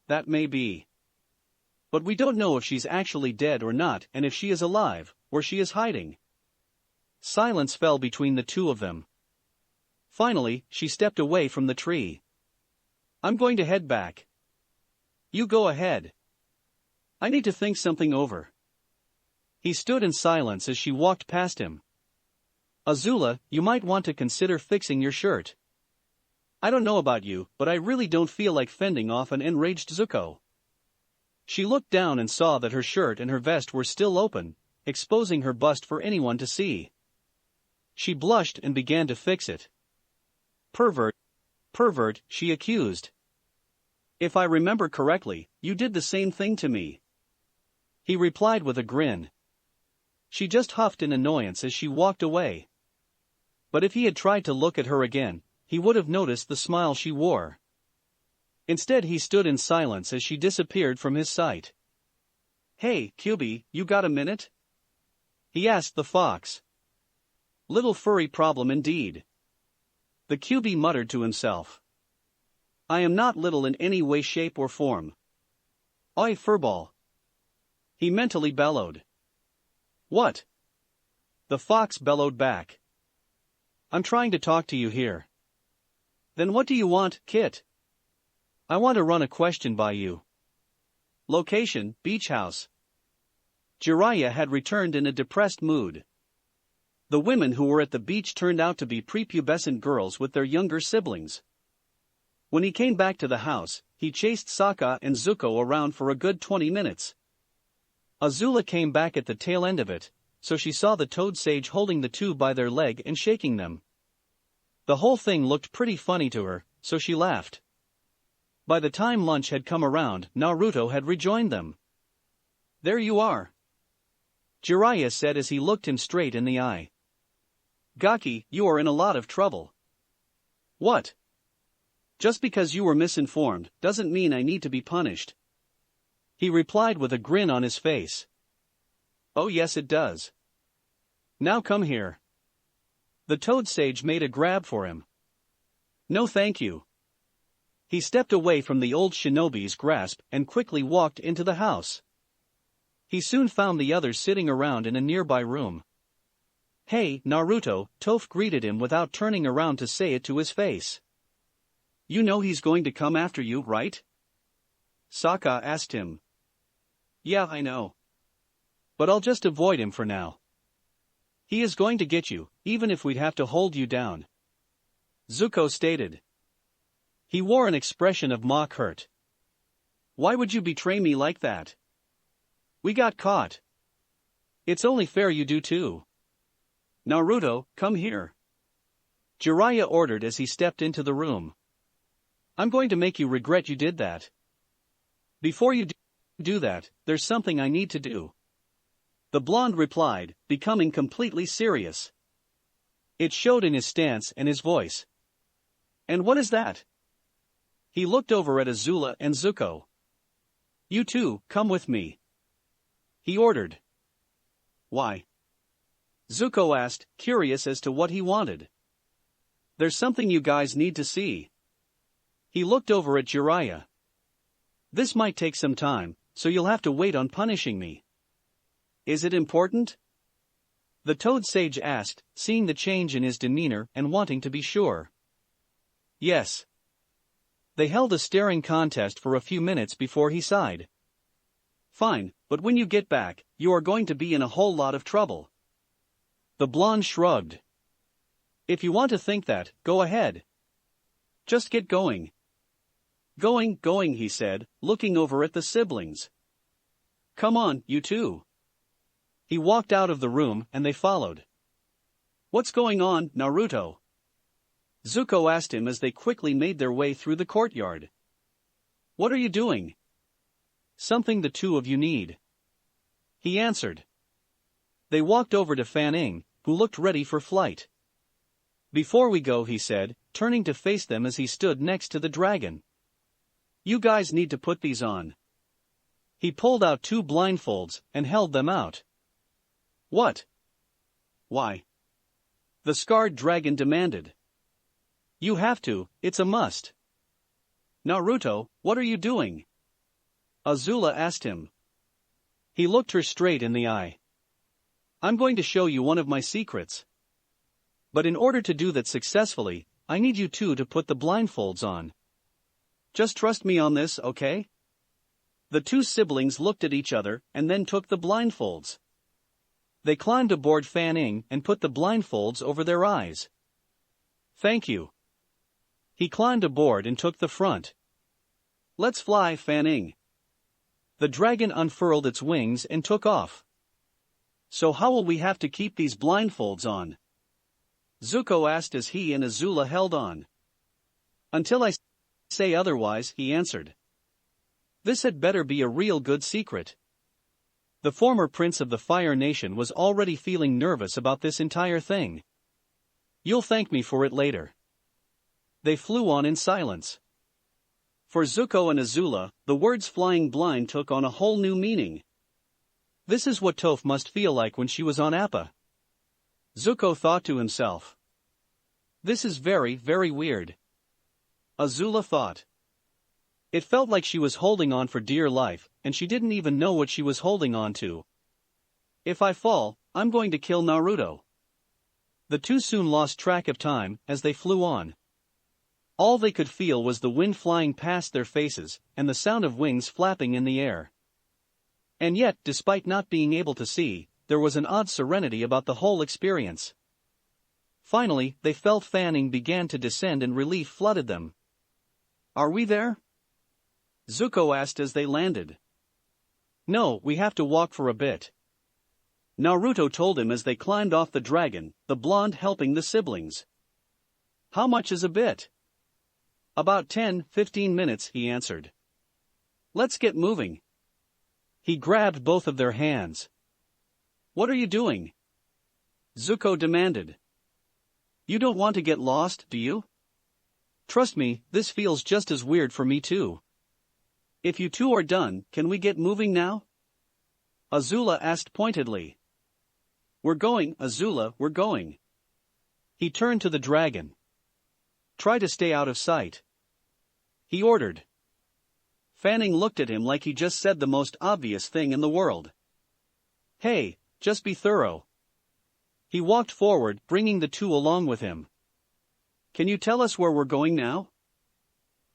Speaker 1: That may be. But we don't know if she's actually dead or not, and if she is alive, or she is hiding. Silence fell between the two of them. Finally, she stepped away from the tree. I'm going to head back. You go ahead. I need to think something over. He stood in silence as she walked past him. Azula, you might want to consider fixing your shirt. I don't know about you, but I really don't feel like fending off an enraged Zuko. She looked down and saw that her shirt and her vest were still open, exposing her bust for anyone to see. She blushed and began to fix it. Pervert, she accused. If I remember correctly, you did the same thing to me. He replied with a grin. She just huffed in annoyance as she walked away. But if he had tried to look at her again, he would have noticed the smile she wore. Instead he stood in silence as she disappeared from his sight. Hey, Kyubi, you got a minute? He asked the fox. Little furry problem indeed. The Kyubi muttered to himself. I am not little in any way, shape or form. Oi, furball. He mentally bellowed. What? The fox bellowed back. I'm trying to talk to you here. Then what do you want, Kit? I want to run a question by you. Location, beach house. Jiraiya had returned in a depressed mood. The women who were at the beach turned out to be prepubescent girls with their younger siblings. When he came back to the house, he chased Sokka and Zuko around for a good 20 minutes. Azula came back at the tail end of it, so she saw the toad sage holding the two by their leg and shaking them. The whole thing looked pretty funny to her, so she laughed. By the time lunch had come around, Naruto had rejoined them. There you are. Jiraiya said as he looked him straight in the eye. Gaki, you are in a lot of trouble. What? Just because you were misinformed, doesn't mean I need to be punished. He replied with a grin on his face. Oh yes it does. Now come here. The toad sage made a grab for him. No thank you. He stepped away from the old shinobi's grasp and quickly walked into the house. He soon found the others sitting around in a nearby room. Hey, Naruto, Toph greeted him without turning around to say it to his face. You know he's going to come after you, right? Sokka asked him. Yeah, I know. But I'll just avoid him for now. He is going to get you, even if we'd have to hold you down. Zuko stated. He wore an expression of mock hurt. Why would you betray me like that? We got caught. It's only fair you do too. Naruto, come here. Jiraiya ordered as he stepped into the room. I'm going to make you regret you did that. Before you do that, there's something I need to do. The blonde replied, becoming completely serious. It showed in his stance and his voice. And what is that? He looked over at Azula and Zuko. You two, come with me. He ordered. Why? Zuko asked, curious as to what he wanted. There's something you guys need to see. He looked over at Jiraiya. This might take some time, so you'll have to wait on punishing me. Is it important? The toad sage asked, seeing the change in his demeanor and wanting to be sure. Yes. They held a staring contest for a few minutes before he sighed. Fine, but when you get back, you are going to be in a whole lot of trouble. The blonde shrugged. If you want to think that, go ahead. Just get going. Going, he said, looking over at the siblings. Come on, you two. He walked out of the room and they followed. What's going on, Naruto? Zuko asked him as they quickly made their way through the courtyard. What are you doing? Something the two of you need. He answered. They walked over to Fan Ing, who looked ready for flight. Before we go, he said, turning to face them as he stood next to the dragon. You guys need to put these on. He pulled out 2 blindfolds and held them out. What? Why? The scarred dragon demanded. You have to, it's a must. Naruto, what are you doing? Azula asked him. He looked her straight in the eye. I'm going to show you one of my secrets. But in order to do that successfully, I need you two to put the blindfolds on. Just trust me on this, okay? The 2 siblings looked at each other and then took the blindfolds. They climbed aboard Fan Ing and put the blindfolds over their eyes. Thank you. He climbed aboard and took the front. Let's fly, Fan Ing. The dragon unfurled its wings and took off. So how will we have to keep these blindfolds on? Zuko asked as he and Azula held on. Until I say otherwise, he answered. This had better be a real good secret. The former prince of the Fire Nation was already feeling nervous about this entire thing. You'll thank me for it later. They flew on in silence. For Zuko and Azula, the words flying blind took on a whole new meaning. This is what Toph must feel like when she was on Appa. Zuko thought to himself. This is very, very weird. Azula thought. It felt like she was holding on for dear life, and she didn't even know what she was holding on to. If I fall, I'm going to kill Naruto. The 2 soon lost track of time as they flew on. All they could feel was the wind flying past their faces and the sound of wings flapping in the air. And yet, despite not being able to see, there was an odd serenity about the whole experience. Finally, they felt Fan Ing began to descend and relief flooded them. Are we there? Zuko asked as they landed. No, we have to walk for a bit. Naruto told him as they climbed off the dragon, the blonde helping the siblings. How much is a bit? About 10-15 minutes, he answered. Let's get moving. He grabbed both of their hands. What are you doing? Zuko demanded. You don't want to get lost, do you? Trust me, this feels just as weird for me too. If you two are done, can we get moving now? Azula asked pointedly. We're going, Azula, we're going. He turned to the dragon. Try to stay out of sight. He ordered. Fan Ing looked at him like he just said the most obvious thing in the world. Hey, just be thorough. He walked forward, bringing the 2 along with him. Can you tell us where we're going now?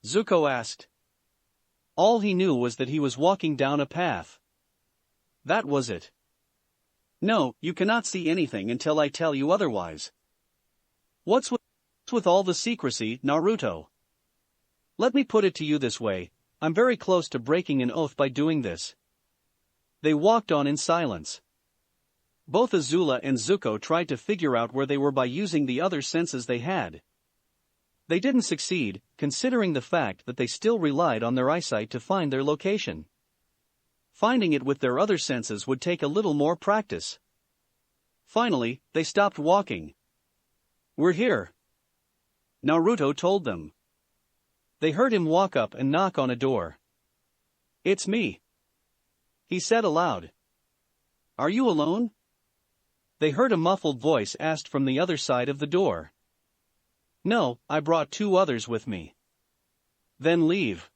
Speaker 1: Zuko asked. All he knew was that he was walking down a path. That was it. No, you cannot see anything until I tell you otherwise. What's with all the secrecy, Naruto? Let me put it to you this way, I'm very close to breaking an oath by doing this. They walked on in silence. Both Azula and Zuko tried to figure out where they were by using the other senses they had. They didn't succeed, considering the fact that they still relied on their eyesight to find their location. Finding it with their other senses would take a little more practice. Finally, they stopped walking. We're here. Naruto told them. They heard him walk up and knock on a door. It's me. He said aloud. Are you alone? They heard a muffled voice asked from the other side of the door. No, I brought 2 others with me. Then leave.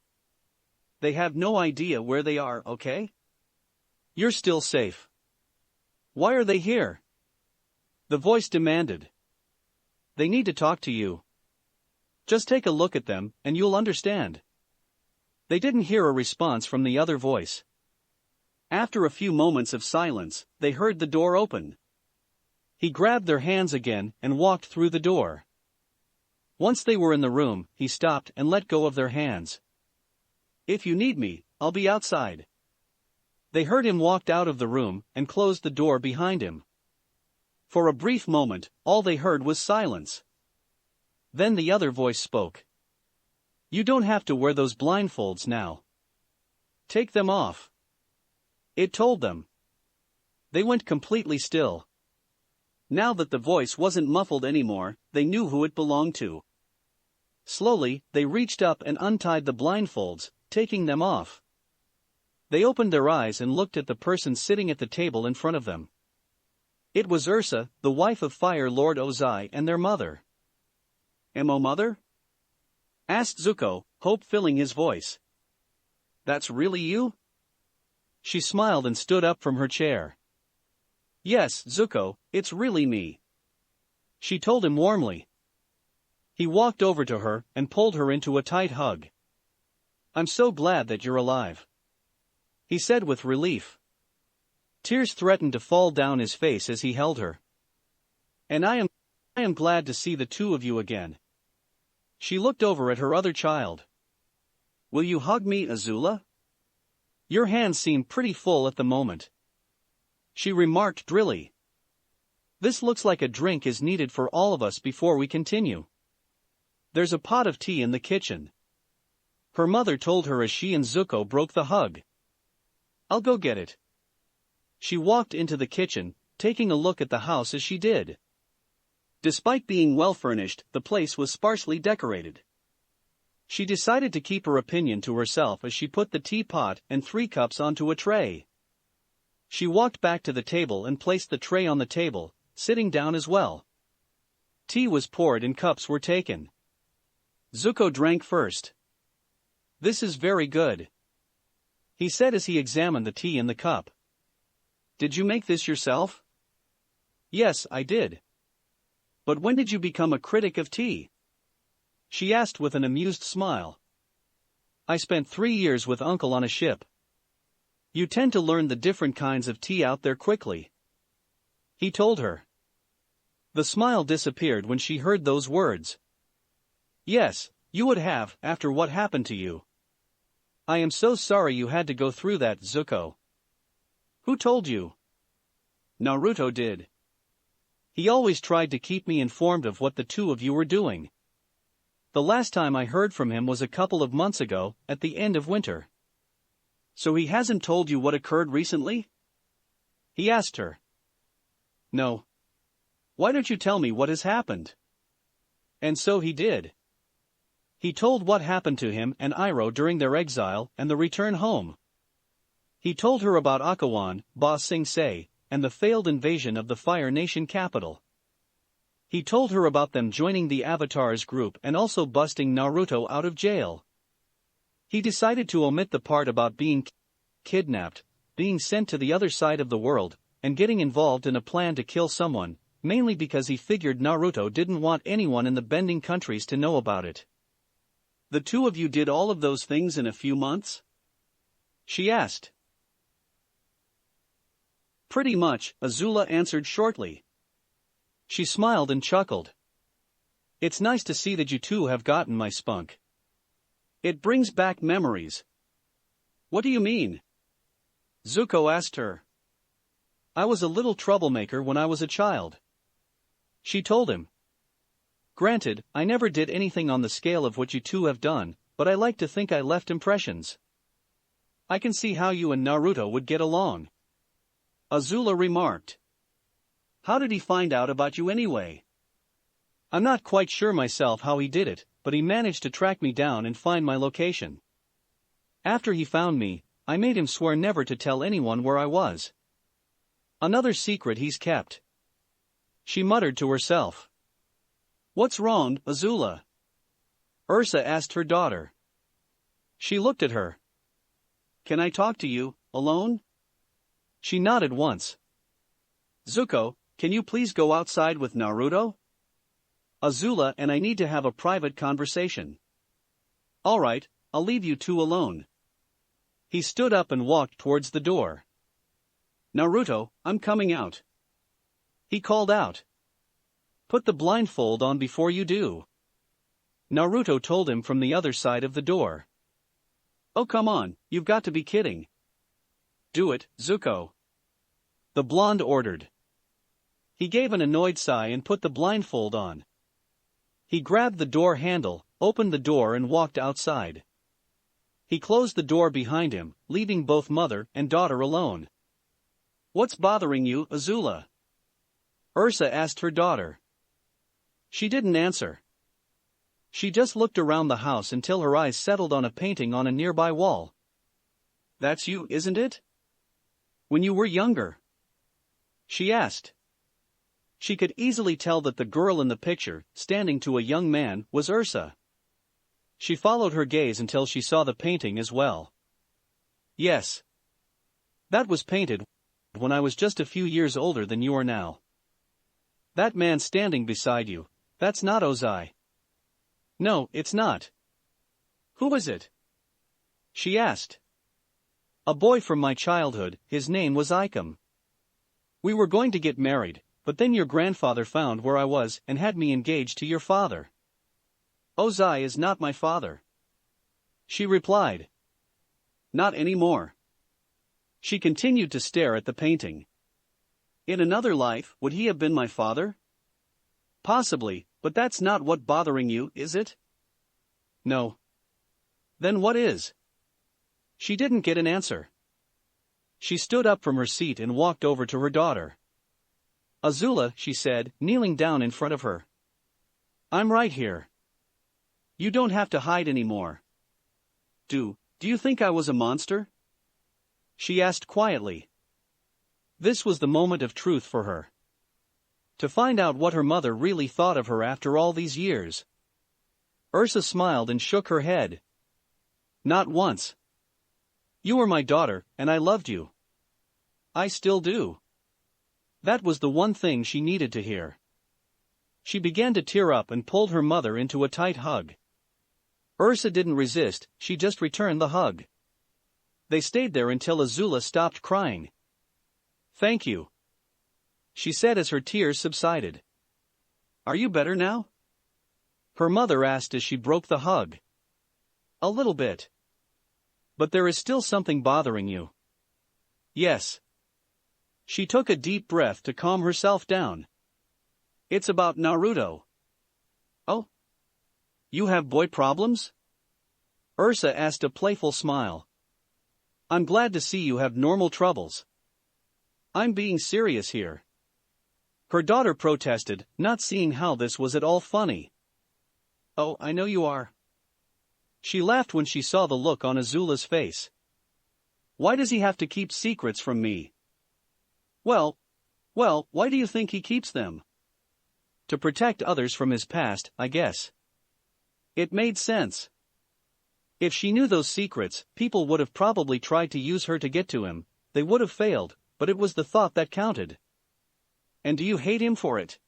Speaker 1: They have no idea where they are, okay? You're still safe. Why are they here? The voice demanded. They need to talk to you. Just take a look at them, and you'll understand. They didn't hear a response from the other voice. After a few moments of silence, they heard the door open. He grabbed their hands again and walked through the door. Once they were in the room, he stopped and let go of their hands. If you need me, I'll be outside. They heard him walk out of the room and closed the door behind him. For a brief moment, all they heard was silence. Then the other voice spoke. You don't have to wear those blindfolds now. Take them off. It told them. They went completely still. Now that the voice wasn't muffled anymore, they knew who it belonged to. Slowly, they reached up and untied the blindfolds, taking them off. They opened their eyes and looked at the person sitting at the table in front of them. It was Ursa, the wife of Fire Lord Ozai and their mother. "Mo mother?" asked Zuko, hope filling his voice. "That's really you?" She smiled and stood up from her chair. "Yes, Zuko, it's really me," she told him warmly. He walked over to her and pulled her into a tight hug. "I'm so glad that you're alive," he said with relief. Tears threatened to fall down his face as he held her. "And I am glad to see the two of you again." She looked over at her other child. "Will you hug me, Azula? Your hands seem pretty full at the moment," she remarked drily. "This looks like a drink is needed for all of us before we continue. There's a pot of tea in the kitchen," her mother told her as she and Zuko broke the hug. "I'll go get it." She walked into the kitchen, taking a look at the house as she did. Despite being well furnished, the place was sparsely decorated. She decided to keep her opinion to herself as she put the teapot and 3 cups onto a tray. She walked back to the table and placed the tray on the table, sitting down as well. Tea was poured and cups were taken. Zuko drank first. "This is very good," he said as he examined the tea in the cup. "Did you make this yourself?" "Yes, I did." "But when did you become a critic of tea?" she asked with an amused smile. "I spent 3 years with Uncle on a ship." "You tend to learn the different kinds of tea out there quickly," he told her. The smile disappeared when she heard those words. "Yes, you would have, after what happened to you. I am so sorry you had to go through that, Zuko." "Who told you?" "Naruto did. He always tried to keep me informed of what the two of you were doing. The last time I heard from him was a couple of months ago, at the end of winter." "So he hasn't told you what occurred recently?" he asked her. "No." "Why don't you tell me what has happened?" And so he did. He told what happened to him and Iroh during their exile and the return home. He told her about Akawan, Ba Sing Se, and the failed invasion of the Fire Nation capital. He told her about them joining the Avatar's group and also busting Naruto out of jail. He decided to omit the part about being kidnapped, being sent to the other side of the world, and getting involved in a plan to kill someone, mainly because he figured Naruto didn't want anyone in the bending countries to know about it. "The two of you did all of those things in a few months?" she asked. "Pretty much," Azula answered shortly. She smiled and chuckled. "It's nice to see that you two have gotten my spunk. It brings back memories." "What do you mean?" Zuko asked her. "I was a little troublemaker when I was a child," she told him. "Granted, I never did anything on the scale of what you two have done, but I like to think I left impressions. I can see how you and Naruto would get along," Azula remarked. "How did he find out about you anyway?" "I'm not quite sure myself how he did it, but he managed to track me down and find my location. After he found me, I made him swear never to tell anyone where I was. Another secret he's kept," she muttered to herself. "What's wrong, Azula?" Ursa asked her daughter. She looked at her. "Can I talk to you, alone?" She nodded once. "Zuko, can you please go outside with Naruto? Azula and I need to have a private conversation." "All right, I'll leave you two alone." He stood up and walked towards the door. "Naruto, I'm coming out," he called out. "Put the blindfold on before you do," Naruto told him from the other side of the door. "Oh come on, you've got to be kidding." "Do it, Zuko," the blonde ordered. He gave an annoyed sigh and put the blindfold on. He grabbed the door handle, opened the door and walked outside. He closed the door behind him, leaving both mother and daughter alone. "What's bothering you, Azula?" Ursa asked her daughter. She didn't answer. She just looked around the house until her eyes settled on a painting on a nearby wall. That's you, isn't it? When you were younger?" she asked. She could easily tell that the girl in the picture, standing to a young man, was Ursa. She followed her gaze until she saw the painting as well. "Yes. That was painted when I was just a few years older than you are now. That man standing beside you, that's not Ozai." "No, it's not." "Who is it?" she asked. "A boy from my childhood, his name was Ikem. We were going to get married, but then your grandfather found where I was and had me engaged to your father." "Ozai is not my father," she replied. "Not anymore." She continued to stare at the painting. "In another life, would he have been my father?" "Possibly, but that's not what bothering you, is it?" "No." "Then what is?" She didn't get an answer. She stood up from her seat and walked over to her daughter. "Azula," she said, kneeling down in front of her. "I'm right here. You don't have to hide anymore." Do you think I was a monster?" she asked quietly. This was the moment of truth for her. To find out what her mother really thought of her after all these years. Ursa smiled and shook her head. "Not once. You were my daughter, and I loved you. I still do." That was the one thing she needed to hear. She began to tear up and pulled her mother into a tight hug. Ursa didn't resist, she just returned the hug. They stayed there until Azula stopped crying. "Thank you," she said as her tears subsided. "Are you better now?" her mother asked as she broke the hug. "A little bit. But there is still something bothering you." "Yes." She took a deep breath to calm herself down. "It's about Naruto." "Oh? You have boy problems?" Ursa asked, a playful smile. "I'm glad to see you have normal troubles." "I'm being serious here," her daughter protested, not seeing how this was at all funny. "Oh, I know you are." She laughed when she saw the look on Azula's face. "Why does he have to keep secrets from me?" Well, why do you think he keeps them?" "To protect others from his past, I guess." It made sense. If she knew those secrets, people would have probably tried to use her to get to him. They would have failed, but it was the thought that counted. "And do you hate him for it?"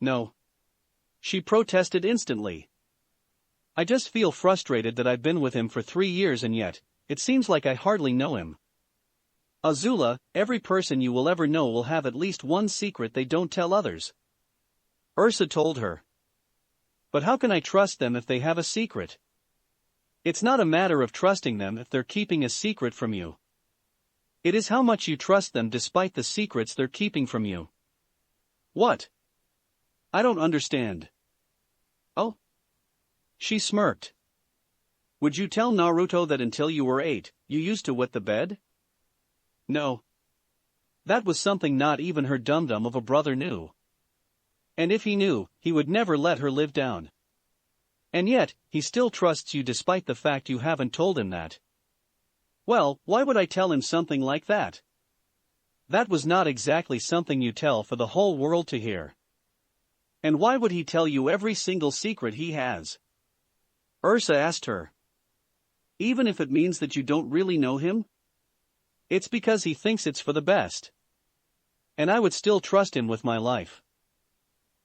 Speaker 1: "No." She protested instantly. "I just feel frustrated that I've been with him for 3 years and yet, it seems like I hardly know him." "Azula, every person you will ever know will have at least one secret they don't tell others," Ursa told her. "But how can I trust them if they have a secret?" "It's not a matter of trusting them if they're keeping a secret from you. It is how much you trust them despite the secrets they're keeping from you." "What? I don't understand." "Oh?" She smirked. "Would you tell Naruto that until you were 8, you used to wet the bed?" No. That was something not even her dum-dum of a brother knew. And if he knew, he would never let her live down. And yet, he still trusts you despite the fact you haven't told him that. Well, why would I tell him something like that? That was not exactly something you tell for the whole world to hear. And why would he tell you every single secret he has? Ursa asked her. Even if it means that you don't really know him? It's because he thinks it's for the best. And I would still trust him with my life.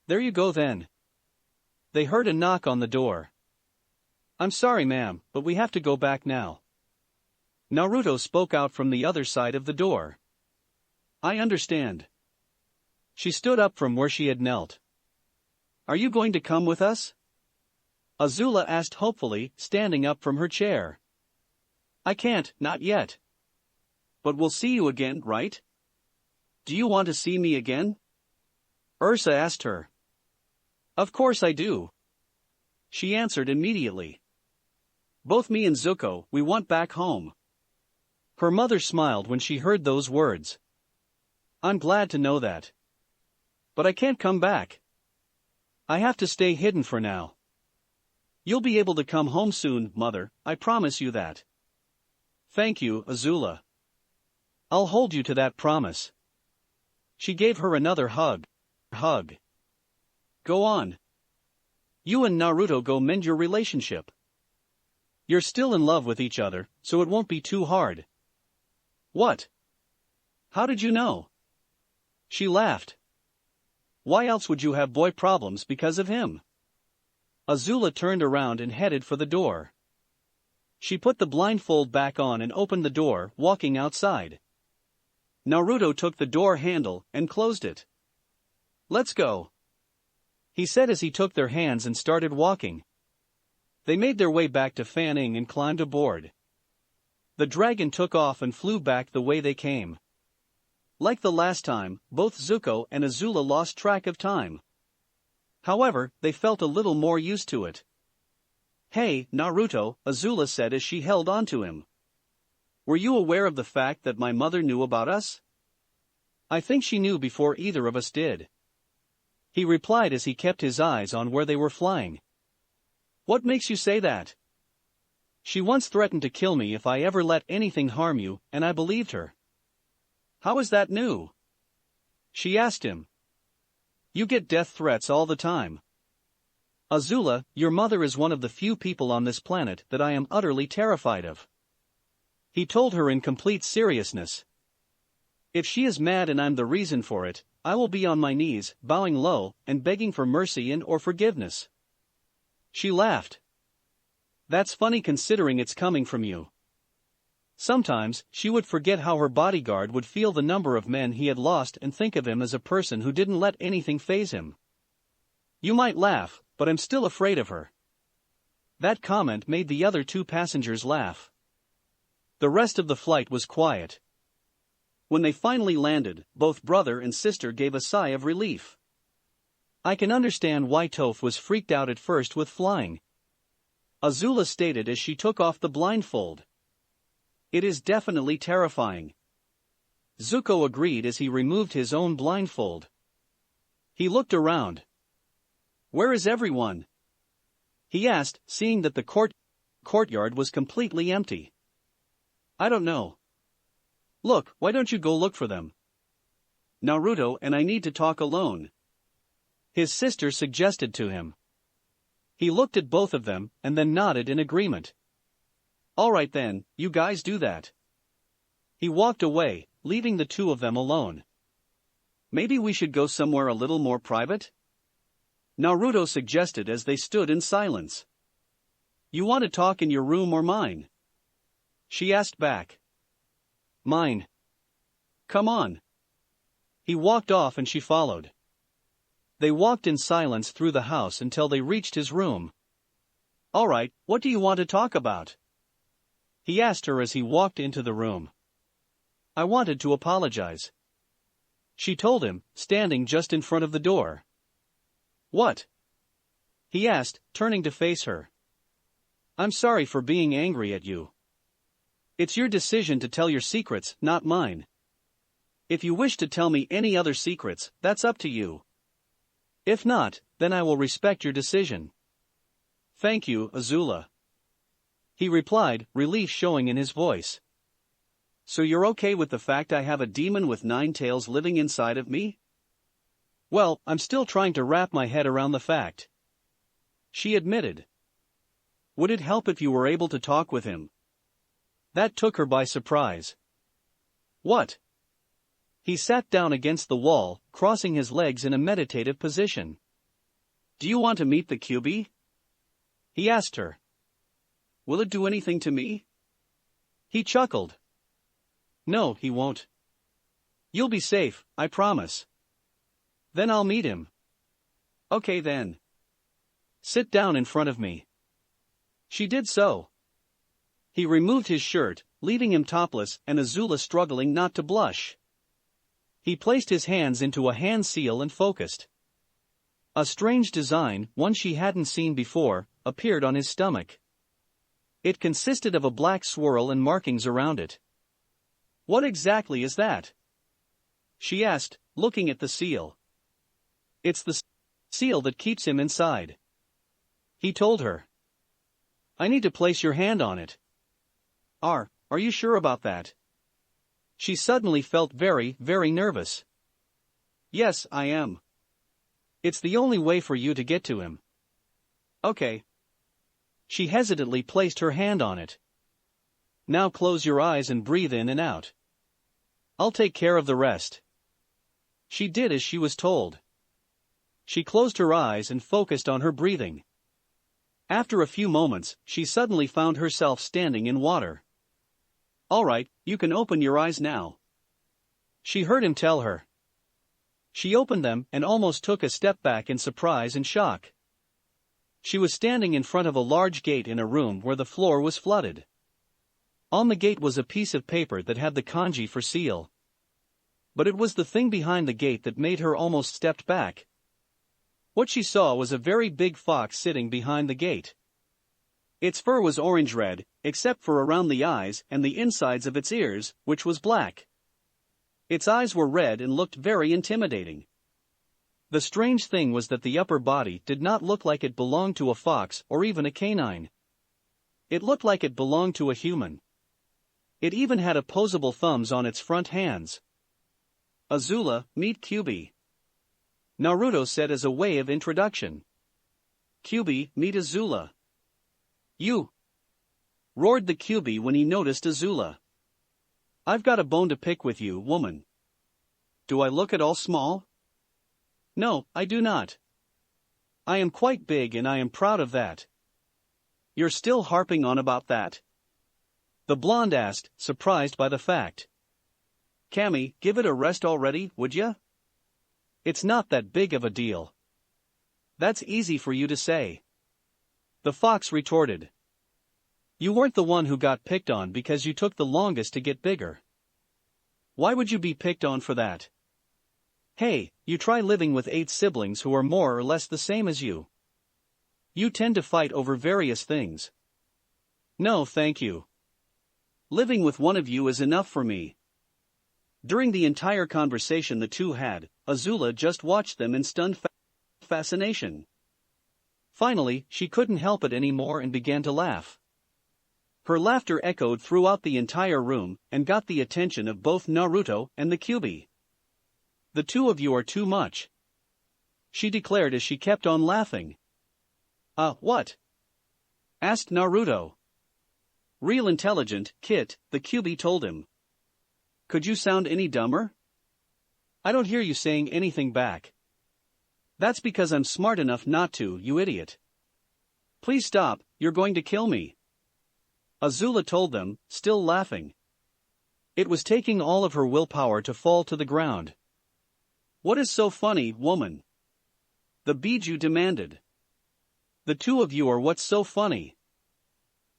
Speaker 1: There you go then. They heard a knock on the door. "I'm sorry, ma'am, but we have to go back now." Naruto spoke out from the other side of the door. "I understand." She stood up from where she had knelt. "Are you going to come with us?" Azula asked hopefully, standing up from her chair. "I can't, not yet." "But we'll see you again, right?" "Do you want to see me again?" Ursa asked her. "Of course I do," she answered immediately. "Both me and Zuko, we want back home." Her mother smiled when she heard those words. "I'm glad to know that. But I can't come back. I have to stay hidden for now." "You'll be able to come home soon, mother, I promise you that." Thank you, Azula. I'll hold you to that promise. She gave her another hug. Go on. You and Naruto go mend your relationship. You're still in love with each other, so it won't be too hard. What? How did you know? She laughed. Why else would you have boy problems because of him? Azula turned around and headed for the door. She put the blindfold back on and opened the door, walking outside. Naruto took the door handle and closed it. Let's go, he said as he took their hands and started walking. They made their way back to Fanning and climbed aboard. The dragon took off and flew back the way they came. Like the last time, both Zuko and Azula lost track of time. However, they felt a little more used to it. Hey, Naruto, Azula said as she held on to him. Were you aware of the fact that my mother knew about us? I think she knew before either of us did. He replied as he kept his eyes on where they were flying. What makes you say that? She once threatened to kill me if I ever let anything harm you, and I believed her. How is that new? She asked him. You get death threats all the time. Azula, your mother is one of the few people on this planet that I am utterly terrified of. He told her in complete seriousness. If she is mad and I'm the reason for it, I will be on my knees, bowing low, and begging for mercy and/or forgiveness. She laughed. That's funny considering it's coming from you. Sometimes, she would forget how her bodyguard would feel the number of men he had lost and think of him as a person who didn't let anything faze him. You might laugh, but I'm still afraid of her. That comment made the other two passengers laugh. The rest of the flight was quiet. When they finally landed, both brother and sister gave a sigh of relief. I can understand why Toph was freaked out at first with flying, Azula stated as she took off the blindfold. It is definitely terrifying. Zuko agreed as he removed his own blindfold. He looked around. Where is everyone? He asked, seeing that the courtyard was completely empty. I don't know. Look, why don't you go look for them? Naruto and I need to talk alone, his sister suggested to him. He looked at both of them and then nodded in agreement. All right then, you guys do that. He walked away, leaving the two of them alone. Maybe we should go somewhere a little more private? Naruto suggested as they stood in silence. You want to talk in your room or mine? She asked back. Mine. Come on. He walked off and she followed. They walked in silence through the house until they reached his room. All right, what do you want to talk about? He asked her as he walked into the room. I wanted to apologize, she told him, standing just in front of the door. What? He asked, turning to face her. I'm sorry for being angry at you. It's your decision to tell your secrets, not mine. If you wish to tell me any other secrets, that's up to you. If not, then I will respect your decision. Thank you, Azula. He replied, relief showing in his voice. So you're okay with the fact I have a demon with 9 tails living inside of me? Well, I'm still trying to wrap my head around the fact, she admitted. Would it help if you were able to talk with him? That took her by surprise. What? He sat down against the wall, crossing his legs in a meditative position. Do you want to meet the QB? He asked her. Will it do anything to me? He chuckled. No, he won't. You'll be safe, I promise. Then I'll meet him. Okay then. Sit down in front of me. She did so. He removed his shirt, leaving him topless and Azula struggling not to blush. He placed his hands into a hand seal and focused. A strange design, one she hadn't seen before, appeared on his stomach. It consisted of a black swirl and markings around it. What exactly is that? She asked, looking at the seal. It's the seal that keeps him inside, he told her. I need to place your hand on it. are you sure about that? She suddenly felt very, very nervous. Yes, I am. It's the only way for you to get to him. Okay. She hesitantly placed her hand on it. Now close your eyes and breathe in and out. I'll take care of the rest. She did as she was told. She closed her eyes and focused on her breathing. After a few moments, she suddenly found herself standing in water. All right, you can open your eyes now. She heard him tell her. She opened them and almost took a step back in surprise and shock. She was standing in front of a large gate in a room where the floor was flooded. On the gate was a piece of paper that had the kanji for seal. But it was the thing behind the gate that made her almost stepped back. What she saw was a very big fox sitting behind the gate. Its fur was orange-red, except for around the eyes and the insides of its ears, which was black. Its eyes were red and looked very intimidating. The strange thing was that the upper body did not look like it belonged to a fox or even a canine. It looked like it belonged to a human. It even had opposable thumbs on its front hands. Azula, meet Kyuubi. Naruto said as a way of introduction. Kyuubi, meet Azula. You! Roared the Kyuubi when he noticed Azula. I've got a bone to pick with you, woman. Do I look at all small? No, I do not. I am quite big and I am proud of that. You're still harping on about that? The blonde asked, surprised by the fact. Cammy, give it a rest already, would ya? It's not that big of a deal. That's easy for you to say. The fox retorted. You weren't the one who got picked on because you took the longest to get bigger. Why would you be picked on for that? Hey, you try living with 8 siblings who are more or less the same as you. You tend to fight over various things. No, thank you. Living with one of you is enough for me. During the entire conversation the two had, Azula just watched them in stunned fascination. Finally, she couldn't help it anymore and began to laugh. Her laughter echoed throughout the entire room and got the attention of both Naruto and the Kyuubi. The two of you are too much, she declared as she kept on laughing. What? Asked Naruto. Real intelligent, Kit, the Kyuubi told him. Could you sound any dumber? I don't hear you saying anything back. That's because I'm smart enough not to, you idiot. Please stop, you're going to kill me. Azula told them, still laughing. It was taking all of her willpower to fall to the ground. What is so funny, woman? The Biju demanded. The two of you are what's so funny.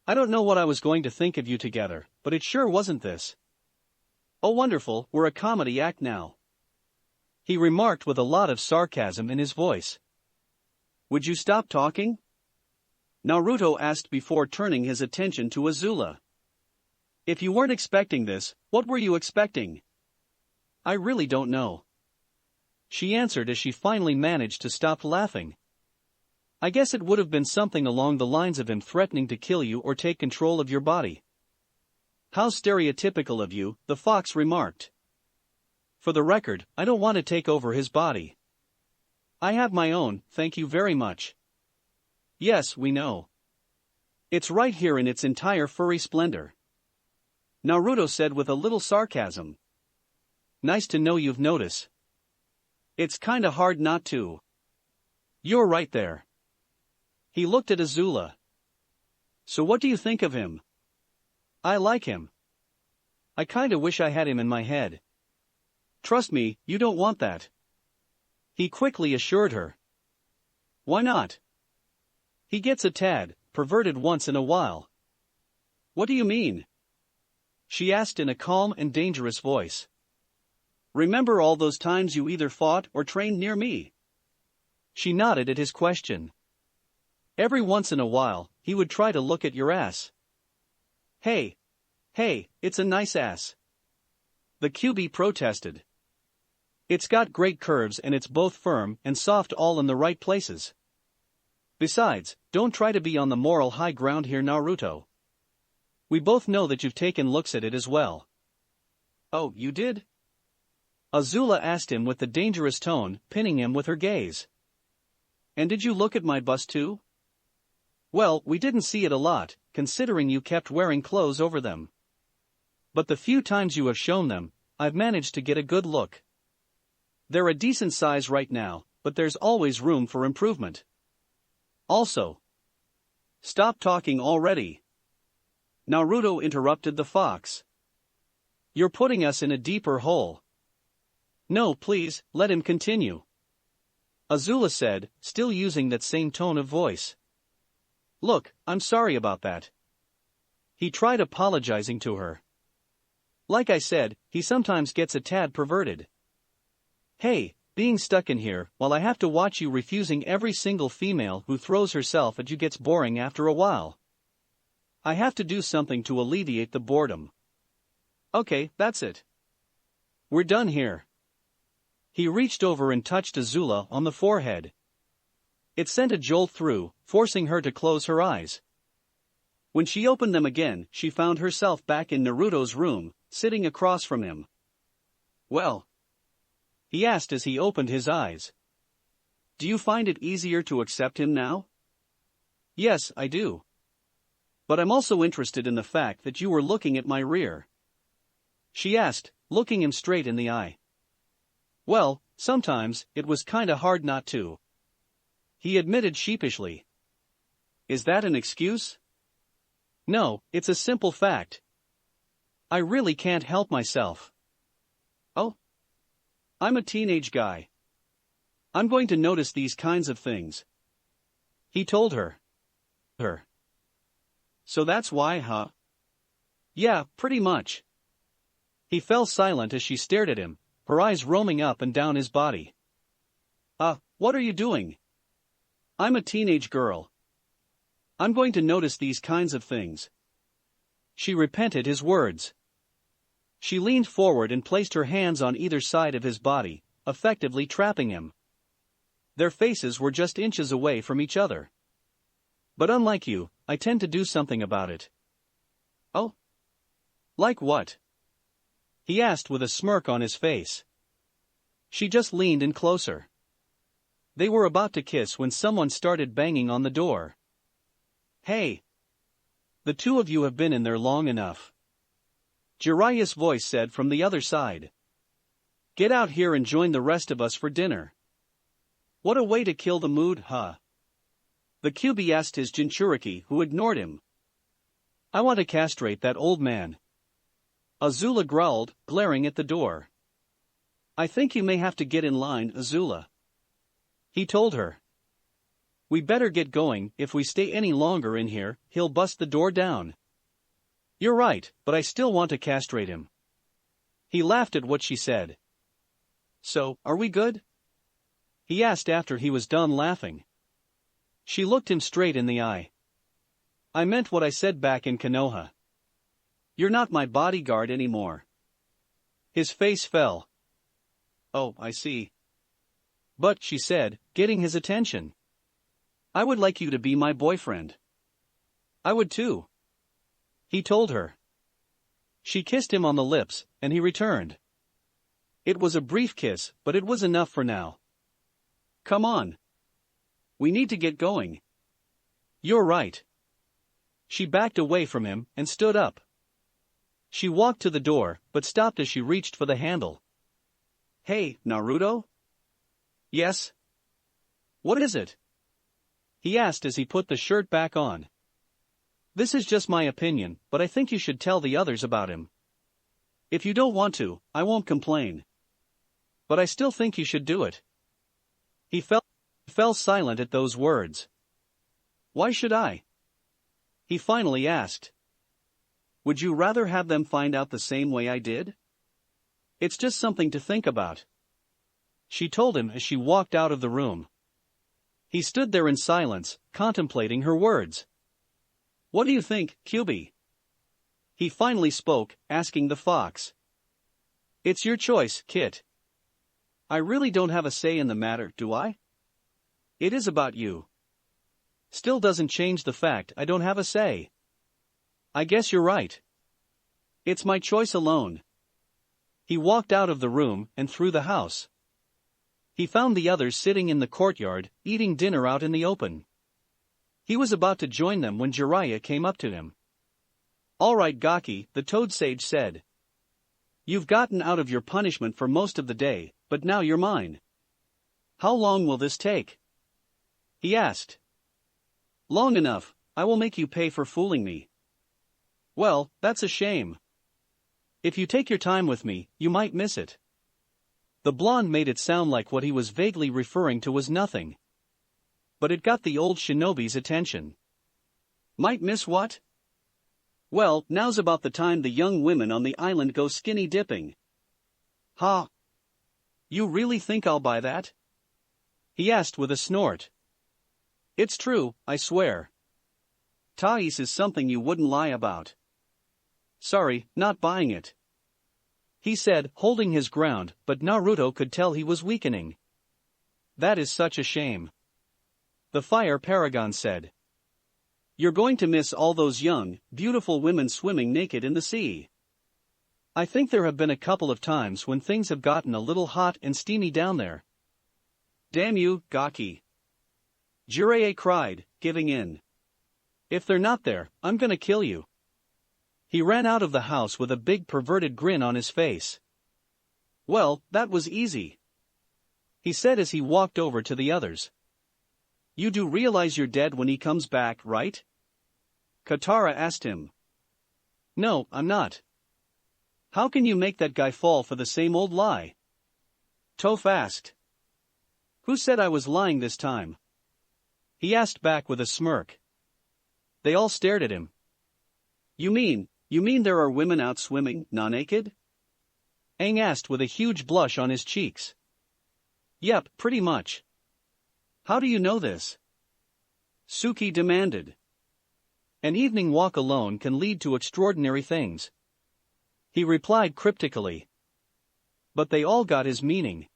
Speaker 1: I don't know what I was going to think of you together, but it sure wasn't this. Oh wonderful, we're a comedy act now. He remarked with a lot of sarcasm in his voice. Would you stop talking? Naruto asked before turning his attention to Azula. If you weren't expecting this, what were you expecting? I really don't know. She answered as she finally managed to stop laughing. I guess it would have been something along the lines of him threatening to kill you or take control of your body. How stereotypical of you, the fox remarked. For the record, I don't want to take over his body. I have my own, thank you very much. Yes, we know. It's right here in its entire furry splendor. Naruto said with a little sarcasm. Nice to know you've noticed. It's kinda hard not to. You're right there. He looked at Azula. So what do you think of him? I like him. I kinda wish I had him in my head. Trust me, you don't want that. He quickly assured her. Why not? He gets a tad perverted once in a while. What do you mean? She asked in a calm and dangerous voice. Remember all those times you either fought or trained near me? She nodded at his question. Every once in a while, he would try to look at your ass. Hey, it's a nice ass. The Kyuubi protested. It's got great curves and it's both firm and soft all in the right places. Besides, don't try to be on the moral high ground here, Naruto. We both know that you've taken looks at it as well. Oh, you did? Azula asked him with a dangerous tone, pinning him with her gaze. And did you look at my bust too? Well, we didn't see it a lot, considering you kept wearing clothes over them. But the few times you have shown them, I've managed to get a good look. They're a decent size right now, but there's always room for improvement. Also. Stop talking already. Naruto interrupted the fox. You're putting us in a deeper hole. No, please, let him continue. Azula said, still using that same tone of voice. Look, I'm sorry about that. He tried apologizing to her. Like I said, he sometimes gets a tad perverted. Hey, being stuck in here while I have to watch you refusing every single female who throws herself at you gets boring after a while. I have to do something to alleviate the boredom. Okay, that's it. We're done here. He reached over and touched Azula on the forehead. It sent a jolt through, forcing her to close her eyes. When she opened them again, she found herself back in Naruto's room, sitting across from him. Well? He asked as he opened his eyes. Do you find it easier to accept him now? Yes, I do. But I'm also interested in the fact that you were looking at my rear. She asked, looking him straight in the eye. Well, sometimes, it was kinda hard not to. He admitted sheepishly. Is that an excuse? No, it's a simple fact. I really can't help myself. Oh? I'm a teenage guy. I'm going to notice these kinds of things. He told her. So that's why, huh? Yeah, pretty much. He fell silent as she stared at him, her eyes roaming up and down his body. What are you doing? I'm a teenage girl. I'm going to notice these kinds of things. She repented his words. She leaned forward and placed her hands on either side of his body, effectively trapping him. Their faces were just inches away from each other. But unlike you, I tend to do something about it. Oh? Like what? He asked with a smirk on his face. She just leaned in closer. They were about to kiss when someone started banging on the door. Hey! The two of you have been in there long enough. Jiraiya's voice said from the other side. Get out here and join the rest of us for dinner. What a way to kill the mood, huh? The Kyuubi asked his Jinchuriki, who ignored him. I want to castrate that old man. Azula growled, glaring at the door. I think you may have to get in line, Azula. He told her. We better get going, if we stay any longer in here, he'll bust the door down. You're right, but I still want to castrate him. He laughed at what she said. So, are we good? He asked after he was done laughing. She looked him straight in the eye. I meant what I said back in Konoha. You're not my bodyguard anymore. His face fell. Oh, I see. But, she said, getting his attention. I would like you to be my boyfriend. I would too. He told her. She kissed him on the lips, and he returned. It was a brief kiss, but it was enough for now. Come on. We need to get going. You're right. She backed away from him and stood up. She walked to the door, but stopped as she reached for the handle. Hey, Naruto? Yes? What is it? He asked as he put the shirt back on. This is just my opinion, but I think you should tell the others about him. If you don't want to, I won't complain. But I still think you should do it. He fell silent at those words. Why should I? He finally asked. Would you rather have them find out the same way I did? It's just something to think about. She told him as she walked out of the room. He stood there in silence, contemplating her words. What do you think, Kyuubi? He finally spoke, asking the fox. It's your choice, Kit. I really don't have a say in the matter, do I? It is about you. Still doesn't change the fact I don't have a say. I guess you're right. It's my choice alone. He walked out of the room and through the house. He found the others sitting in the courtyard, eating dinner out in the open. He was about to join them when Jiraiya came up to him. "All right, Gaki," the Toad Sage said. "You've gotten out of your punishment for most of the day, but now you're mine." "How long will this take?" he asked. "Long enough. I will make you pay for fooling me." "Well, that's a shame. If you take your time with me, you might miss it." The blonde made it sound like what he was vaguely referring to was nothing. But it got the old shinobi's attention. "Might miss what?" "Well, now's about the time the young women on the island go skinny dipping." "Ha! You really think I'll buy that?" he asked with a snort. "It's true, I swear. Thais is something you wouldn't lie about." "Sorry, not buying it," he said, holding his ground, but Naruto could tell he was weakening. "That is such a shame," the Fire Paragon said. "You're going to miss all those young, beautiful women swimming naked in the sea. I think there have been a couple of times when things have gotten a little hot and steamy down there." "Damn you, Gaki!" Jiraiya cried, giving in. "If they're not there, I'm gonna kill you." He ran out of the house with a big perverted grin on his face. "Well, that was easy," he said as he walked over to the others. "You do realize you're dead when he comes back, right?" Katara asked him. "No, I'm not." "How can you make that guy fall for the same old lie?" Toph asked. "Who said I was lying this time?" he asked back with a smirk. They all stared at him. You mean there are women out swimming, not naked?" Aang asked with a huge blush on his cheeks. "Yep, pretty much." "How do you know this?" Suki demanded. "An evening walk alone can lead to extraordinary things," he replied cryptically. But they all got his meaning.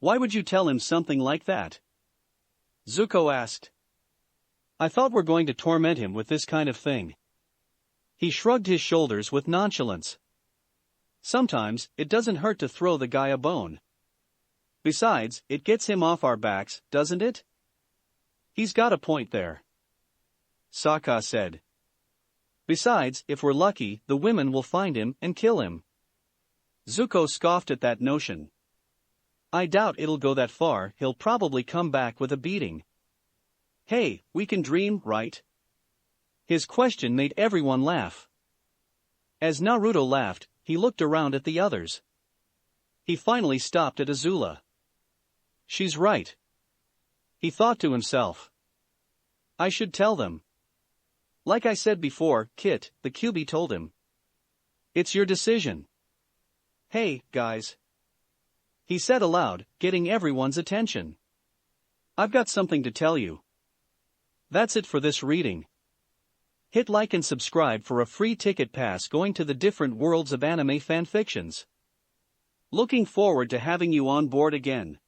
Speaker 1: "Why would you tell him something like that?" Zuko asked. "I thought we're going to torment him with this kind of thing." He shrugged his shoulders with nonchalance. "Sometimes, it doesn't hurt to throw the guy a bone. Besides, it gets him off our backs, doesn't it?" "He's got a point there," Sokka said. "Besides, if we're lucky, the women will find him and kill him." Zuko scoffed at that notion. "I doubt it'll go that far, he'll probably come back with a beating." "Hey, we can dream, right?" His question made everyone laugh. As Naruto laughed, he looked around at the others. He finally stopped at Azula. "She's right," he thought to himself. "I should tell them." "Like I said before, Kit," the Kyuubi told him. "It's your decision." "Hey, guys," he said aloud, getting everyone's attention. "I've got something to tell you." That's it for this reading. Hit like and subscribe for a free ticket pass going to the different worlds of anime fanfictions. Looking forward to having you on board again.